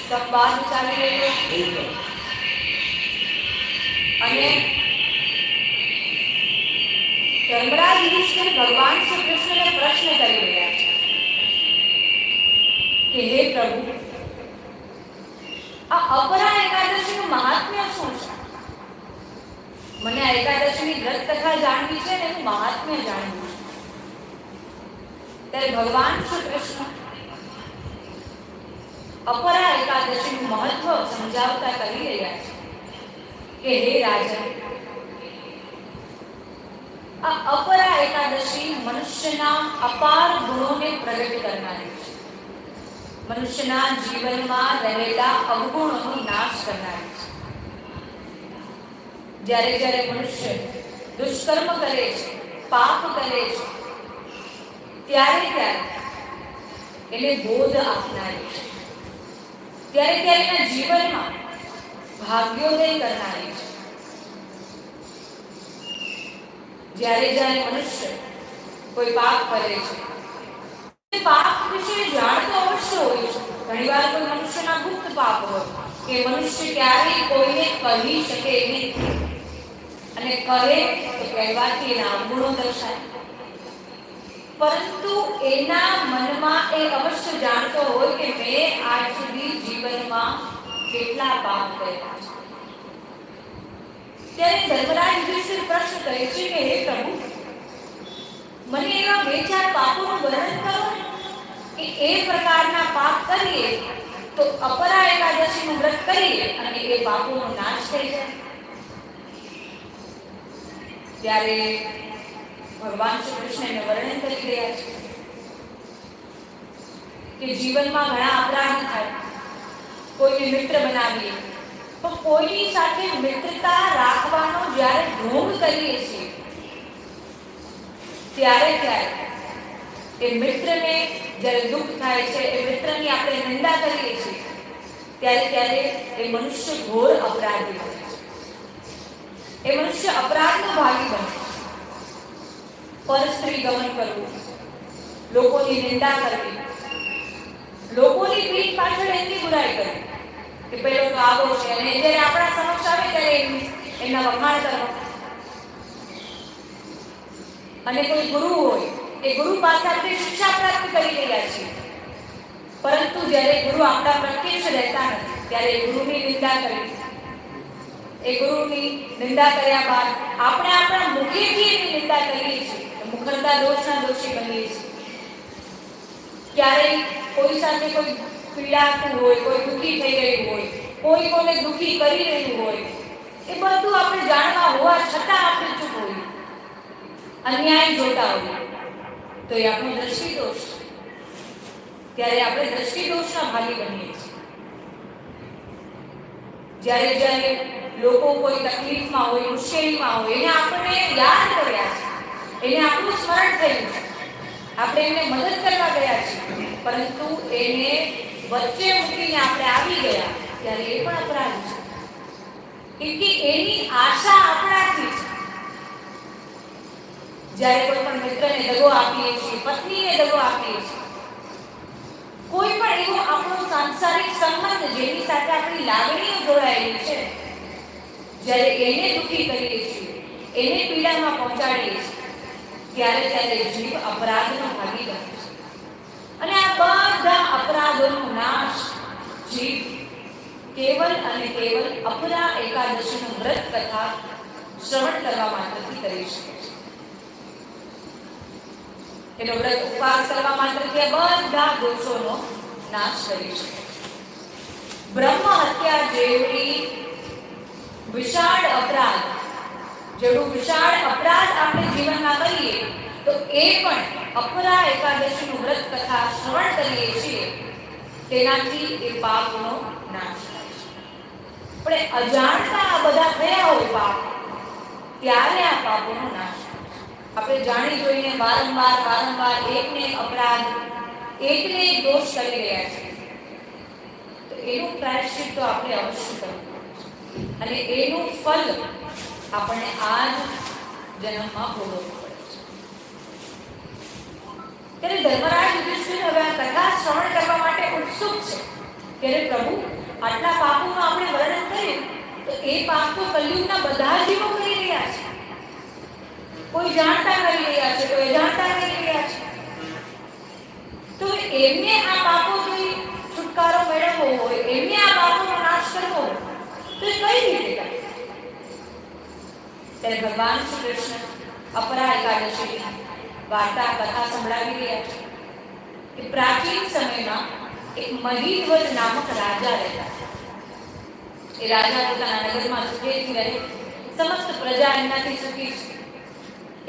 સંવાદ ચાલી રહ્યો છે અને ધર્મરાજ યુધિષ્ઠિર ભગવાન શ્રી કૃષ્ણને પ્રશ્ન કરી રહ્યા છે કે હે પ્રભુ, આ અપરા એકાદશીનું મહાત્મ્ય શું છે? મને આ એકાદશીની વ્રત કથા જાણવી છે ને એનું મહાત્મ્ય જાણવું છે. ત્યારે ભગવાન શ્રી કૃષ્ણ અપરા એકાદશીનું મહત્વ સમજાવતા કહી રહ્યા છે કે હે રાજા, આ અપરા એકાદશી મનુષ્યના અપાર ગુણોને પ્રગટ કરનારી છે. મનુષ્યના જીવનમાં રહેલા અવગુણોનો નાશ કરનારી છે. જ્યારે જ્યારે મનુષ્ય દુષ્કર્મ કરે છે, પાપ કરે છે, ત્યારે ત્યારે એને બોધ આપનારી છે. ત્યારે ત્યારે એના જીવનમાં ભાગ્યોદય કરનારી છે. જ્યારે જ્યારે મનુષ્ય કોઈ પાપ કરે છે, પાપ વિશે જાણતો અવશ્ય હોય છે. ઘણીવાર કોઈ મનુષ્યના ગુપ્ત પાપ હોય કે મનુષ્ય ક્યારેય કોઈને કહી શકે નહીં, અને કહે તો કહેવાથી એના અવગુણો દર્શાય. પરંતુ એના મનમાં એ અવશ્ય જાણતો હોય કે મેં આજ સુધી જીવનમાં કેટલા પાપ કર્યા છે. ત્યારે ધર્મરાજ યુધિષ્ઠિર પ્રશ્ન કરે છે કે હે પ્રભુ, મને એવા બે ચાર પાપોનું વર્ણન કરો કે એ પ્રકારના પાપ કરીએ તો અપરા એકાદશીનું વ્રત કરીએ અને એ પાપોનો નાશ થઈ જાય. ત્યારે ભગવાન શ્રી કૃષ્ણ એને વર્ણન કરી રહ્યા છે કે જીવનમાં ઘણા અપરાધ થાય. કોઈને મિત્ર બનાવીએ તો કોઈની સાથે મિત્રતા રાખવાનો જ્યારે ઢોંગ કરીએ છીએ ત્યારે ત્યારે એ મિત્રને જ્યારે દુઃખ થાય છે, એ મિત્રની આપણે નિંદા કરીએ છીએ ત્યારે ત્યારે એ મનુષ્ય ઘોર અપરાધી બને છે. એ મનુષ્ય અપરાધનો ભાગી બને છે. પરસ્ત્રી ગમન કરવું, લોકોની નિંદા કરવી, લોકોની પીઠ પાછળ એમની બુરાઈ કરવી કે પેલો તો આવો છે, અને જ્યારે આપણા સમક્ષ આવે ત્યારે એમના વખાણ કરવા. અને કોઈ ગુરુ હોય, એ ગુરુ પાસેથી શિક્ષા પ્રાપ્ત કરી રહ્યા છીએ, પરંતુ જ્યારે ગુરુ આપણા પ્રત્યક્ષ રહેતા નથી ત્યારે એ ગુરુની નિંદા કરવી. એ ગુરુની નિંદા કર્યા બાદ આપણે આપણા મુખેથી એની નિંદા કરીએ છીએ, મુખરતા દોષના દોષી બનીએ છીએ. ક્યારેય કોઈ સાથે કોઈ પીડાતું હોય, કોઈ દુઃખી થઈ ગયું હોય, કોઈ કોને દુઃખી કરી રહ્યું હોય, એ બધું આપણે જાણવા હોવા છતાં આપણે ચૂપ હોઈએ, અન્યાય જોતા હોઈએ, તો એ આપણો દ્રષ્ટિદોષ. ત્યારે આપણે દ્રષ્ટિદોષના ભાગી બનીએ છીએ. જ્યારે જ્યારે લોકો કોઈ તકલીફમાં હોય, મુશ્કેલીમાં હોય, એને આપણને યાદ કર્યા છે, એને આપણું સ્મરણ થયું છે, આપણે એમને મદદ કરવા ગયા છીએ, પરંતુ એને વચ્ચે મૂકીને આપણે આવી ગયા ત્યારે એ પણ અપરાધ છે. કેમ કે એની આશા આપણાથી છે. જ્યારે કોઈ પણ મિત્રને દગો આપીએ છીએ, પત્નીને દગો આપીએ છીએ, કોઈ પણ એવો આપણો સાંસારિક સંબંધ જેની સાથે આપણી લાગણીઓ જોડાયેલી છે, જ્યારે એને દુઃખી કરીએ છીએ, એને પીડામાં પહોંચાડીએ છીએ ત્યારે ત્યારે જીવ અપરાધનો ભાગી બને છે. અને આ બધા અપરાધોનો નાશ જીવ કેવલ અને કેવલ અપરા એકાદશીનું વ્રત કથા શ્રવણ કરવા માત્રથી કરી શકે છે. એનો વ્રત ઉપવાસ કરવા માત્રથી બધા દોષોનો નાશ કરી શકે છે. બ્રહ્મ હત્યા જેવડી વિશાળ અપરાધ, જેવું વિશાળ અપરાધ આપણે જીવનમાં કરીએ તો એ પણ અપરા એકાદશીનું વ્રત કથા શ્રવણ કરીએ છીએ તેનાથી એ પાપનો નાશ થાય છે. પણ અજાણતા આ બધા થયા હોય પાપ, ત્યારે આ પાપોનો નાશ થાય છે. આપણે જાણી જોઈને વારંવાર એકને એક અપરાધ, એકને એક દોષ કરી રહ્યા છીએ, તો એનું પ્રાયશ્ચિત તો આપણે અવશ્ય કરવું પડે છે. અને એનું ફલ આપણને આ જ જન્મમાં ભોગવવું પડે છે. ત્યારે ધર્મરાજ યુધિષ્ઠિર હવે આ કથા શ્રવણ કરવા માટે ઉત્સુક છે. ત્યારે પ્રભુ, આટલા પાપોનું આપણે વર્ણન કર્યું તો એ પાપ તો કલયુગના બધા જીવો કરી રહ્યા છે. કોઈ જાણતા કરી રહ્યા છે, કોઈ અજાણતા કરી રહ્યા છે. તો એમને આ પાપોથી છુટકારો મેળવવો હોય, એમને આ પાપોનો નાશ કરવો હોય તો એ કઈ રીતે કરે? ત્યારે ભગવાન શ્રી કૃષ્ણ અપરા એકાદશીની વાર્તા કથા સંભળાવી રહ્યા છે કે પ્રાચીન સમયમાં એક મહિધ્વજ નામક રાજા રહેતા. એ રાજા પોતાના નગરમાં સુખેથી રહે, સમસ્ત પ્રજા એમનાથી સુખી છે.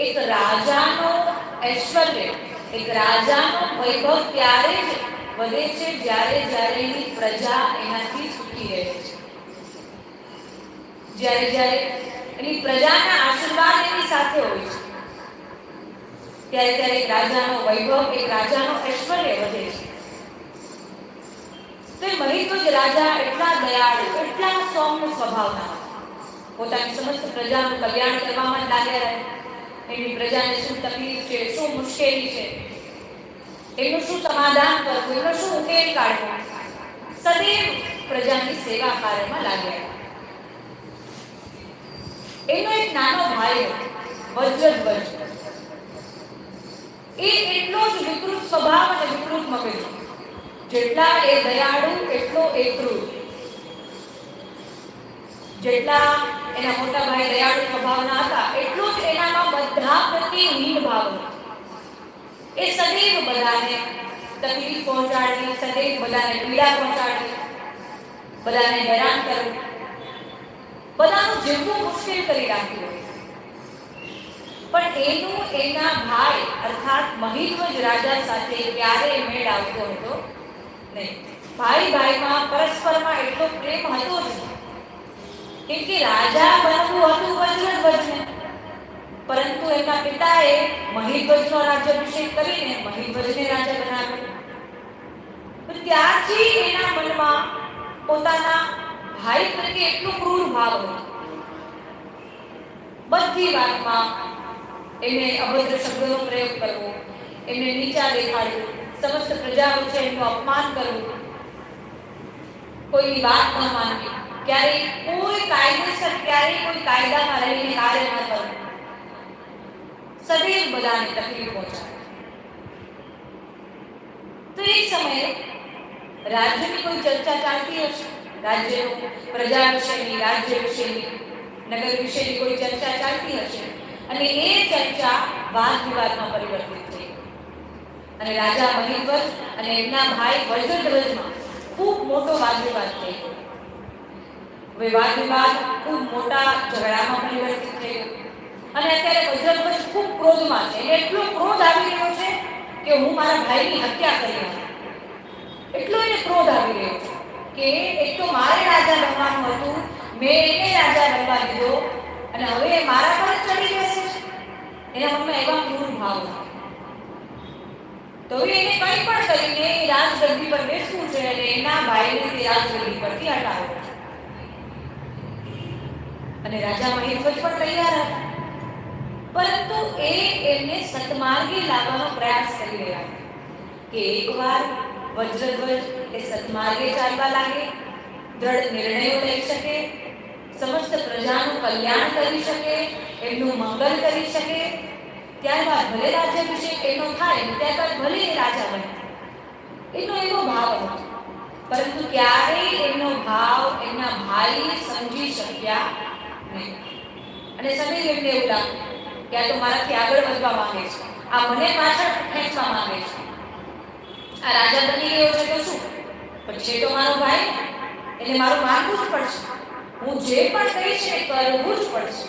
એક રાજાનો ઐશ્વર્ય, એક રાજાનો વૈભવ ત્યારે જ વધે છે જ્યારે એની પ્રજા એનાથી સુખી રહે છે. જ્યારે એની પ્રજાના આશીર્વાદ એની સાથે હોય છે ત્યારે એક રાજાનો વૈભવ, એક રાજાનો ઐશ્વર્ય વધે છે. તો એ મહિધ્વજ રાજા એટલા દયાળુ, એટલા સૌમ્ય સ્વભાવના, પોતાની સમસ્ત પ્રજાનું કલ્યાણ કરવામાં જ લાગ્યા રહે. એની પ્રજાને શું તકલીફ છે, શું મુશ્કેલી છે, એનું શું સમાધાન કરવું, એનો શું ઉકેલ કાઢવો, સદૈવ પ્રજાની સેવા કાર્યમાં લાગ્યા. એનો એક નાનો ભાઈ વજ્રધ્વજ, એ એટલો જ વિકૃત સ્વભાવ અને વિકૃત મગજ. જેટલા એ દયાળુ એટલો એ ક્રૂર. જેટલા એના મોટા ભાઈ દયાળુ સ્વભાવના હતા એટલો જ એનામાં બધા પ્રત્યે હીન ભાવ હતો. એ સદૈવ બધાને તકલીફ પહોંચાડવી, સદૈવ બધાને પીડા પહોંચાડવી, બધાને હેરાન કરવું, બધાનું જીવવું મુશ્કેલ કરી રાખ્યું. પણ એનું એના ભાઈ અર્થાત મહિધ્વજ રાજા સાથે ક્યારેય મેળ આવતો હતો નહીં. ભાઈમાં પરસ્પરમાં એટલો પ્રેમ હતો જ નહીં. કેમ કે રાજા બનવું હતું વજ્રધ્વજને, પરંતુ એના પિતાએ મહિધ્વજનો રાજ્યાભિષેક કરીને મહિધ્વજને રાજા બનાવ્યો. ત્યારથી એના મનમાં પોતાના ભાઈ પ્રત્યે એટલો ક્રૂર ભાવ હતો. બધી વાતમાં એને અભદ્ર શબ્દોનો પ્રયોગ કરવો, એમને નીચા દેખાડવું, સમસ્ત પ્રજા વચ્ચે એમનું અપમાન કરવું, કોઈની વાત ન માનવી, ક્યારેય કોઈ કાયદેસર, ક્યારેય કોઈ કાયદામાં રહીને કાર્ય ન કરવું, સદૈવ બધાને તકલીફ પહોંચાડે. તો એક સમયે રાજ્યની કોઈ ચર્ચા ચાલતી હશે, રાજ્યનું પ્રજા વિશેની, રાજ્ય વિશેની, નગર વિશેની કોઈ ચર્ચા ચાલતી હશે અને એ ચર્ચા વાદ વિવાદમાં પરિવર્તિત થઈ અને રાજા મહિધ્વજ અને એમના ભાઈ વજ્રધ્વજમાં ખૂબ મોટો વાદ વિવાદ થઈ ગયો. હવે વાદ વિવાદ ખૂબ મોટા ઝઘડામાં પરિવર્તિત થઈ ગયો અને અત્યારે વજ્રધ્વજ ખૂબ ક્રોધમાં છે. એટલો ક્રોધ આવી રહ્યો છે કે હું મારા ભાઈની હત્યા કરી હતી. એટલો એને ક્રોધ આવી રહ્યો છે કે એક તો મારે રાજા બનવાનું હતું, મેં એને રાજા બનવા દીધો અને હવે મારા પર ચડી બેસે છે. એના મનમાં એવા ક્રૂર ભાવ હતા. તો એને કંઈ પણ કરીને એ રાજગદ્દી પર બેસવું છે અને એના ભાઈને તે રાજગદ્દી પરથી હટાવવો છે. અને રાજા મહિધ્વજ પણ તૈયાર હતા, પરંતુ એ એમને સત્માર્ગે લાવવાનો પ્રયાસ કરી રહ્યા હતા કે એકવાર વજ્રધ્વજ એ સત્માર્ગે ચાલવા લાગે, દ્રઢ નિર્ણયો લઈ શકે, સમસ્ત પ્રજાનું કલ્યાણ કરી શકે, એમનું મંગલ કરી શકે, ત્યારબાદ ભલે રાજ્યાભિષેક એનો થાય, ત્યારબાદ ભલે એ રાજા બને. એનો એવો ભાવ હતો. પરંતુ ક્યારેય એમનો ભાવ એમના ભાઈ સમજી શક્યા નહીં. અને સદૈવ એમને એવું લાગ્યું કે આ તો મારાથી આગળ વધવા માંગે છે, આ મને પાછળ ખેંચવા માંગે છે. આ રાજા બની ગયો છે તો શું, પણ છે તો મારો ભાઈ, એટલે મારું માનવું જ પડશે, હું જે પણ કહીશ એ કરવું જ પડશે.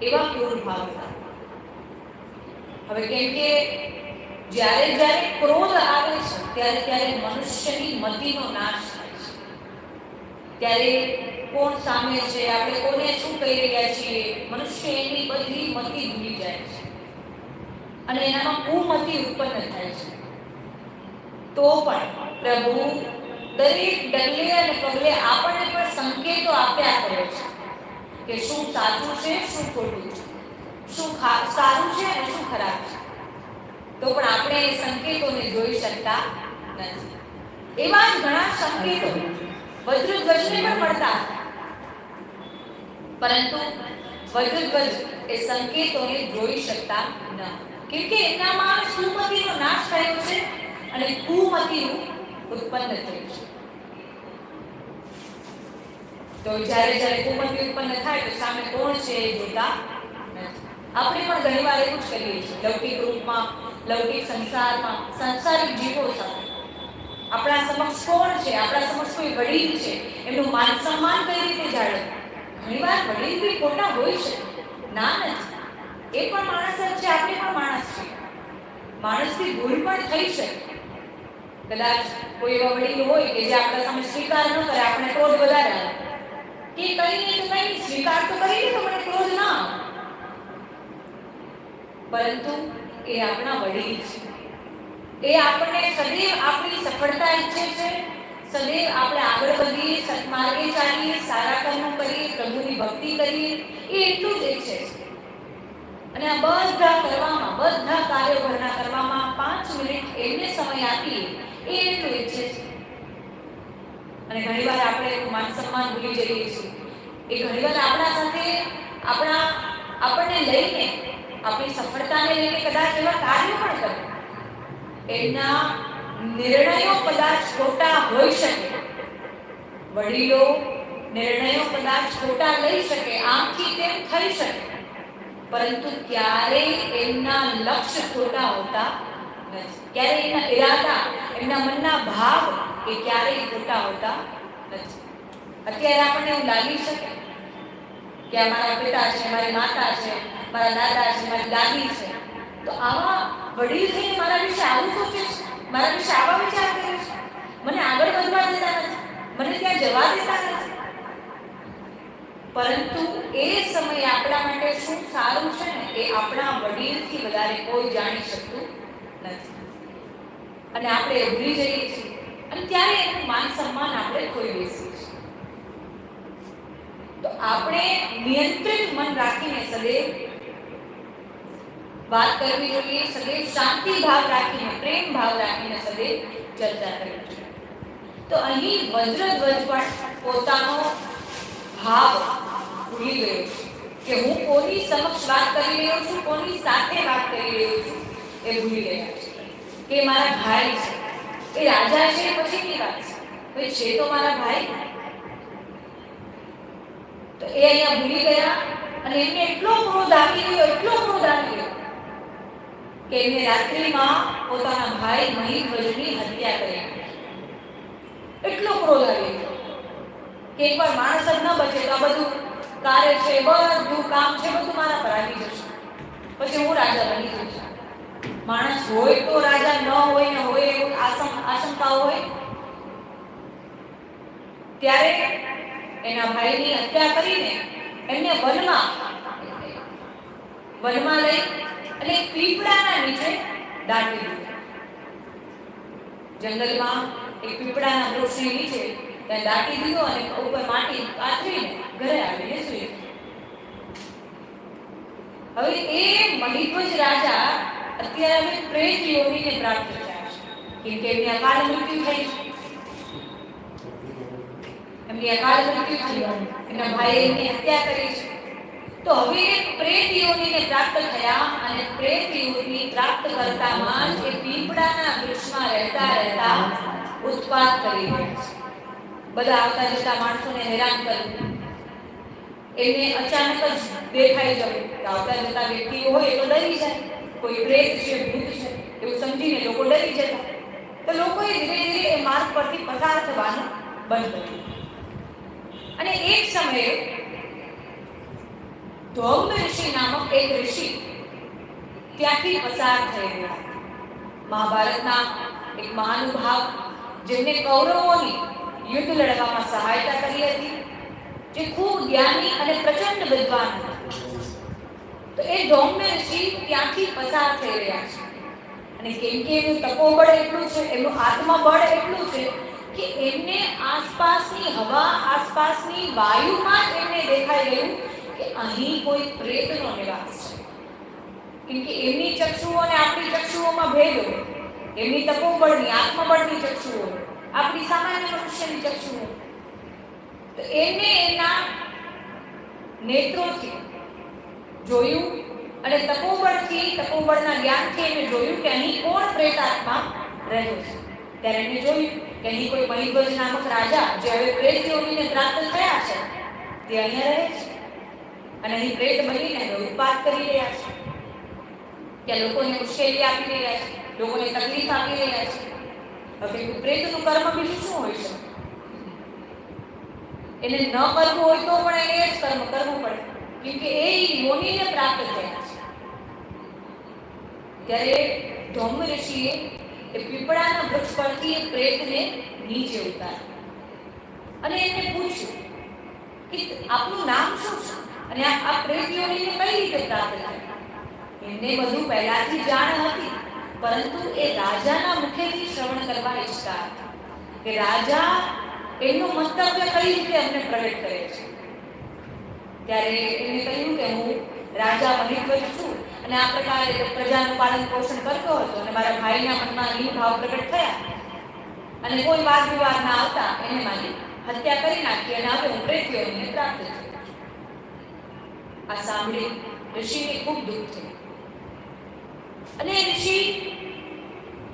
એવા ક્રૂર ભાવ હતા. હવે કેમ કે જ્યારે ક્રોધ આવે છે ત્યારે મનુષ્યની મતિનો નાશ થાય છે. ત્યારે કોણ સામે છે, આપણે કોને શું કહી રહ્યા છીએ, મનુષ્ય એની બધી મતિ ભૂલી જાય છે અને એનામાં કુમતિ ઉત્પન્ન થાય છે. તો પણ પ્રભુ દરેક ડગલે અને પગલે આપણને પણ સંકેતો આપ્યા કરે છે કે શું સાચું છે, શું ખોટું છે, શું સારું છે અને શું ખરાબ છે. તો પણ આપણે એ સંકેતોને જોઈ શકતા નથી. એવા જ ઘણા સંકેતો વજ્રધ્વજને પણ મળતા હતા, પરંતુ વજ્રધ્વજ એ સંકેતોને જોઈ શકતા ન, કેમ કે એમનામાં સુમતિનો નાશ થયો છે અને કુમતિનું ઉત્પન્ન થયું છે. તો જ્યારે જ્યારે કુમતિ ઉત્પન્ન થાય તો સામે કોણ છે એ જોતા નથી. આપણે પણ ઘણીવાર એવું જ કરીએ છીએ, લૌકિક રૂપમાં, લૌકિક સંસારમાં, સંસારિક જીવો સાથે આપણા સમક્ષ કોણ છે, આપણા સમક્ષ કોઈ વડીલ છે, એમનું માન સન્માન કઈ રીતે જાળવવું. ઘણીવાર વડીલ બી ખોટા હોય છે, ના નથી, એ પણ માણસ જ છે, આપણે પણ માણસ છે, માણસથી ભૂલ પણ થઈ શકે. કદાચ કોઈ એવા વડીલ હોય કે જે આપણા સામે સ્વીકાર ન કરે, આપણે ક્રોધ વધારે આવે કે કઈ નહીં તો કઈ સ્વીકાર તો કરી લે તો મને ક્રોધ ના આવે, પરંતુ એ આપણા વડીલ છે, એ આપણને સદૈવ આપણી સફળતા ઈચ્છે છે, સદૈવ આપણે આગળ વધીએ, સત્માર્ગે ચાલીએ, સારા કર્મ કરીએ, પ્રભુની ભક્તિ કરીએ, એ એટલું જ ઈચ્છે છે. અને આ બધા કરવામાં, બધા કાર્યો ઘરના કરવામાં 5 મિનિટ એમને સમય આપીએ એ એટલું ઈચ્છે છે. અને ઘણીવાર આપણે એનું માન સન્માન ભૂલી જઈએ છીએ. એ ઘણીવાર આપણા સાથે આપણને લઈને, આપણી સફળતાને લઈને કદાચ એવા કાર્યો પણ કરે, એમના નિર્ણયો કદાચ ખોટા હોઈ શકે, વડીલો નિર્ણયો કદાચ ખોટા લઈ શકે, આમથી તેમ થઈ શકે, પરંતુ ક્યારેય એમના લક્ષ્ય ખોટા હોતા નથી, ક્યારેય એમના ઈરાદા, એમના મનના ભાવ એ ક્યારેય ખોટા હોતા નથી. અત્યારે આપણને એવું લાગી શકે કે આ મારા પિતા છે, મારી માતા છે, મારા દાદા છે, મારી દાદી છે, તો આવા વડીલ થઈને મારા વિશે આવું સોચે છે, મારા વિશે આવા વિચાર કરે છે, મને આગળ વધવા દેતા નથી, મને ત્યાં જવા દેતા નથી. પરંતુ એ સમયે આપણા માટે શું સારું છે ને એ આપણા વડીલથી વધારે કોઈ જાણી શકતું નથી. અને આપણે ભૂલી જઈએ છીએ અને ત્યારે એનું માન સન્માન આપણે ખોઈ બેસીએ છીએ. તો આપણે નિયંત્રિત મન રાખીને સદૈવ વાત કરવી જોઈએ, સદૈવ શાંતિ ભાવ રાખીને, પ્રેમ ભાવ રાખીને સદૈવ ચર્ચા કરવી જોઈએ. તો અહીં વજ્રધ્વજ પણ પોતાનો ભાવ ભૂલી ગયો છે કે હું કોની સમક્ષ વાત કરી રહ્યો છું, કોની સાથે વાત કરી રહ્યો છું, એ ભૂલી ગયા છે કે મારા ભાઈ છે, એ રાજા છે પછીની વાત છે, ભાઈ છે તો મારા ભાઈ. તો એ અહીંયા ભૂલી ગયા અને એમને એટલો ક્રોધ આવી ગયો, એટલો ક્રોધ આવી ગયો કે એમને રાત્રિમાં પોતાના ભાઈ મહિધ્વજની હત્યા કરી. એટલો ક્રોધ આવી ગયો કે એકવાર માણસ જ ન બચે તો આ બધું કાર્ય છે, બધું કામ છે, બધું મારા પર આવી જશે, પછી હું રાજા બની જઈશ. માણસ હોય તો રાજા, ન હોય ને હોય એવું આશંકા હોય. ત્યારે એના ભાઈની હત્યા કરીને એમને વનમાં લઈ અને પીપળાના નીચે દાટી દીધા. જંગલમાં એક પીપળાના વૃક્ષની નીચે ત્યાં દાટી દીધો અને ઉપર માટી પાથરીને ઘરે આવીને સૂઈ ગયો. હવે એ મહિધ્વજ રાજા અત્યારે પ્રેત યોનીને પ્રાપ્ત થયા છે, કેમ કે એમની અકાળ મૃત્યુ થઈ છે. એમની અકાળ મૃત્યુ થઈ, એમના ભાઈએ એમની હત્યા કરી છે. તો હવે પ્રેત યોનીને પ્રાપ્ત થયા અને પ્રેત યોની પ્રાપ્ત કરતામાં જ એ પીપળાના વૃક્ષમાં રહેતા રહેતા ઉત્પાત કરી રહ્યા છે. બધા આવતા જતા માણસોને હેરાન કરવું, એને અચાનક જ દેખાઈ જવું. આવતા જતા વ્યક્તિઓ હોય તો ડરી જાય, કોઈ પ્રેત છે, ભૂત છે એવું સમજીને લોકો ડરી જતા. તો લોકોએ ધીરે ધીરે એ માર્ગ પરથી પસાર થવાનું બંધ કર્યું. અને એક સમયે ધૌમ્ય ઋષિ નામક એક ઋષિ ત્યાંથી પસાર થઈ ગયા. મહાભારતના એક મહાનુભાવ જેમને કૌરવોની યુદ્ધ લડવામાં સહાયતા કરી હતી, જે ખૂબ જ્ઞાની અને પ્રચંડ વિદ્વાન હતા. તો એ ધૌમ્ય ઋષિ ત્યાંથી પસાર થઈ રહ્યા છે. અને કેમ કે એનું તપોબળ એટલું છે, એનું આત્મબળ એટલું છે કે એમને આસપાસની હવા, આસપાસની વાયુમાં જ એમને દેખાઈ ગયું કે અહીં કોઈ પ્રેતનો નિવાસ છે. કેમ કે એમની ચક્ષુઓ અને આપણી ચક્ષુઓમાં ભેદ હોય. એમની તપોબળની, આત્મબળની ચક્ષુઓ, આપણી સામાન્ય મનુષ્યની ચક્ષુઓ. તો એને એના નેત્રોથી જોયું અને તપોબળના જ્ઞાનથી એને જોયું કે અહીં કોણ પ્રેતાત્મા રહે છે. ત્યારે એને જોયું કે અહીં કોઈ મહિધ્વજ નામક રાજા જે હવે પ્રેત યોનીને પ્રાપ્ત થયા છે તે અહીંયા રહે છે અને અહીં પ્રેત બનીને ઉત્પાદ કરી રહ્યા છે, કે લોકોને મુશ્કેલી આપી રહ્યા છે, લોકોને તકલીફ આપી રહ્યા છે. હવે પ્રેતનું કર્મ બીજું શું હોય છે? એને ન કરવું હોય તો પણ એને જ કર્મ કરવું પડે, કેમકે એ યોનીને પ્રાપ્ત થયા છે. ત્યારે ધૌમ ઋષિએ એ પીપળાના વૃક્ષ પરથી એ પ્રેતને નીચે ઉતાર્યો અને એને પૂછ્યું કે આપનું નામ શું છે અને આ પ્રેત યોનીને કઈ રીતે પ્રાપ્ત થાય? એમને બધું પહેલાથી જાણ હતી, પરંતુ એ રાજાના મુખેથી શ્રવણ કરવા ઈચ્છતા હતા કે રાજા એનું મંતવ્ય કઈ રીતે અમને પ્રગટ કરે છે. ત્યારે એમને કહ્યું કે હું રાજા મહિધ્વજ છું અને આ પ્રકારે પ્રજાનું પાલન પોષણ કરતો હતો અને મારા ભાઈના મનમાં હિમ ભાવ પ્રગટ થયા અને કોઈ વાદ વિવાદ ના આવતા એને મારી હત્યા કરી નાખી અને હવે હું પ્રેત યોનીને પ્રાપ્ત છું. આ સાંભળી ઋષિને ખૂબ દુઃખ થયું અને ઋષિ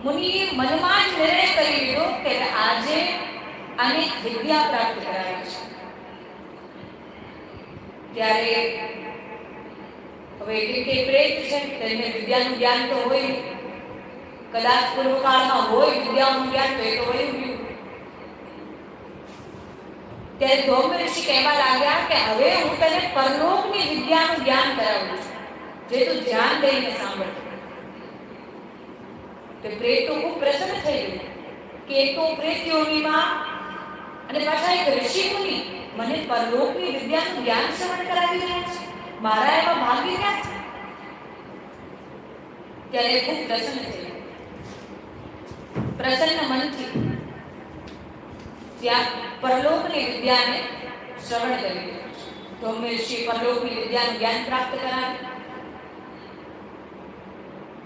મુનિએ મનમાં જ નિર્ણય કરી લીધો કે આજે આને વિદ્યા પ્રાપ્ત કરાવી છે. ત્યારે હવે કે પ્રેત છે તેને વિદ્યાનું જ્ઞાન તો હોય, કદાચ પૂર્વકાળમાં હોય વિદ્યાનું જ્ઞાન તો એ તો હોય ગયું. ત્યારે ધૌમ ઋષિ કહેવા લાગ્યા કે હવે હું તને પરલોકની વિદ્યાનું જ્ઞાન કરાવું છું, જે તું ધ્યાન દઈને સાંભળ. તો પ્રેત તો ખૂબ પ્રસન્ન થઈ ગયું કે એ તો પ્રેત યોનીમાં અને પાછા એક ઋષિ મુનિ મને પરલોકની વિદ્યાનું જ્ઞાન શ્રવણ કરાવી રહ્યા છે, મારા એવા ભાગી રહ્યા છે. ત્યારે ખૂબ પ્રસન્ન થયું. પ્રસન્ન મનથી ત્યાં પરલોકની વિદ્યાને શ્રવણ કરી ધૌમ ઋષિ પરલોકની વિદ્યાનું જ્ઞાન પ્રાપ્ત કરાવ્યું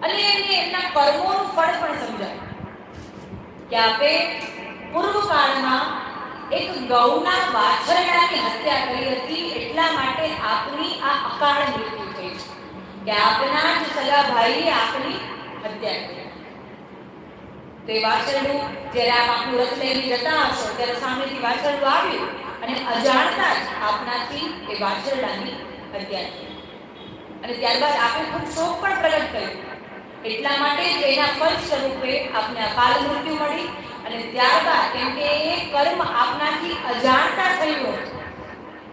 અને એમને એમના કર્મોનું ફળ પણ સમજાવ્યું કે આપે પૂર્વકાળમાં એક ગૌના વાછરડાની હત્યા કરી હતી, એટલા માટે આપની આ અકાળ મૃત્યુ થઈ છે, કે આપના જ સગા ભાઈએ આપની હત્યા કરી. તે વાછરડું જ્યારે આપ આપનું રથ લઈને જતા હશો ત્યારે સામેથી વાછરડું આવ્યું અને અજાણતા જ આપનાથી એ વાછરડાની હત્યા થઈ અને ત્યારબાદ આપે ખૂબ શોક પણ પ્રગટ કર્યો. એટલા માટે જ એના ફળ સ્વરૂપે આપને અકાળ મૃત્યુ મળી અને ત્યારબાદ કેમ કે એ કર્મ આપનાથી અજાણતા થયું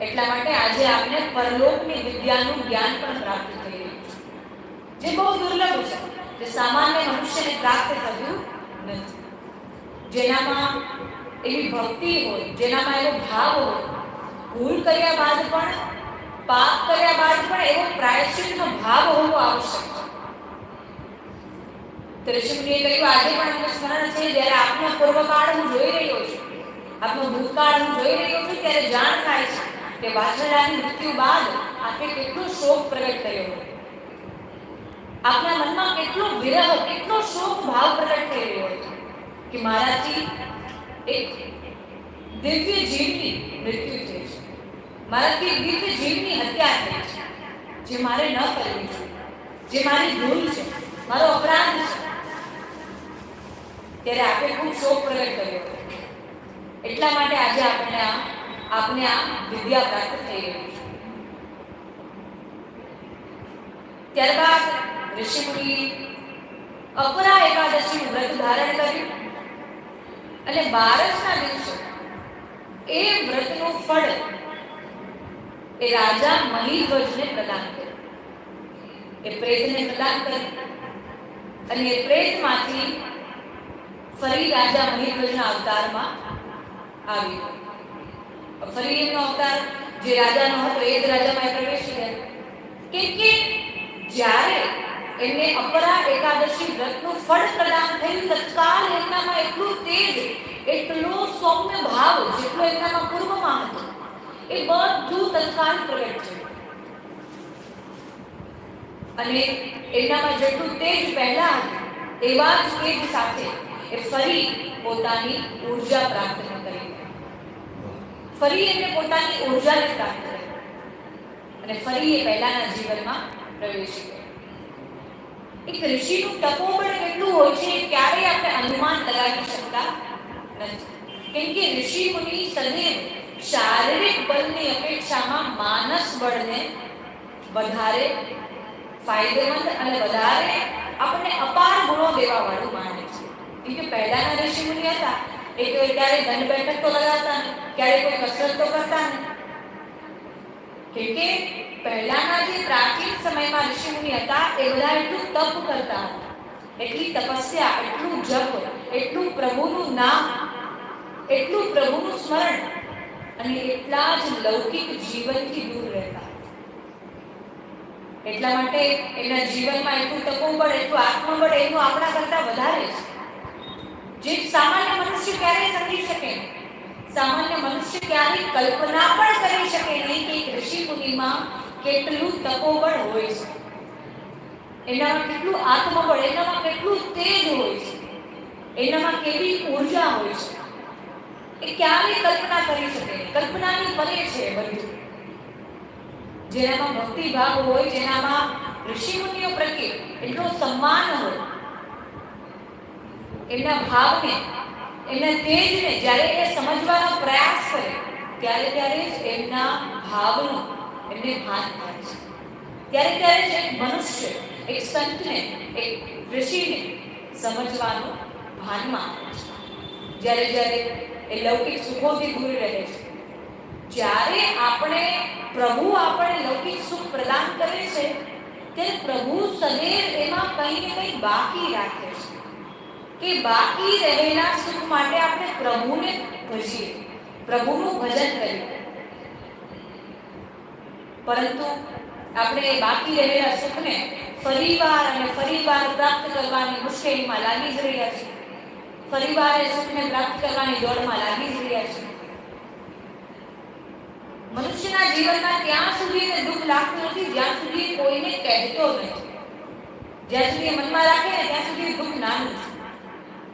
એટલા માટે આજે આપને પરલોકની વિદ્યાનું જ્ઞાન પણ પ્રાપ્ત થઈ રહ્યું છે, જે બહુ દુર્લભ છે, જે સામાન્ય મનુષ્યને પ્રાપ્ત થતું નથી. જેનામાં એવી ભક્તિ હોય, જેનામાં એવો ભાવ હોય, ભૂલ કર્યા બાદ પણ પાપ કર્યા બાદ પણ એવો પ્રાયશ્ચિતનો ભાવ હોવો આવશ્યક છે. ઋષિમુનિએ કહ્યું આજે પણ અમને સ્મરણ છે જ્યારે આપનો પૂર્વકાળ હું જોઈ રહ્યો છું, આપનો ભૂતકાળ હું જોઈ રહ્યો છું, ત્યારે જાણ થાય છે કે વાછરડાની મૃત્યુ બાદ આપે કેટલો શોક પ્રગટ કર્યો, આપના મનમાં કેટલો વિરહ, કેટલો શોક ભાવ પ્રગટ થઈ રહ્યો હતો કે મારાથી એક દિવ્ય જીવની મૃત્યુ થઈ છે, મારાથી એક દિવ્ય જીવની હત્યા થઈ છે, જે મારે ન કરવી જોઈએ, જે મારી ભૂલ છે, મારો અપરાધ છે. ત્યારે આપણે ખૂબ શોક પ્રગટ કર્યો, એટલા માટે આજે આપને આ વિદ્યા પ્રાપ્ત થઈ રહી છે. ત્યારબાદ ઋષિમુનિ અપરા એકાદશીનું વ્રત ધારણ કર્યું અને 12ના દિવસે એ વ્રતનું ફળ એ રાજા મહિધ્વજને પ્રદાન કર્યું, એ પ્રેતને પ્રદાન કર્યું અને એ પ્રેતમાંથી ફરી રાજા મહિધ્વજના અવતારમાં આવ્યો. ફરી એમનો અવતાર જે રાજાનો હતો એ જ રાજ્યમાં પ્રવેશી ગયો, કેમ કે જ્યારે એમને અપરા એકાદશી વ્રતનું ફળ પ્રદાન થયું તત્કાલ એમનામાં એટલું તેજ, એટલો સૌમ્ય ભાવ જેટલો એમનામાં પૂર્વમાં હતો એ બધું તત્કાલ પ્રગટ થયું અને એમનામાં જેટલું તેજ પહેલા હતું એવા જ તેજ સાથે એ ફરી પોતાની ઉર્જા પ્રાપ્ત કરી. ફરી એમને પોતાની ઉર્જાને પ્રાપ્ત કરી અને ફરી એ પહેલાના જીવનમાં પ્રવેશી ગયા. એક ઋષિનું તપોબળ કેટલું હોય છે ક્યારેય આપણે અનુમાન લગાવી શકતા નથી. કેમ કે ઋષિ મુનિ સદૈવ શારીરિક બળની અપેક્ષામાં માનસ બળને વધારે ફાયદેમંદ અને વધારે આપણને અપાર ગુણો દેવા વાળું માને છે. કેમ કે પહેલાના ઋષિ મુનિ હતા એ તો ક્યારે દંડ બેઠક તો લગાવતા નહીં, ક્યારે કોઈ કસરત તો કરતા નહીં. કેમ કે પહેલાના જે પ્રાચીન સમયમાં ઋષિ મુનિ હતા એ બધા એટલું તપ કરતા હતા, એટલી તપસ્યા, એટલું જપ, એટલું પ્રભુનું નામ, એટલું પ્રભુનું સ્મરણ અને એટલા જ લૌકિક જીવનથી દૂર રહેતા. એટલા માટે એના જીવનમાં એટલું તપોબળ, એટલું આત્મબળ એનું આપણા કરતા વધારે છે, જે સામાન્ય મનુષ્ય ક્યારેય સમજી શકે નહીં. સામાન્ય મનુષ્ય ક્યારેય કલ્પના પણ કરી શકે નહીં કે એક ઋષિ મુનિમાં કેટલું તપોબળ હોય છે, એનામાં કેટલું આત્મબળ, એનામાં કેટલું તેજ હોય છે, એનામાં કેવી ઉર્જા હોય છે, એ ક્યારેય કલ્પના કરી શકે નહીં. કલ્પનાની પરે છે બધું. જેનામાં ભક્તિ ભાવ હોય, જેનામાં ઋષિ મુનિઓ પ્રત્યે એટલો સન્માન હોય, એમના ભાવને, એમના તેજને જ્યારે એ સમજવાનો પ્રયાસ કરે ત્યારે જ એમના ભાવનો એમને ભાન થાય છે. ત્યારે જ એક મનુષ્ય, એક સંતને, એક ઋષિને સમજવાનું ભાનમાં આવે છે. જ્યારે એ લૌકિક સુખોથી દૂર રહે છે, જ્યારે પ્રભુ આપણને લૌકિક સુખ પ્રદાન કરે છે ત્યારે પ્રભુ સદૈવ એમાં કંઈ ને કંઈ બાકી રાખે છે કે બાકી રહેલા સુખ માટે આપણે પ્રભુને ભજીએ, પ્રભુનું ભજન કરીએ. પરંતુ આપણે બાકી રહેલા સુખને ફરીવાર અને ફરીવાર પ્રાપ્ત કરવાની મુશ્કેલીમાં લાગી જ રહ્યા છીએ. ફરીવાર એ સુખને પ્રાપ્ત કરવાની દોડમાં લાગી જ રહ્યા છીએ. મનુષ્યના જીવનમાં ત્યાં સુધી દુઃખ લાગતું નથી જ્યાં સુધી કોઈને કહેતો નથી. જ્યાં સુધી મનમાં રાખે ને ત્યાં સુધી દુઃખ નાનું છે,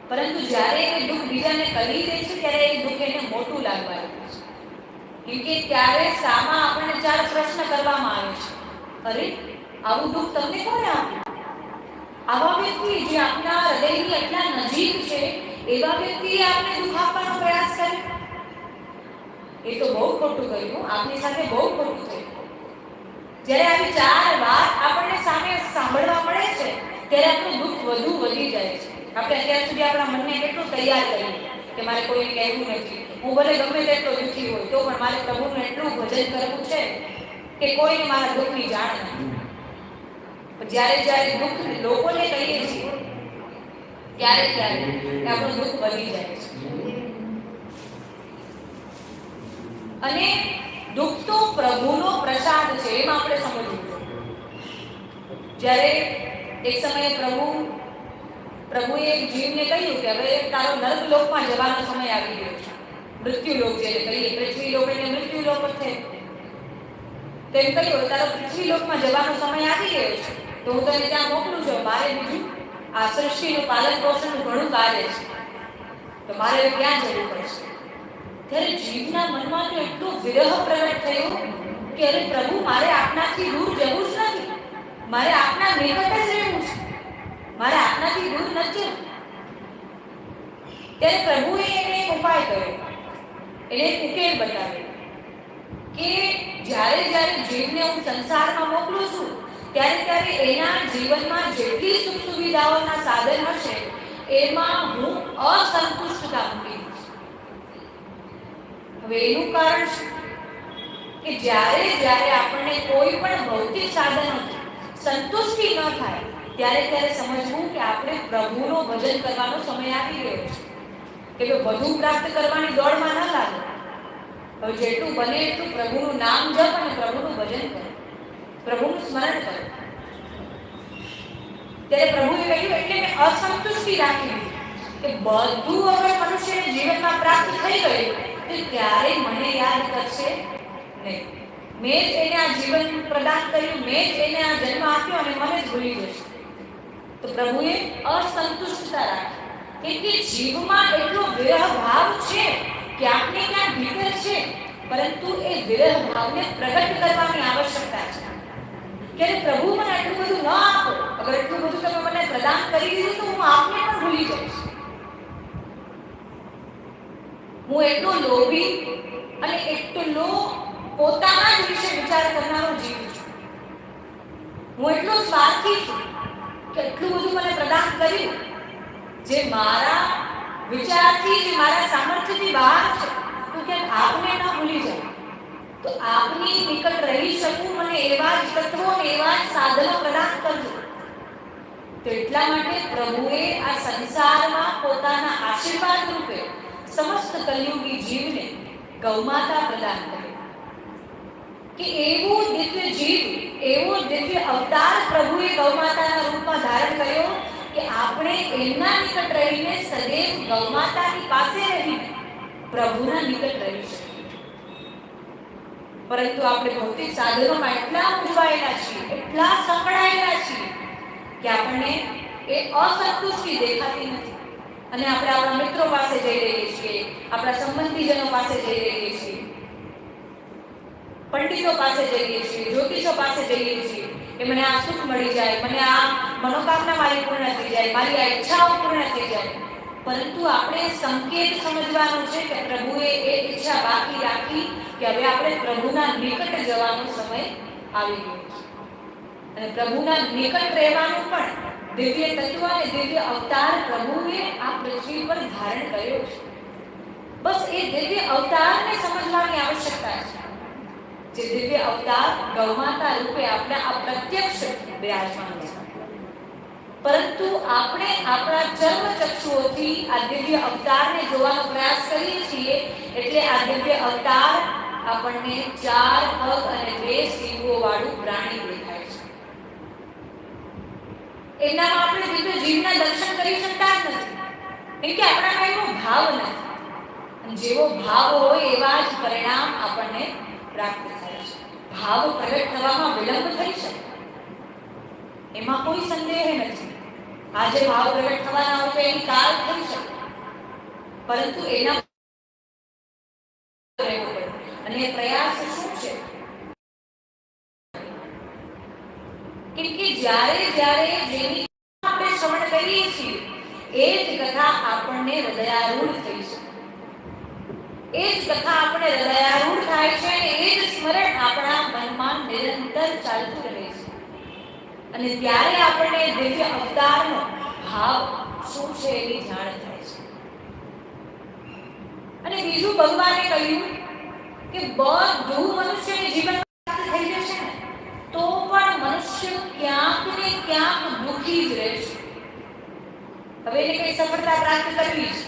પરંતુ જ્યારે એ દુઃખ બીજાને કહી દે છે ત્યારે એ દુઃખ એને મોટું લાગવા લાગે છે. કેમ કે ત્યારે સામા આપણને ચાર પ્રશ્ન કરવામાં આવે છે. અરે, આવું દુઃખ તમને કોણે આપ્યું? આવા વ્યક્તિ જે આપના હૃદયની એટલા નજીક છે એવા વ્યક્તિએ આપને દુઃખ આપવાનો પ્રયાસ કર્યો. એ તો બહુ ખોટું કર્યું, આપની સાથે બહુ ખોટું થયું. જ્યારે આવી ચાર વાત આપણને સામે સાંભળવા મળે છે ત્યારે આપણું દુઃખ વધુ વધી જાય છે. આપણે અત્યાર સુધી આપણા મનને કેટલું તૈયાર કર્યું કે મારે કોઈને કહેવું નથી, હું ભલે ગમે તેટલો દુઃખી હોય તો પણ મારે પ્રભુનું એટલું ભજન કરવું છે કે કોઈને મારા દુઃખની જાણ નથી. જ્યારે દુઃખ લોકોને કહીએ છીએ ત્યારે આપણું દુઃખ વધી જાય છે. અને દુઃખ તો પ્રભુનો પ્રસાદ છે, એમાં આપણે સમજવું જોઈએ. જ્યારે એક સમયે પ્રભુએ એક જીવને કહ્યું કે હવે તારો નર્ક લોકમાં જવાનો સમય આવી ગયો છે. મૃત્યુ લોક જેને કહીએ, પૃથ્વી લોક એટલે મૃત્યુ લોક છે. તેમ કહ્યું તારો પૃથ્વી લોકમાં જવાનો સમય આવી ગયો છે તો હું તને ત્યાં મોકલું છું. મારે બીજું આ સૃષ્ટિનું પાલન પોષણનું ઘણું કાર્ય છે તો મારે ક્યાં જવું પડશે. ત્યારે જીવના મનમાં તો એટલો વિરહ પ્રગટ થયો કે અરે પ્રભુ, મારે આપનાથી દૂર જવું જ નથી, મારે આપના નિકટ જ રહેવું છે, મારે આપનાથી દૂર નથી. ત્યારે પ્રભુએ એને એક ઉપાય કર્યો, એને એક ઉકેલ બતાવ્યો કે જ્યારે જીવને હું સંસારમાં મોકલું છું ત્યારે એના જીવનમાં જેટલી સુખ સુવિધાઓના સાધન હશે એમાં હું અસંતુષ્ટતા મૂકી દઈશ. હવે એનું કારણ શું કે જ્યારે આપણને કોઈ પણ ભૌતિક સાધનોથી સંતુષ્ટિ ન થાય ત્યારે સમજવું કે આપણે પ્રભુનો ભજન કરવાનો સમય આવી ગયો છે કે વધુ પ્રાપ્ત કરવાની દોડમાં ન લાગે. હવે જેટલું બને એટલું પ્રભુનું નામ જપ અને પ્રભુનું ભજન કરો, પ્રભુનું સ્મરણ કરો. ત્યારે પ્રભુએ કહ્યું એટલે મેં અસંતુષ્ટિ રાખી દીધી કે બધું અગર મનુષ્યને જીવનમાં પ્રાપ્ત થઈ ગયું તો ક્યારેય મને યાદ કરશે નહીં. મેં જ એને આ જીવન પ્રદાન કર્યું, મેં જ એને આ જન્મ આપ્યો અને મને જ ભૂલી જશે. તો પ્રભુએ અસંતુષ્ટતા રાખી કે જીવમાં એટલો વિરહ ભાવ છે કે આપણે ક્યાં ભીતર છે પરંતુ એ વિરહ ભાવને પ્રગટ કરવાની આવશ્યકતા છે કે પ્રભુ મને આટલું બધું ન આપો, અગર એટલું બધું તમે મને પ્રદાન કરી દીધું તો હું આપને પણ ભૂલી જઈશ. હું એટલો લોભી અને એટલો પોતાના જ વિશે વિચાર કરનારો જીવ છું. હું એટલો સ્વાર્થી છું કે એટલું બધું મને પ્રદાન કર્યું જે મારા વિચારથી, જે મારા સામર્થ્યથી બહાર છે, તો કે આપને ન ભૂલી જાય, તો આપની નિકટ રહી શકું, મને એવા જ તત્વો અને એવા જ સાધનો પ્રદાન કરજો. તો એટલા માટે પ્રભુએ આ સંસારમાં પોતાના આશીર્વાદ રૂપે સમસ્ત કલયુગી જીવને ગૌમાતા પ્રદાન કર્યો કે એવું દિવ્ય જીવ, એવો દિવ્ય અવતાર પ્રભુએ ગૌમાતાના રૂપમાં ધારણ કર્યો કે આપણે એમના નિકટ રહીને સદૈવ ગૌમાતાની પાસે રહીને પ્રભુના નિકટ રહી શકીએ. પરંતુ આપણે ભૌતિક સાધનોમાં એટલા મૂંઝવાયેલા છીએ, એટલા સંકળાયેલા છીએ કે આપણને એ અસંતુષ્ટિ દેખાતી નથી અને આપણે આપણા મિત્રો પાસે જઈ રહીએ છીએ, આપણા સંબંધીજનો પાસે જઈ રહીએ છીએ, પંડિતો પાસે જઈએ છીએ, જ્યોતિષો પાસે જઈએ છીએ કે મને આ સુખ મળી જાય, મને આ મનોકામના મારી પૂર્ણ થઈ જાય, મારી આ ઈચ્છાઓ પૂર્ણ થઈ જાય. પરંતુ આપણે સંકેત સમજવાનો છે કે પ્રભુએ એ ઈચ્છા બાકી રાખી કે હવે આપણે પ્રભુના નિકટ જવાનો સમય આવી ગયો છે અને પ્રભુના નિકટ રહેવાનું પણ દિવ્ય તત્વ અને દિવ્ય અવતાર પ્રભુએ આ પૃથ્વી પર ધારણ કર્યો છે. બસ એ દિવ્ય અવતારને સમજવાની આવશ્યકતા છે, જે દિવ્ય અવતાર ગૌમાતા રૂપે આપણે આ પ્રત્યક્ષ બિરાજમાન છે. પરંતુ આપણે આપણા ચર્મ ચક્ષુઓથી આ દિવ્ય અવતારને જોવાનો પ્રયાસ કરીએ છીએ એટલે આ દિવ્ય અવતાર આપણને 4 પગ અને 2 શીંગો વાળું પ્રાણી દેખાય છે. એનામાં આપણે દિવ્ય જીવના દર્શન કરી શકતા જ નથી, કેમ કે આપણામાં એનો ભાવ નથી. જેવો ભાવ હોય એવા જ પરિણામ આપણને પ્રાપ્ત થાય છે. ભાવ પ્રગટ થવામાં વિલંબ થઈ શકે, એમાં કોઈ સંદેહ નથી. આજે ભાવ પ્રગટ થવાના હોય તો એની કાલ થઈ શકે, પરંતુ એના અને પ્રયાસ શું છે? કેમ કે જ્યારે જેની આપણે શ્રવણ કરીએ છીએ એ જ કથા આપણને હૃદયારૂઢ થઈ છે, એ જ કથા આપણે હૃદયારૂઢ થાય છે અને એ જ સ્મરણ આપણા મનમાં નિરંતર ચાલતું રહે છે અને ત્યારે આપણને દિવ્ય અવતારનો ભાવ શું છે એની જાણ થાય છે. અને બીજું ભગવાને કહ્યું કે બધું મનુષ્યને જીવન પ્રાપ્ત થઈ જશે ને તો પણ મનુષ્ય ક્યાંક ને ક્યાંક દુઃખી જ રહેશે. હવે એને કઈ સફળતા પ્રાપ્ત કરવી છે,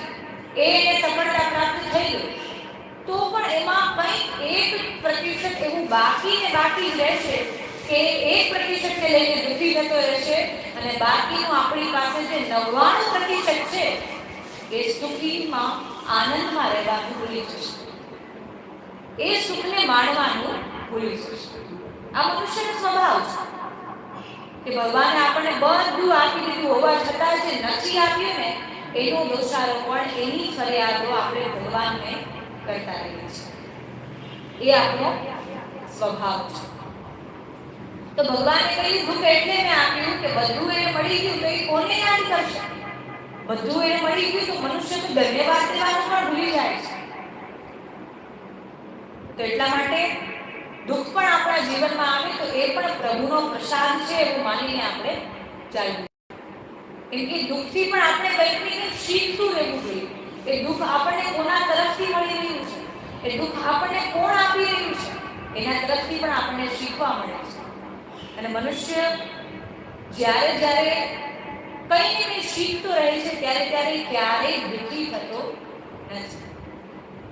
એને સફળતા પ્રાપ્ત થઈ ગઈ તો પણ એમાં કંઈક 1% એવું બાકી જ રહેશે કે 1% ને લઈને દુઃખી થતો રહેશે અને બાકીનું આપણી પાસે જે 99% છે એ સુખીમાં આનંદમાં રહેવાનું ભૂલી જશે, એ સુખને માણવાનું ભૂલી જશે. આ મનુષ્યનો સ્વભાવ છે કે ભગવાને આપણને બધું આપી દીધું હોવા છતાં જે નથી આપ્યું ને એનો દોષારોપણ, એની ફરિયાદો આપણે ભગવાનને કરતા રહીએ છીએ. એ આપણો સ્વભાવ છે. તો ભગવાને કહ્યું દુઃખ એટલે મેં આપ્યું કે બધું એને મળી ગયું તો એ કોને યાદ કરશે? બધું એને મળી ગયું તો મનુષ્ય તો ધન્યવાદ દેવાનું પણ ભૂલી જાય છે. તો એટલા માટે દુઃખ પણ આપણા જીવનમાં આવે તો એ પણ પ્રભુનો પ્રસાદ છે એવું માનીને આપણે ચાલવું. કેમ કે દુઃખથી પણ આપણે કંઈક ને કંઈક શીખતું રહેવું જોઈએ. એ દુઃખ આપણને કોના તરફથી મળી રહ્યું છે, એ દુઃખ આપણને કોણ આપી રહ્યું છે, એના તરફથી પણ આપણને શીખવા મળે છે. અને મનુષ્ય જ્યારે કંઈ ને કંઈ શીખતો રહે છે ત્યારે ક્યારેય દુઃખી થતો નથી.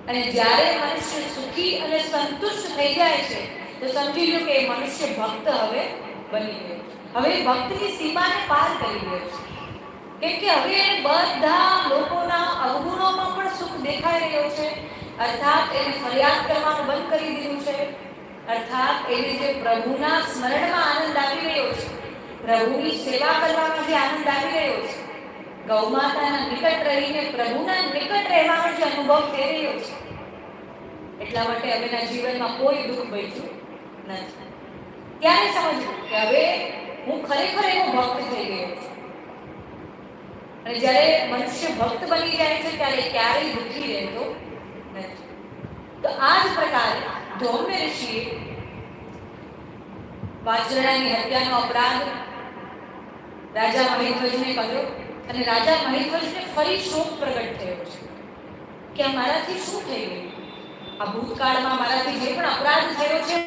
અને જ્યારે મનુષ્ય સુખી અને સંતુષ્ટ થઈ જાય છે તો સમજી લો કે એ મનુષ્ય ભક્ત હવે બની ગયો, હવે ભક્તની સીમાને પાર કરી ગયો છે. કેમ કે હવે બધા લોકોના અવગુણોમાં પણ સુખ દેખાઈ રહ્યો છે, અર્થાત એને ફરિયાદ કરવાનું બંધ કરી દીધું છે, અર્થાત એને જે પ્રભુના સ્મરણમાં આનંદ આવી રહ્યો છે, પ્રભુની સેવા કરવામાં જે આનંદ આવી રહ્યો છે, ગૌમાતાના નિકટ રહીને પ્રભુના નિકટ રહેવાનો જે અનુભવ થઈ રહ્યો છે, એટલા માટે હવેના જીવનમાં કોઈ દુઃખ બચ્યું નથી. ત્યારે સમજવું કે હવે હું ખરેખર એવો ભક્ત થઈ ગયો છું. અને જ્યારે મનુષ્ય ભક્ત બની જાય છે ત્યારે ક્યારેય દુઃખી રહેતો નથી. તો આ જ પ્રકારે ધૌમ્ય ઋષિએ વાજરણાની હત્યાનો અપરાધ રાજા મહિધ્વજને કહ્યો અને રાજા મહિધ્વજને ફરી શોક પ્રગટ થયો છે કે આ મારાથી શું થઈ ગયું, આ ભૂતકાળમાં મારાથી જે પણ અપરાધ થયો છે.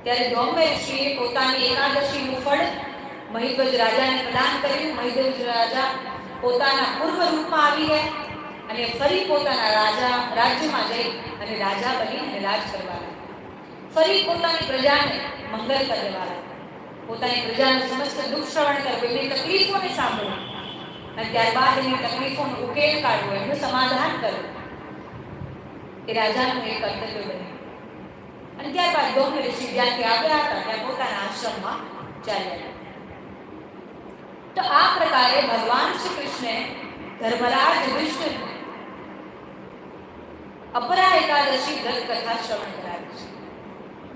ત્યારે ધૌમ્ય ઋષિએ પોતાની એકાદશીનું ફળ મહિધ્વજ રાજાને પ્રદાન કર્યું. મહિધ્વજ રાજા પોતાના પૂર્વ રૂપમાં આવી ગયા અને ફરી પોતાના રાજ્યમાં જઈ અને રાજા બની અને રાજ કરવા લાગ્યા. ફરી પોતાની પ્રજાને મંગલ કરવા લાગ્યા. પોતાની પ્રજાનું સમસ્ત દુઃખ શ્રવણ કરવું, એમની તકલીફોને સાંભળવું અને ત્યારબાદ એની તકલીફોનો ઉકેલ કાઢવો, એનું સમાધાન કરવું એ રાજાનું એક કર્તવ્ય બન્યું. અને ત્યારબાદ ધૌમ્ય ઋષિ જ્યાંથી આવ્યા હતા ત્યાં પોતાના આશ્રમમાં ચાલ્યા. તો આ પ્રકારે ભગવાન શ્રી કૃષ્ણે ધર્મરાજ યુધિષ્ઠિરને અપરા એકાદશી વ્રત કથા શ્રવણ કરાવી છે.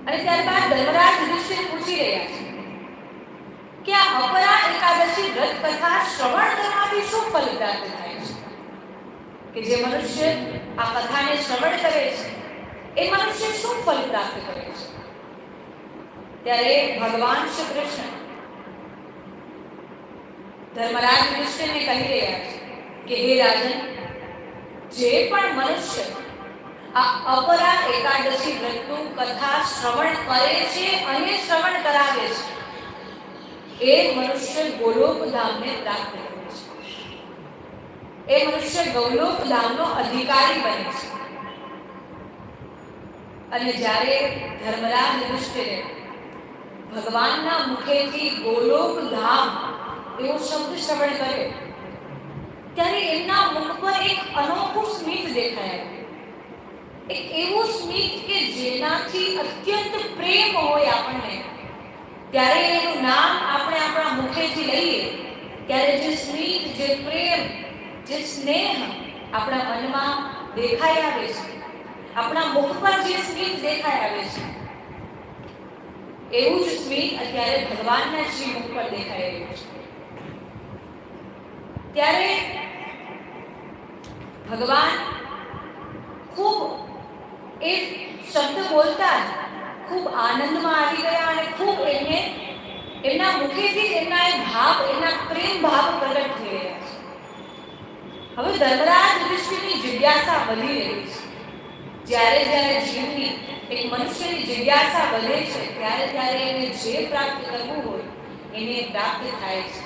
અને ત્યારબાદ ધર્મરાજ યુધિષ્ઠિર પૂછી રહ્યા છે કે આ અપરા એકાદશી વ્રત કથા શ્રવણ કરવાથી શું ફલ પ્રાપ્ત થાય છે, કે જે મનુષ્ય આ કથાને શ્રવણ કરે છે એ મનુષ્ય શું ફલ પ્રાપ્ત કરે છે. ત્યારે ભગવાન શ્રી કૃષ્ણ ધર્મરાજ યુધિષ્ઠિરને કહી રહ્યા છે કે હે રાજન, જે પણ મનુષ્ય આ અપરા એકાદશી વ્રતનું કથા શ્રવણ કરે છે અને શ્રવણ કરાવે છે એ મનુષ્ય ગોલોક ધામને પ્રાપ્ત કરે છે. એ મનુષ્ય ગોલોક ધામનો અધિકારી બને છે. અને જ્યારે ધર્મરાજ યુધિષ્ઠિરે ભગવાનના મુખેથી ગોલોક ધામ એવો શબ્દ શ્રવણ કર્યો ત્યારે એમના મુખ પર એક અનોખું સ્મિત દેખાયા. એક એવું સ્મિત કે જેનાથી અત્યંત પ્રેમ હોય આપણને, ત્યારે એનું નામ આપણે આપણા મુખેથી લઈએ ત્યારે જે સ્મિત, જે પ્રેમ, જે સ્નેહ આપણા મનમાં દેખાઈ આવે છે, આપણા મુખ પર જે સ્મિત દેખાઈ આવે છે, એવું જ સ્મિત અત્યારે ભગવાનના શ્રી મુખ પર દેખાઈ રહ્યું છે. ત્યારે ભગવાન ખૂબ એ શબ્દ બોલતા જ ખૂબ આનંદમાં આવી ગયા અને ખૂબ એમને એમના મુખેથી એમના એ ભાવ, એમના પ્રેમ ભાવ પ્રગટ થઈ રહ્યા છે. હવે ધર્મરાજ યુધિષ્ઠિરની જિજ્ઞાસા વધી રહી છે. જ્યારે જ્યારે જીવની એક મનુષ્યની જિજ્ઞાસા વધે છે ત્યારે એને જે પ્રાપ્ત કરવું હોય એને પ્રાપ્ત થાય છે.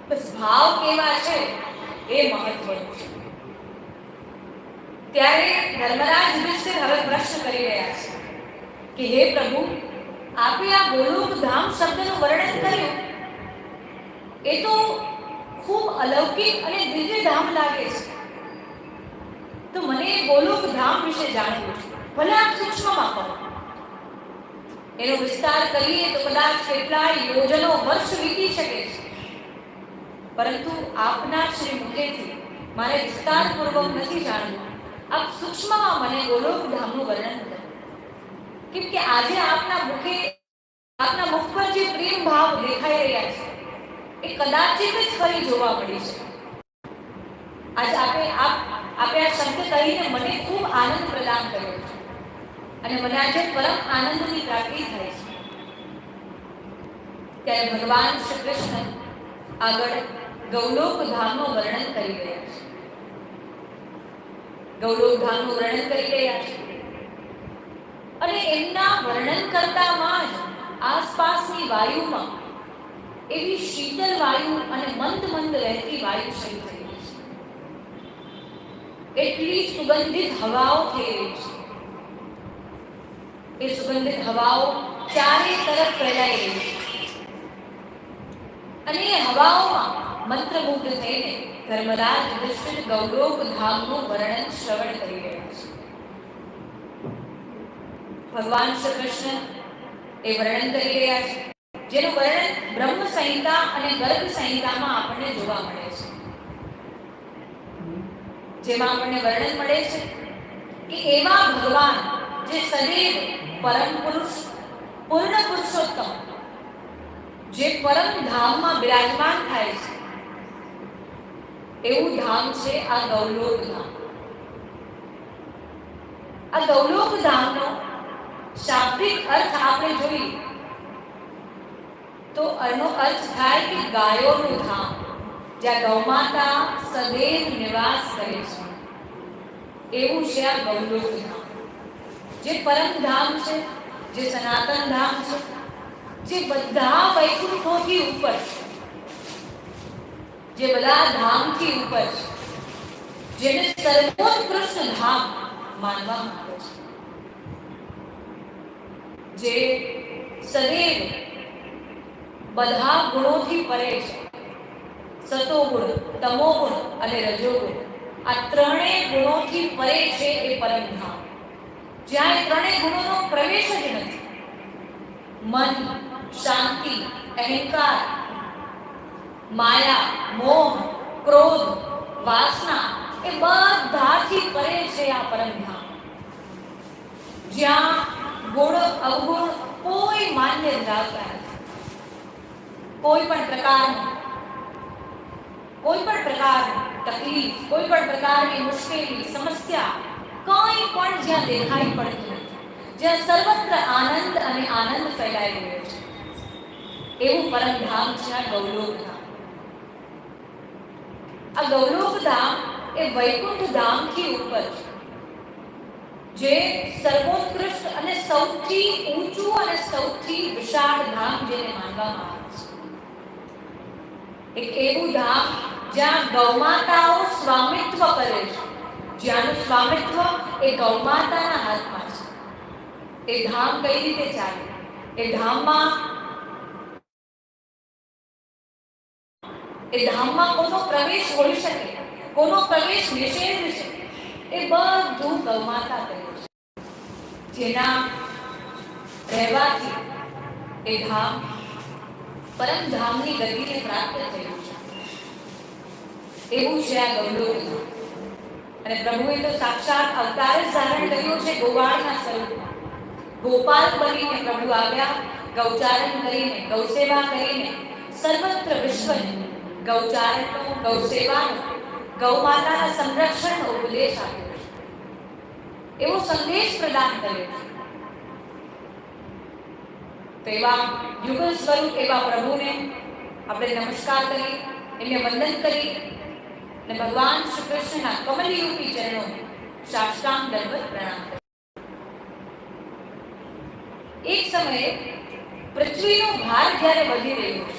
બસ ભાવ કેવા છે એ મહત્વનું છે. ત્યારે ધર્મરાજ યુધિષ્ઠિર હવે પ્રશ્ન કરી રહ્યા છે કે હે પ્રભુ, આપે આ ગોલોક ધામ શબ્દનું વર્ણન કર્યું એ તો ખૂબ અલૌકિક અને દિવ્ય ધામ લાગે છે. તો મને ગોલોક ધામ વિશે જાણવું છે. ભલે આપ સૂક્ષ્મમાં કહો, એનો વિસ્તાર કરીએ તો કદાચ કેટલાય યોજનો વર્ષ વીતી શકે છે, પરંતુ આપના શ્રી મુખેથી મારે વિસ્તારપૂર્વક નથી જાણવું. આપ સૂક્ષ્મમાં મને ગોલોક ધામનું વર્ણન કરો, કેમ કે આજે આપના મુખે, આપના મુખ પર જે પ્રેમ ભાવ દેખાઈ રહ્યા છે એ કદાચિત જ ફરી જોવા મળી છે. આજ આપે આ શબ્દ કહીને મને ખૂબ આનંદ પ્રદાન કર્યો છે અને મને આજે પરમ આનંદની પ્રાપ્તિ થાય છે. ત્યારે ભગવાન શ્રી કૃષ્ણ આગળ ગૌલોક ધામનું વર્ણન કરી રહ્યા છે. ગૌલોક ધામનું વર્ણન કરી રહ્યા છે અને એમના વર્ણન કરતામાં જ આસપાસની વાયુમાં એવી શીતળ વાયુ અને મંદ મંદ રહેતી વાયુ શરૂ થઈ રહી છે. એટલી સુગંધિત હવાઓ થઈ રહી છે. એ સુગંધિત હવાઓ ચારે તરફ ફેલાઈ રહી છે અને એ હવાઓમાં મંત્રમુગ્ધ થઈને ધર્મરાજ યુધિષ્ઠિર ગૌલોક ધામનું વર્ણન શ્રવણ કરી રહ્યા છે. ભગવાન શ્રી કૃષ્ણ એ વર્ણન કરી રહ્યા છે, જેનું વર્ણન બ્રહ્મ સંહિતા અને ગર્ગ સંહિતામાં આપણને જોવા મળે છે. જેમાં આપણને વર્ણન મળે છે કે એવા ભગવાન જે સદૈવ પરમ પુરુષ પૂર્ણ પુરુષોત્તમ જે પરમ ધામમાં બિરાજમાન થાય છે એવું ધામ છે આ ગૌલોક ધામ. આ ગૌલોક ધામનો શાબ્દિક અર્થ આપણે જોઈએ તો એનો અર્થ થાય કે ગાયોનું ધામ, જ્યાં ગૌમાતા સદૈવ નિવાસ કરે છે એવું છે આ ગૌલોક ધામ, જે પરમ ધામ છે, જે સનાતન ધામ છે, જે બધા વૈકુંઠોથી ઉપર છે, જે બધા ધામથી ઉપર છે, જેને સર્વોત્કૃષ્ટ ધામ માનવામાં આવે છે, જે સદૈવ બધા ગુણોથી પરે છે, સતોગુણ, તમોગુણ અને રજોગુણ, આ ત્રણેય ગુણોથી પરે છે એ પરમ ધામ, જ્યાં એ ત્રણેય ગુણોનો પ્રવેશ જ નથી. મન, શાંતિ, અહંકાર, માયા, મોહ, ક્રોધ, વાસના એ બધાથી પરે છે આ પરમધામ, જ્યાં ગુણ અવગુણ કોઈ માન્ય ધરાવતા નથી. કોઈ પણ પ્રકારની તકલીફ, કોઈ પણ પ્રકારની મુશ્કેલી, સમસ્યા કંઈ પણ જ્યાં દેખાઈ પડતી નથી, જ્યાં સર્વત્ર આનંદ અને આનંદ ફેલાઈ રહ્યો છે એવું પરમધામ છે આ ગૌલોક ધામ. આ ગૌલોક ધામ એ વૈકુંઠ ધામથી ઉપર છે, જે સર્વોત્કૃષ્ટ અને સૌથી ઊંચું અને સૌથી વિશાળ ધામ જેને માનવામાં આવે છે. એક એવું ધામ જ્યાં ગૌમાતાઓ સ્વામિત્વ કરે છે, જ્યાંનું સ્વામિત્વ એ ગૌમાતાના હાથમાં છે. એ ધામ કઈ રીતે ચાલે, એ ધામમાં કોનો પ્રવેશ હોઈ શકે, કોનો પ્રવેશ નિષેધ છે, એ બધું ગૌમાતા કરે છે, જેના રહેવાથી એ ધામ પરમધામની ગતિને પ્રાપ્ત થયું છે એવું છે આ ગૌલોક ધામ. અને પ્રભુએ તો સાક્ષાત અવતાર જ ધારણ કર્યો છે ગોવાળના સ્વરૂપમાં. ગોપાલ બનીને પ્રભુ આવ્યા, ગૌચારણ કરીને, ગૌસેવા કરીને સર્વત્ર વિશ્વને ગૌચારણનો, ગૌસેવાનો, ગૌમાતાના સંરક્ષણનો ઉપદેશ આપ્યો છે, એવો સંદેશ પ્રદાન કર્યો છે. તો એવા યુગલ સ્વરૂપ એવા પ્રભુને આપણે નમસ્કાર કરી, એમને વંદન કરી અને ભગવાન શ્રી કૃષ્ણના કમલયુપી ચરણો સાષ્ટાંગ દંડવત પ્રણામ કરી. એક સમયે પૃથ્વીનો ભાર જ્યારે વધી રહ્યો છે,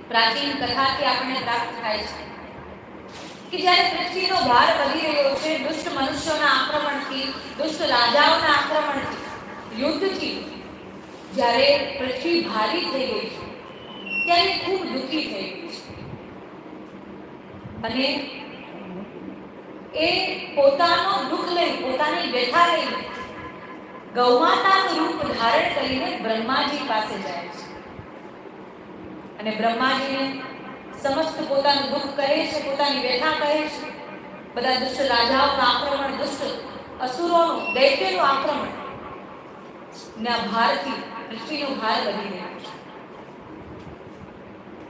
પ્રાચીન કથાથી આપણને પ્રાપ્ત થાય છે કે જ્યારે પૃથ્વીનો ભાર વધી રહ્યો છે, દુષ્ટ મનુષ્યોના આક્રમણથી, દુષ્ટ રાજાઓના આક્રમણથી, યુદ્ધથી જ્યારે પૃથ્વી ભારી થઈ ગઈ છે, ત્યારે ખૂબ દુઃખી થઈ ગઈ છે અને એ પોતાનો દુઃખ લઈ, પોતાની વ્યથા લઈ ગૌમાતાનું રૂપ ધારણ કરીને બ્રહ્માજી પાસે જાય છે અને બ્રહ્માજીને સમસ્ત પોતાનું દુઃખ કહે છે, પોતાની વ્યથા કહે છે. બધા દુષ્ટ રાજાઓનું આક્રમણ, દુષ્ટ અસુરોનું, દૈત્યનું આક્રમણ ના ભારથી પૃથ્વીનો ભાર વધી રહ્યો છે.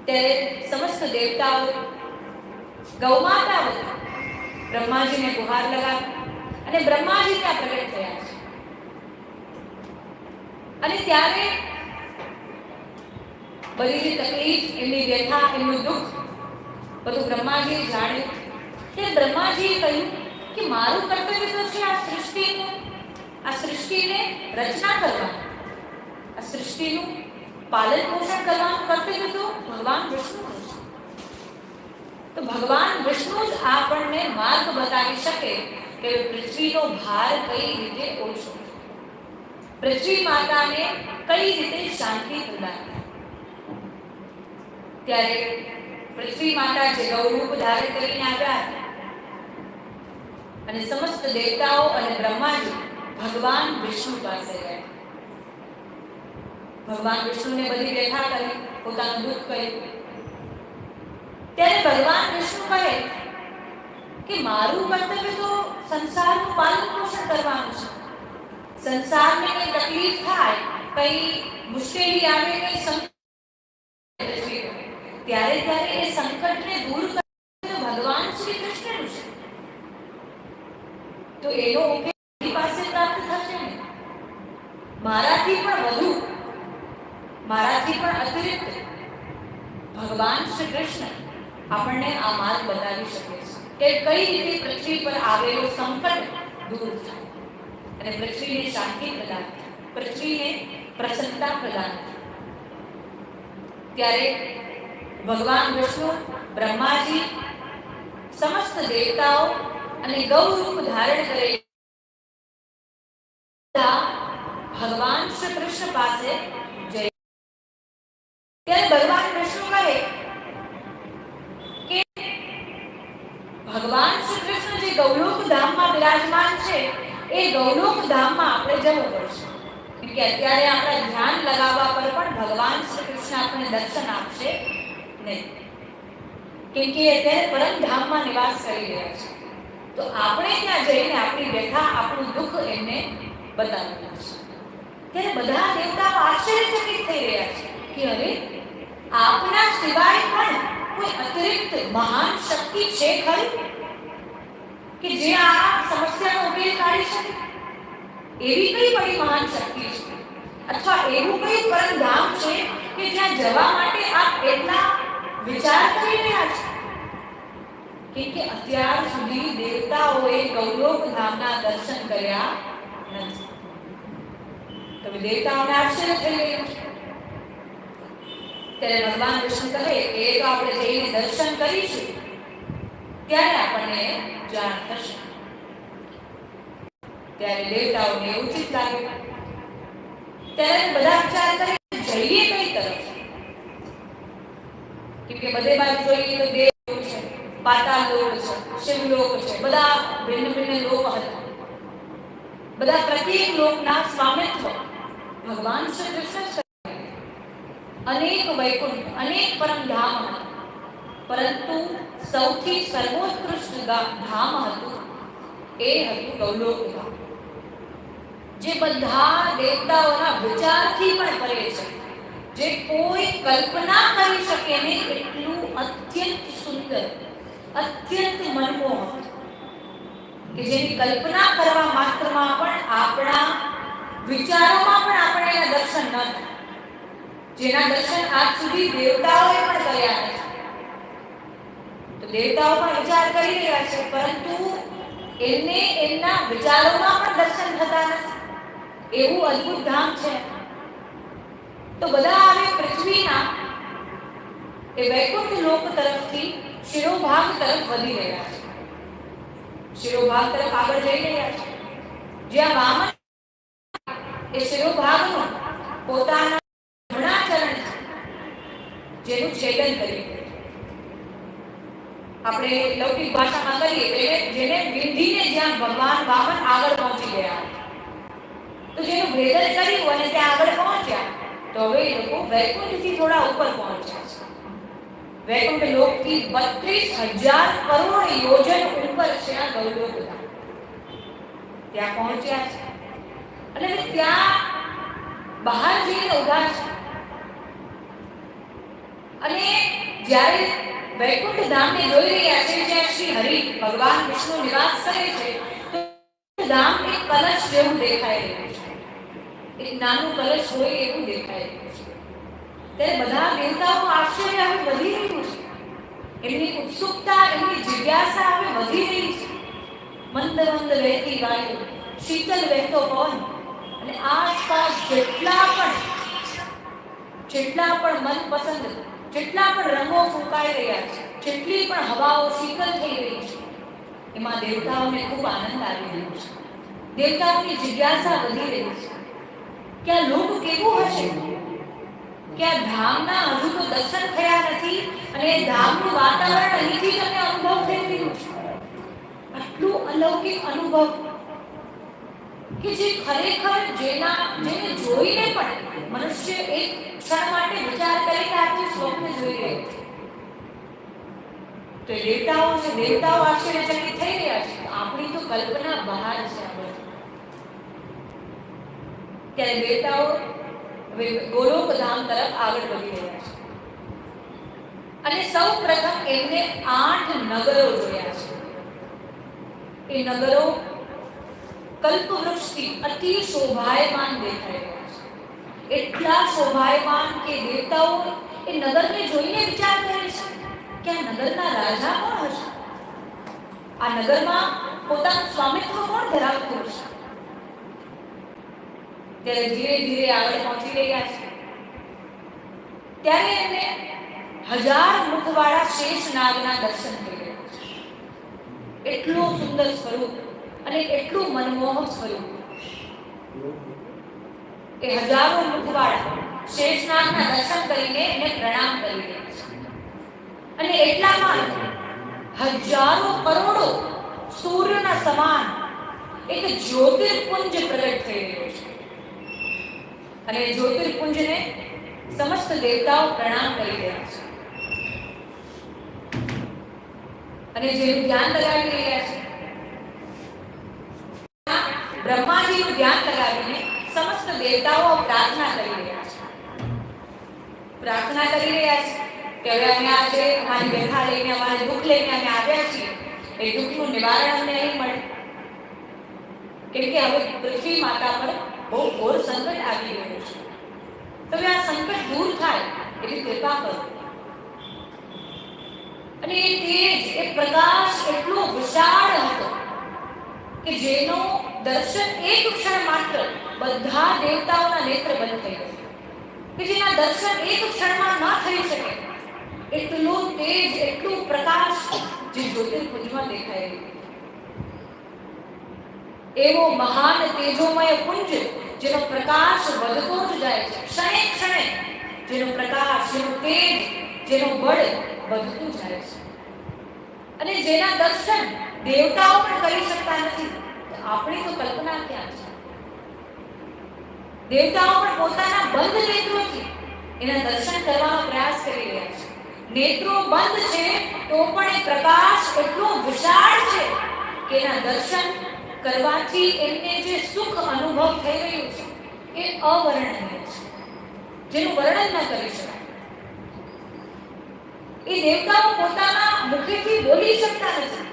ત્યારે સમસ્ત દેવતાઓ ગૌમાતા વતી બ્રહ્માજીને ગુહાર લગાવી અને બ્રહ્માજી ત્યાં પ્રગટ થયા છે. અને ત્યારે બધી જે તકલીફ, એમની વ્યથા, એમનું દુઃખ બધું બ્રહ્માજીએ જાણ્યું. ત્યારે બ્રહ્માજીએ કહ્યું કે મારું કર્તવ્ય તો છે આ સૃષ્ટિને રચના કરવાનું, આ સૃષ્ટિનું પાલન પોષણ કરવાનું કર્તવ્ય તો ભગવાન વિષ્ણુનું છે. તો ભગવાન વિષ્ણુ જ આપણને માર્ગ બતાવી શકે કે પૃથ્વીનો ભાર કઈ રીતે ઓછો, પૃથ્વી માતાને કઈ રીતે શાંતિ પ્રદાન. ત્યારે પૃથ્વી માતા જે ગૌરૂપ ધારણ કરીને આવ્યા અને સમસ્ત દેવતાઓ અને બ્રહ્માજી ભગવાન વિષ્ણુ પાસે ગયા. ભગવાન વિષ્ણુને બધી વ્યથા કરી, પોતાનું દુઃખ કહ્યું. ત્યારે ભગવાન વિષ્ણુ કહે કે મારું કર્તવ્ય તો સંસારનું પાલન પોષણ કરવાનું છે. સંસારને કઈ તકલીફ થાય, કઈ મુશ્કેલી આવે, કઈ સંકટ, ત્યારે એ સંકટને દૂર કરવું ભગવાન શ્રી કૃષ્ણનું છે. તો એનો ઉકેલ મારી પાસે પ્રાપ્ત થશે ને. મારાથી પણ વધુ, મારાથી પણ અતિરિક્ત ભગવાન શ્રી કૃષ્ણ આપણને આ માર્ગ બતાવી શકે છે કે કઈ રીતે પૃથ્વી પર આવેલો સંકટ દૂર થાય અને પૃથ્વીને શાંતિ પ્રદાન થાય, પૃથ્વીને પ્રસન્નતા પ્રદાન થાય. ત્યારે ભગવાન વિષ્ણુ, બ્રહ્માજી, સમસ્ત દેવતાઓ અને ગૌ રૂપ ધારણ કરેલા ભગવાન શ્રી કૃષ્ણ પાસે જઈ. ત્યારે ભગવાન વિષ્ણુ કહે કે ભગવાન શ્રી કૃષ્ણ જે ગૌલોક ધામમાં બિરાજમાન છે, એ ગૌલોક ધામમાં આપણે જવું પડશે. કે અત્યારે આપણા ધ્યાન લગાવવા પર પણ ભગવાન શ્રી કૃષ્ણ આપણને દર્શન આપશે નહીં, કેમ કે અત્યારે પરમ ધામમાં નિવાસ કરી રહ્યા છે. તો આપણે ત્યાં જઈને આપણી વ્યથા, આપણું દુઃખ એમને બતાવવું છે. ત્યારે બધા દેવતાઓ આશ્ચર્યચકિત થઈ રહ્યા છે કે અરે, આપના સિવાય પણ કોઈ અતિરિક્ત મહાન શક્તિ છે ખરી કે જે આ સમસ્યાનો ઉકેલ કાઢી શકે? એવી કઈ બડી મહાન શક્તિ છે, અથવા એવું કઈ પરમ ધામ છે કે જ્યાં જવા માટે આપ એટલા વિચાર કરી રહ્યા છો? કે અત્યાર સુધી દેવતાઓએ ગૌલોક ધામના દર્શન કર્યા નથી. તમે દેવતાઓને આશ્ચર્ય થઈ ગયું છે. ત્યારે ભગવાન વિષ્ણુ કહે કે એ તો આપણે જઈને દર્શન કરીશું, ત્યારે આપણને જાણ થશે. ત્યારે દેવતાઓને ઉચિત લાગ્યું. ત્યારે બધા વિચાર કરે જઈએ કઈ તરફ? કેમ કે બધે બાજુ જોઈએ તો દેવ છે, પાતાળ લોક છે, શિવલોક છે, બધા ભિન્ન ભિન્ન લોક હતા. બધા પ્રત્યેક લોકના સ્વામિત્વ ભગવાન શ્રી કૃષ્ણ. અનેક વૈકુંઠ, અનેક પરમધામ હતા, પરંતુ સૌથી સર્વોત્કૃષ્ટ ધામ હતું એ હતું ગૌલોક ધામ, જે બધા દેવતાઓના વિચારથી પણ પરે છે, જે કોઈ કલ્પના કરી શકે નહીં એટલું અત્યંત સુંદર, અત્યંત મનમોહક, કે જેની કલ્પના કરવા માત્રમાં પણ આપણા વિચારોમાં પણ આપણે એના દર્શન ન થાય, જેના દર્શન આજ સુધી દેવતાઓએ પણ કર્યા નથી. તો દેવતાઓ પણ વિચાર કરી રહ્યા છે, પરંતુ એમને એમના વિચારોમાં પણ દર્શન થતા નથી. એવું અદ્ભુત ધામ છે. તો બધા હવે પૃથ્વીના એ વૈકુંઠ લોક તરફથી શિરોભાગ તરફ વધી રહ્યા છે, શિરોભાગ તરફ આગળ જઈ રહ્યા છે. જ્યાં વામન એ શિરોભાગનો પોતાના જમણા ચરણ જેનું છેદન કર્યું, આપણે લૌકિક ભાષામાં કહીએ જેને વિંધીને જ્યાં ભગવાન વામન આગળ પહોંચી ગયા, તો જેનું ભેદન કર્યું અને ત્યાં આગળ પહોંચ્યા, તો હવે એ લોકો વૈકુંઠથી થોડા ઉપર પહોંચ્યા છે. વૈકુંઠ લોકથી 32,000 કરોડ યોજન ઉપર છે આ ગૌલોક ધામ. ત્યાં પહોંચ્યા છે અને ત્યાં બહાર જઈને ઉભા છે. અને જ્યારે વૈકુંઠ ધામને જોઈ રહ્યા છે, જ્યાં શ્રી હરિ ભગવાન વિષ્ણુ નિવાસ કરે છે, તો ધામ એક કલશ જેવું દેખાઈ રહ્યું છે, એક નાનું કલશ હોય એવું દેખાઈ રહ્યું છે. ત્યારે બધા દેવતાઓ આશ્ચર્ય હવે વધી રહ્યું છે, એમની ઉત્સુકતા, એમની જિજ્ઞાસા હવે વધી રહી છે. મંદ મંદ વહેતી વાયુ, શીતલ વહેતો પવન અને આસપાસ જેટલા પણ મનપસંદ, જેટલા પણ રંગો ફૂંકાઈ રહ્યા છે, જેટલી પણ હવાઓ શીતલ થઈ રહી છે, એમાં દેવતાઓને ખૂબ આનંદ આવી રહ્યો છે. દેવતાઓની જિજ્ઞાસા વધી રહી છે કે આ લોક કેવું હશે, કે આ ધામના હજુ તો દર્શન થયા નથી અને એ ધામનું વાતાવરણ અહીંથી જ અમને અનુભવ થઈ રહ્યું છે. આટલું અલૌકિક અનુભવ કે જે ખરેખર જેને જોઈને પણ મનુષ્ય એક ક્ષણ માટે વિચાર કરે કે આ સ્વપ્ન જોઈ રહ્યો છે. તો દેવતાઓ છે, દેવતાઓ આશ્ચર્યચકિત થઈ રહ્યા છે. આપણી તો કલ્પના બહાર છે આ બધું. ત્યારે દેવતાઓ ગોલોક ધામ તરફ આગળ વધી રહ્યા છે અને સૌ પ્રથમ એમને 8 નગરો જોયા છે. એ નગરો કલ્પવૃક્ષથી અતિ શોભાયમાન દેખાઈ રહ્યા છે. એટલા શોભાયમાન કે દેવતાઓ એ નગરને જોઈને વિચાર કરે છે કે આ નગરના રાજા કોણ હશે, આ નગરમાં પોતાનું સ્વામિત્વ કોણ ધરાવતું હશે. ત્યારે ધીરે ધીરે આગળ પહોંચી રહ્યા છે. ત્યારે એમને 1000 મુખવાળા શેષ નાગના દર્શન થઈ રહ્યા છે. એટલું સુંદર સ્વરૂપ અને એટલું મનમોહક સ્વરૂપ. એ 1000 મુખવાળા શેષનાગના દર્શન કરીને એને પ્રણામ કરી રહ્યા છે. અને એટલામાં હજારો કરોડો સૂર્યના સમાન એક જ્યોતિર્પુંજ પ્રગટ થઈ રહ્યો છે. અને જ્યોતિર્પુંજને સમસ્ત દેવતાઓ પ્રણામ કરી રહ્યા છે અને જેનું ધ્યાન લગાવી રહ્યા છે. બ્રહ્માજીનું ધ્યાન લગાવીને સમસ્ત દેવતાઓ પ્રાર્થના કરી રહ્યા છે. પ્રાર્થના કરી રહ્યા છે કે હવે અમે આજે અમારી વ્યથા લઈને, અમારે દુઃખ લઈને અમે આવ્યા છીએ. એ દુઃખનું નિવારણ અમને નહીં મળે, કેમ કે હવે પૃથ્વી માતા પર બહુ ઘોર સંકટ આવી રહ્યું છે. તો હવે આ સંકટ દૂર થાય એવી કૃપા કરો. અને એ તેજ, એ પ્રકાશ એટલો વિશાળ હતો કે જેનો દર્શન એક ક્ષણ માત્ર બધા દેવતાઓના નેત્ર બંધ થઈ ગયા, કે જેના દર્શન એક ક્ષણમાં ન થઈ શકે એટલું તેજ, એટલું પ્રકાશ જે જ્યોતિર્પુંજમાં દેખાઈ રહ્યું. એવો મહાન તેજોમય પુંજ જેનો પ્રકાશ વધતો જ જાય છે, ક્ષણે ક્ષણે જેનો પ્રકાશ, જેનો તેજ, જેનો બળ વધતું જાય છે. અને જેના દર્શન દેવતાઓ પણ કરી શકતા નથી. આપણી તો કલ્પના ક્યાં છે. દેવતાઓ પણ પોતાના બંધ નેત્રોથી એના દર્શન કરવાનો પ્રયાસ કરી રહ્યા છે. નેત્રો બંધ છે તો પણ એ પ્રકાશ એટલો વિશાળ છે કે એના દર્શન કરવાથી એમને જે સુખ અનુભવ થઈ રહ્યું છે એ અવર્ણનીય છે, જેનું વર્ણન ન કરી શકાય. એ દેવતાઓ પોતાના મુખેથી બોલી શકતા નથી.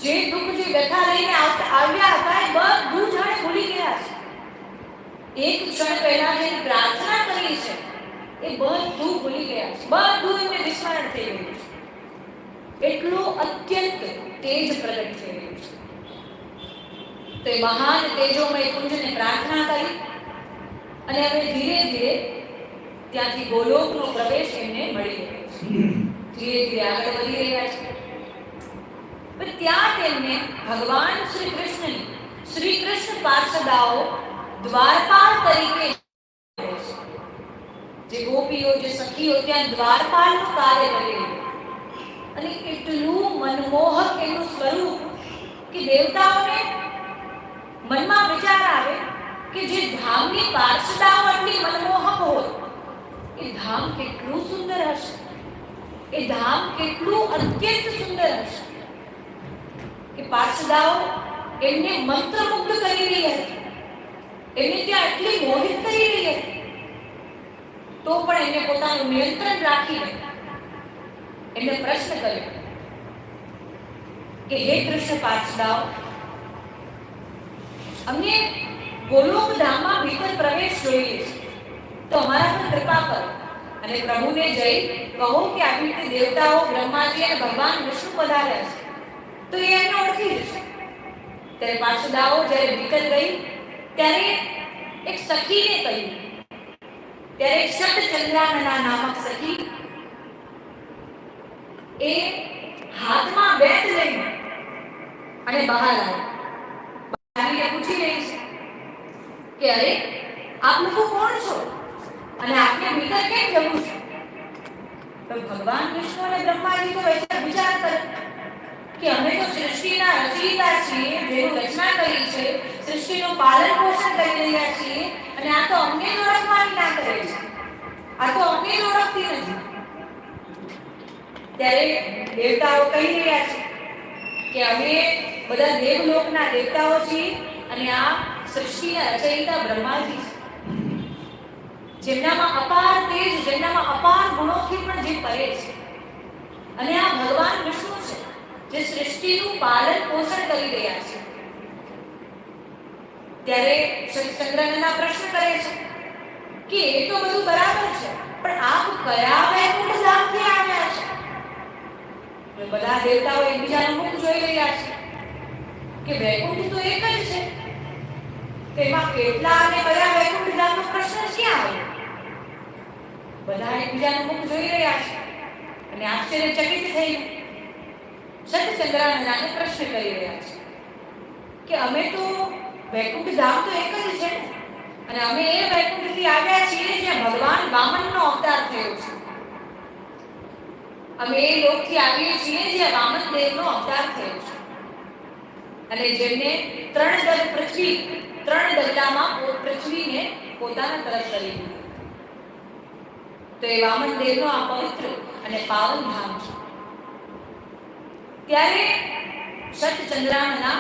જે દુઃખ, જે વ્યથા લઈને આવ્યા હતા એ બધું જાણે ભૂલી ગયા છે. એક ક્ષણ પહેલા જે પ્રાર્થના કરી છે એ બધું ભૂલી ગયા છે, બધું એમને વિસ્મરણ થઈ ગયું છે. એટલું અત્યંત તેજ પ્રગટ થઈ રહ્યું છે. તો એ મહાન તેજોમય પુંજને પ્રાર્થના કરી અને હવે ધીરે ધીરે ત્યાંથી ગોલોકનો પ્રવેશ એમને મળી રહ્યો છે. ધીરે ધીરે આગળ વધી રહ્યા છે. પણ ત્યાં તેમને ભગવાન શ્રી કૃષ્ણની, શ્રી કૃષ્ણ પાર્ષદાઓ દ્વારપાલ તરીકે, જે ગોપીઓ, જે સખીઓ ત્યાં દ્વારપાલનું કાર્ય કરી રહી. અને એટલું મનમોહક એનું સ્વરૂપ કે દેવતાઓને મનમાં વિચાર આવે કે જે ધામની પાર્ષદાઓ આટલી મનમોહક હોય એ ધામ કેટલું સુંદર હશે, એ ધામ કેટલું અત્યંત સુંદર હશે કે પાર્ષદાઓ એમને મંત્રમુગ્ધ કરી રહી હતી, એમને ત્યાં એટલી મોહિત કરી રહી હતી. તો પણ એને પોતાનું નિયંત્રણ રાખીને એને પ્રશ્ન કર્યો કે હે કૃષ્ણ પાર્ષદાઓ, અમને ગોલોક ધામમાં ભીતર પ્રવેશ જોઈએ છે, તો અમારા પર કૃપા કરો અને પ્રભુને જઈ કહો કે આવી રીતે દેવતાઓ, બ્રહ્માજી અને ભગવાન વિષ્ણુ પધાર્યા છે, તો એ એમને ઓળખી જશે. ત્યારે પાર્ષદાઓ જ્યારે ભીતર ગઈ ત્યારે એક સખીને કહ્યું. ત્યારે શતચંદ્રાનના નામક સખી એ હાથમાં બેટ લઈને અને બહાર આવી. આવીને પૂછી રહી છે કે અરે આપ લોકો કોણ છો અને આપને ભીતર કેમ જવું છે? તો ભગવાન વિષ્ણુ અને બ્રહ્માજી તો વિચાર કરે કે અમે તો સૃષ્ટિના રચયિતા છીએ, જેનું રચના કરી છે, સૃષ્ટિનું પાલન પોષણ કરી રહ્યા છીએ, અને આ તો અમને જ ઓળખવાની ના કરે છે, આ તો અમને જ ઓળખતી નથી. ત્યારે દેવતાઓ કહી રહ્યા છે કે અમે બધા દેવલોકના દેવતાઓ છીએ અને આ સૃષ્ટિના રચયિતા બ્રહ્માજી છે, જેમનામાં અપાર તેજ, જેમનામાં અપાર ગુણોથી પણ જે પરે છે, અને આ ભગવાન વિષ્ણુ છે જે સૃષ્ટિનું પાલન પોષણ કરી રહ્યા છે. ત્યારે ચંદ્રનના પ્રશ્ન કરે છે કે એ તો બધું બરાબર છે, પણ આપ કયા વૈકુંઠ ધામથી આવ્યા છો? બધા દેવતાઓ એકબીજાનું મુખ જોઈ રહ્યા છે કે વૈકુંઠ તો એક જ છે, તેમાં કેટલા અને કયા વૈકુંઠ ધામનો પ્રશ્ન ક્યાં આવ્યો? બધા એકબીજાનું મુખ જોઈ રહ્યા છે અને આશ્ચર્યચકિત થઈને સતચંદ્રાનંદાને પ્રશ્ન કરી રહ્યા છે કે અમે તો વૈકુંઠ ધામ તો એક જ છે અને અમે એ વૈકુંઠથી આવ્યા છીએ જ્યાં ભગવાન વામનનો અવતાર થયો છે. અમે એ લોકથી આવીએ છીએ જ્યાં વામન દેવનો અવતાર થયો છે અને જેમને ત્રણ ડગલામાં પૃથ્વીને પોતાના તરફ કરી દીધી. તો એ વામન દેવનો આ પવિત્ર અને પાવન ધામ છે. ત્યારે સતચંદ્રાનંદા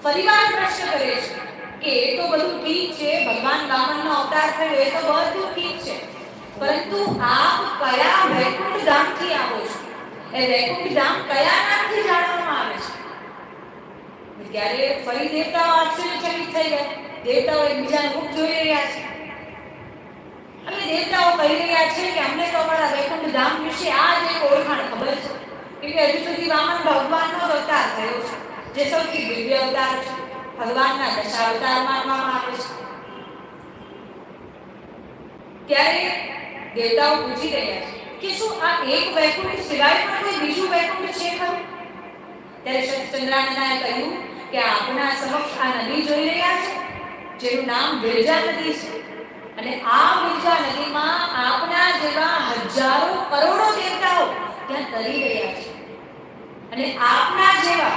ફરીવાર પ્રશ્ન કરે છે કે એ તો બધું ઠીક છે, ભગવાન વામનનો અવતાર થયો એ તો બધું ઠીક છે, પરંતુ આપ કયા વૈકુંઠ ધામથી આવો છો? એ વૈકુંઠ ધામ કયા નામથી જાણવામાં આવે છે? ત્યારે ફરી દેવતાઓ આશ્ચર્યચકિત થઈ ગયા. દેવતાઓ એકબીજાનું મુખ જોઈ રહ્યા છે અને દેવતાઓ કહી રહ્યા છે કે અમને તો અમારા વૈકુંઠ ધામ વિશે આ જ એક ઓળખાણ ખબર છે કે હજુ સુધી વામન ભગવાનનો અવતાર થયો છે, જે સૌથી દિવ્ય અવતાર છે, ભગવાનના દશાવતાર માનવામાં આવે છે. ત્યારે દેવતાઓ પૂછી રહ્યા છે કે શું આ એક વૈકુંઠ સિવાય પણ કોઈ બીજું વૈકુંઠ છે ખરું? ત્યારે સતચંદ્રાનંદાએ કહ્યું કે આપના સમક્ષ આ નદી જોઈ રહ્યા છે, જેનું નામ વિરજા નદી છે, અને આ વિરજા નદીમાં આપના જેવા હજારો કરોડો દેવતાઓ ત્યાં તરી રહ્યા છે, અને આપના જેવા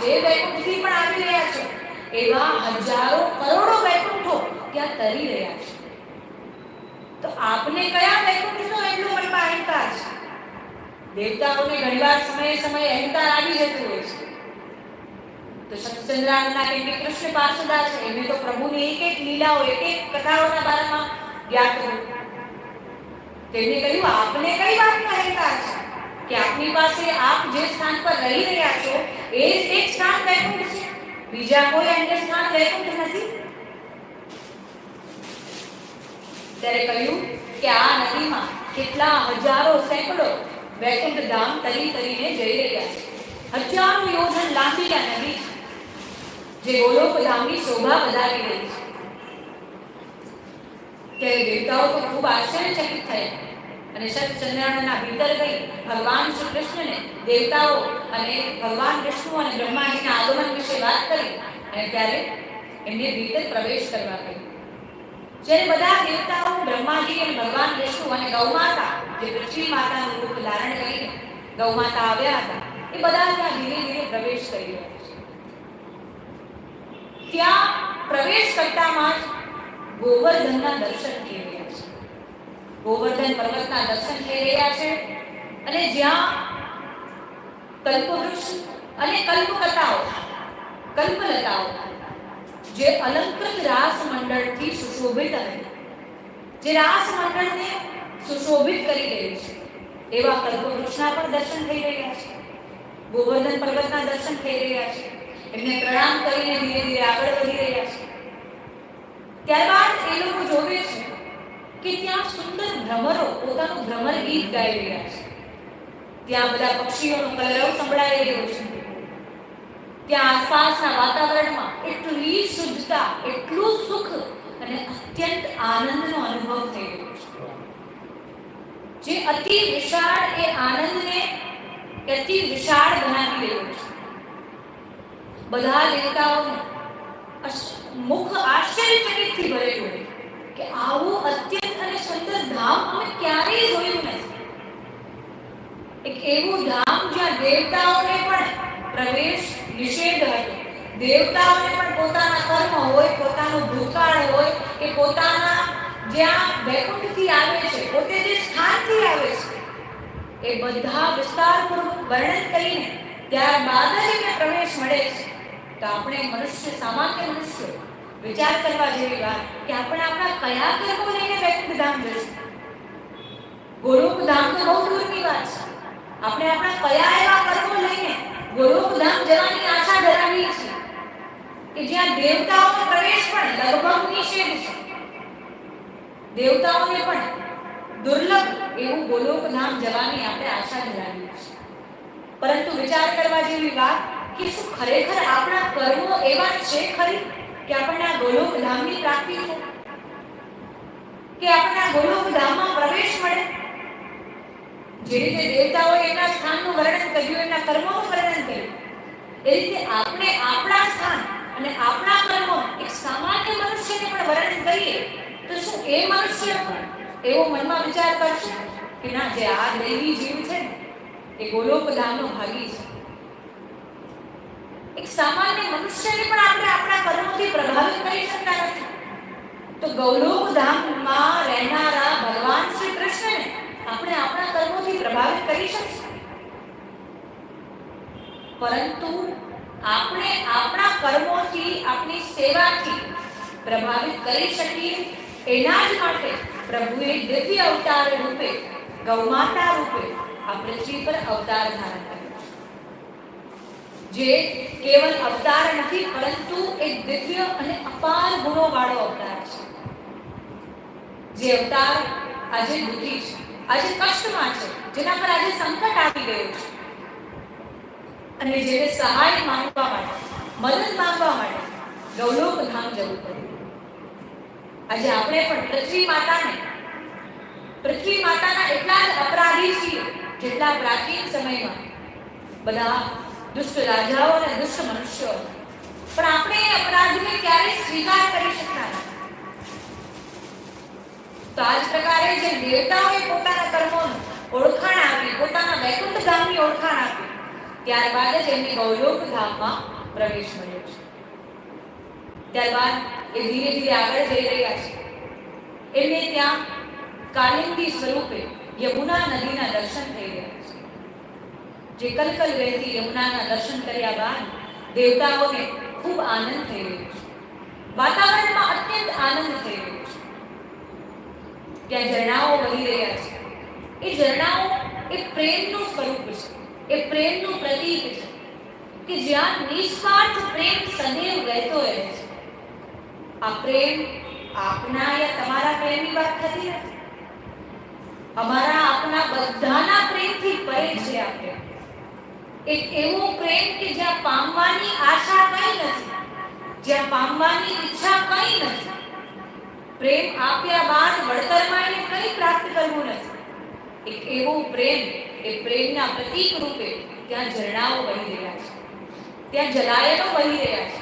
જે વૈકુંઠથી પણ આવી રહ્યા છો એવા હજારો કરોડો વૈકુંઠો ત્યાં તરી રહ્યા છે. તો આપને કયા વૈકુંઠનો એટલો મનમાં અહંકાર છે? દેવતાઓને ઘણીવાર સમયે અહંકાર આવી જતું હોય છે. તો સતચંદ્રાનંદના કેટલીક કૃષ્ણ પાર્ષદા છે, એમને તો પ્રભુની એક લીલાઓ, એક કથાઓના બારેમાં જ્ઞાત હોય. તેમણે કહ્યું આપને કઈ વાતનો અહંકાર છે કે આપની પાસે આપ જે સ્થાન પર રહી રહ્યા છો એ જ એક સ્થાન વૈકુંઠ છે, બીજા કોઈ અન્ય સ્થાન વૈકુંઠ નથી? ત્યારે કહ્યું કે આ નદીમાં કેટલા હજારો સેંકડો વૈકુંઠ ધામ તરીને જઈ રહ્યા છે. હજારો યોજન લાંબી આ નદી છે જે ગોલોક ધામની શોભા વધારી રહી છે. ત્યારે દેવતાઓ તો ખૂબ આશ્ચર્યચકિત થયા અને સતચંદ્રાનંદના ભીતર ગઈ ભગવાન શ્રી કૃષ્ણને દેવતાઓ અને ભગવાન વિષ્ણુ અને બ્રહ્માજીના આગમન વિશે વાત કરી અને ત્યારે એમને ભીતર પ્રવેશ કરવા કહ્યું. જ્યારે બધા દેવતાઓ, બ્રહ્માજી અને ભગવાન વિષ્ણુ અને ગૌમાતા, જે પૃથ્વી માતાનું રૂપ ધારણ કરીને ગૌમાતા આવ્યા હતા, એ બધા ત્યાં ધીરે ધીરે પ્રવેશ કરી રહ્યા છે. ત્યાં પ્રવેશ કરતામાં જ ગોવર્ધનના દર્શન થઈ રહ્યા છે. ગોવર્ધન પર્વતના દર્શન થઈ રહ્યા છે અને જ્યાં કલ્પવૃક્ષ અને કલ્પલતાઓ જે અલંકૃત રાસ મંડળથી સુશોભિત હતી, જે રાસ મંડળને સુશોભિત કરી રહી છે, એવા કલ્પવૃક્ષના પણ દર્શન થઈ રહ્યા છે. ગોવર્ધન પર્વતના દર્શન થઈ રહ્યા છે. એમને પ્રણામ કરીને ધીરે ધીરે આગળ વધી રહ્યા છે. ત્યારબાદ એ લોકો જોવે છે કે ત્યાં સુંદર ભ્રમરો પોતાનું ભ્રમર ગીત ગાઈ રહ્યા છે. ત્યાં બધા પક્ષીઓનો કલરવ સંભળાઈ રહ્યો છે. ત્યાં આસપાસના વાતાવરણમાં એટલી શુદ્ધતા, એટલું સુખ અને અત્યંત આનંદનો અનુભવ થઈ રહ્યો છે, જે અતિ વિશાળ એ આનંદને અતિ વિશાળ બનાવી રહ્યો છે. બધા દેવતાઓનું મુખ આશ્ચર્યચકિતથી ભરેલું હોય કે આવું અત્યંત અને સુંદર ધામ અમે ક્યારેય જોયું નથી. એક એવું ધામ જ્યાં દેવતાઓને પણ પ્રવેશ નિષેધ હતો. દેવતાઓને પણ પોતાના કર્મ હોય, પોતાનું ભૂતકાળ હોય, એ પોતાના જ્યાં વૈકુંઠથી આવે છે, પોતે જે સ્થાનથી આવે છે, એ બધા વિસ્તારપૂર્વક વર્ણન કરીને ત્યારબાદ જ એમને પ્રવેશ મળે છે. તો આપણે મનુષ્ય, સામાન્ય મનુષ્ય વિચાર કરવા જેવી વાત કે આપણે આપણા કયા કર્મો લઈને વૈકુંઠ ધામ જઈશું. ગોલોક ધામ તો બહુ દૂરની વાત છે. આપણે આપણા કયા એવા કર્મો લઈને ગોલોક ધામ જવાની આશા ધરાવીએ છીએ કે જ્યાં દેવતાઓનો પ્રવેશ પણ લગભગ નિષેધ છે. દેવતાઓને પણ દુર્લભ એવું ગોલોક ધામ જવાની આપણે આશા ધરાવીએ છીએ. પરંતુ વિચાર કરવા જેવી વાત કે શું ખરેખર આપણા કર્મો એવા છે ખરી કે આપણને આ ગોલોક ધામની પ્રાપ્તિ થાય, કે આપણને આ ગોલોક ધામમાં પ્રવેશ મળે? જે રીતે દેવતાઓએ એમના સ્થાનનું વર્ણન કર્યું, એમના કર્મોનું વર્ણન કર્યું, એ રીતે આપણે આપણા સ્થાન અને આપણા કર્મો એક સામાન્ય મનુષ્યને પણ વર્ણન કરીએ તો શું એ મનુષ્ય એવો મનમાં વિચાર કરશે કે ના, જે આ દૈવી જીવ છે ને એ ગોલોક ધામનો ભાગી છે? એક સામાન્ય મનુષ્યને પણ આપણે આપણા કર્મોથી પ્રભાવિત કરી શકતા નથી. તો ગોલોક ધામમાં રહેનારા ભગવાન શ્રી કૃષ્ણને આપણે આપણા કર્મોથી પ્રભાવિત કરી શકીશું, પરંતુ આપણે આપણા કર્મોથી, આપણી સેવાથી પ્રભાવિત કરી શકીએ એના જ માટે પ્રભુએ દિવ્ય અવતાર રૂપે, ગૌમાતા રૂપે આ પૃથ્વી પર અવતાર ધારણ કર્યો, જે કેવલ અવતાર નથી પરંતુ એક દિવ્ય અને અપાર ગુણો વાળો અવતાર છે. જે અવતાર આજે દુઃખી છે, આજે કષ્ટમાં છે, જેના પર આજે સંકટ આવી ગયું છે અને જેને સહાય માંગવા માટે, મદદ માંગવા માટે ગૌલોક ધામ જવું પડ્યું. આજે આપણે પણ પૃથ્વી માતાના એટલા જ અપરાધી છીએ જેટલા પ્રાચીન સમયમાં બધા દુષ્ટ રાજાઓ અને દુષ્ટ મનુષ્યો. પણ આપણે એ અપરાધને ક્યારેય સ્વીકાર કરી શકતા નથી. તો આ જ પ્રકારે જે દેવતાઓએ પોતાના કર્મોનું ઓળખાણ આપી, પોતાના વૈકુંઠ ધામની ઓળખાણ આપી, ત્યારબાદ જ એમને ગૌલોક ધામમાં પ્રવેશ મળ્યો છે. ત્યારબાદ એ ધીરે ધીરે આગળ જઈ રહ્યા છે. એમને ત્યાં કાલિંદી સ્વરૂપે યમુના નદીના દર્શન થઈ રહ્યા છે. જે કલકલ વહેતી યમુનાના દર્શન કર્યા બાદ દેવતાઓને ખૂબ આનંદ થઈ રહ્યો છે. વાતાવરણમાં અત્યંત આનંદ થઈ રહ્યો છે. ત્યાં ઝરણાઓ વહી રહ્યા છે. એ ઝરણાઓ એ પ્રેમનું સ્વરૂપ છે, એ પ્રેમનું પ્રતીક છે કે જ્યાં નિસ્વાર્થ પ્રેમ સદૈવ વહેતો રહે છે. આ પ્રેમ આપના યા તમારા પ્રેમની વાત થતી નથી. અમારા આપના બધાના પ્રેમથી પરે છે આ પ્રેમ. એક એવો પ્રેમ કે જ્યાં પામવાની આશા કંઈ નથી, જ્યાં પામવાની ઈચ્છા કંઈ નથી. પ્રેમ આપ્યા બાદ વળતરમાં એને કંઈ પ્રાપ્ત કરવું નથી. એક એવો પ્રેમ, એ પ્રેમના પ્રતીક રૂપે ત્યાં ઝરણાઓ વહી રહ્યા છે, ત્યાં જલાયનો વહી રહ્યા છે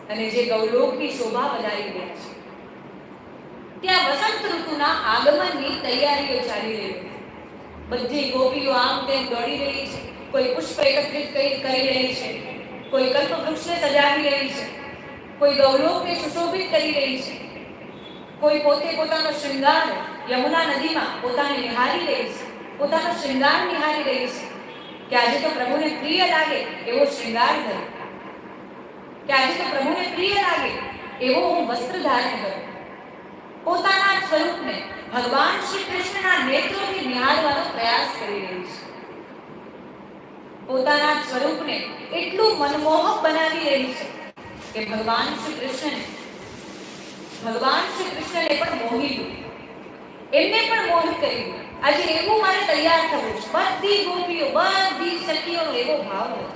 અને જે ગૌલોકની શોભા વધારી રહ્યા છે. ત્યાં વસંત ઋતુના આગમનની તૈયારીઓ ચાલી રહી છે. બધી ગોપીઓ આમ તેમ દોડી રહી છે. કોઈ પુષ્પ એકત્રિત કરી રહી છે, કોઈ કલ્પવૃક્ષને સજાવી રહી છે, કોઈ ગૌલોકને સુશોભિત કરી રહી છે, કોઈ પોતે પોતાનો શૃંગાર યમુના નદીમાં પોતાને નિહાળી રહી છે, પોતાનો શૃંગાર નિહાળી રહી છે કે આજે તો પ્રભુને પ્રિય લાગે એવો શૃંગાર ધરું, કે આજે તો પ્રભુને પ્રિય લાગે એવો હું વસ્ત્ર ધારણ કરું. પોતાના સ્વરૂપને ભગવાન શ્રી કૃષ્ણના નેત્રોથી નિહાળવાનો પ્રયાસ કરી રહી છે. પોતાના સ્વરૂપને એટલું મનમોહક બનાવી રહી છે કે ભગવાન શ્રી કૃષ્ણને પણ મોહી લીધું, એમને પણ મોહિત કર્યું. આજે એવું મારે તૈયાર થવું છે. બધી ગોપીઓ, બધી સખીઓનો એવો ભાવ હતો.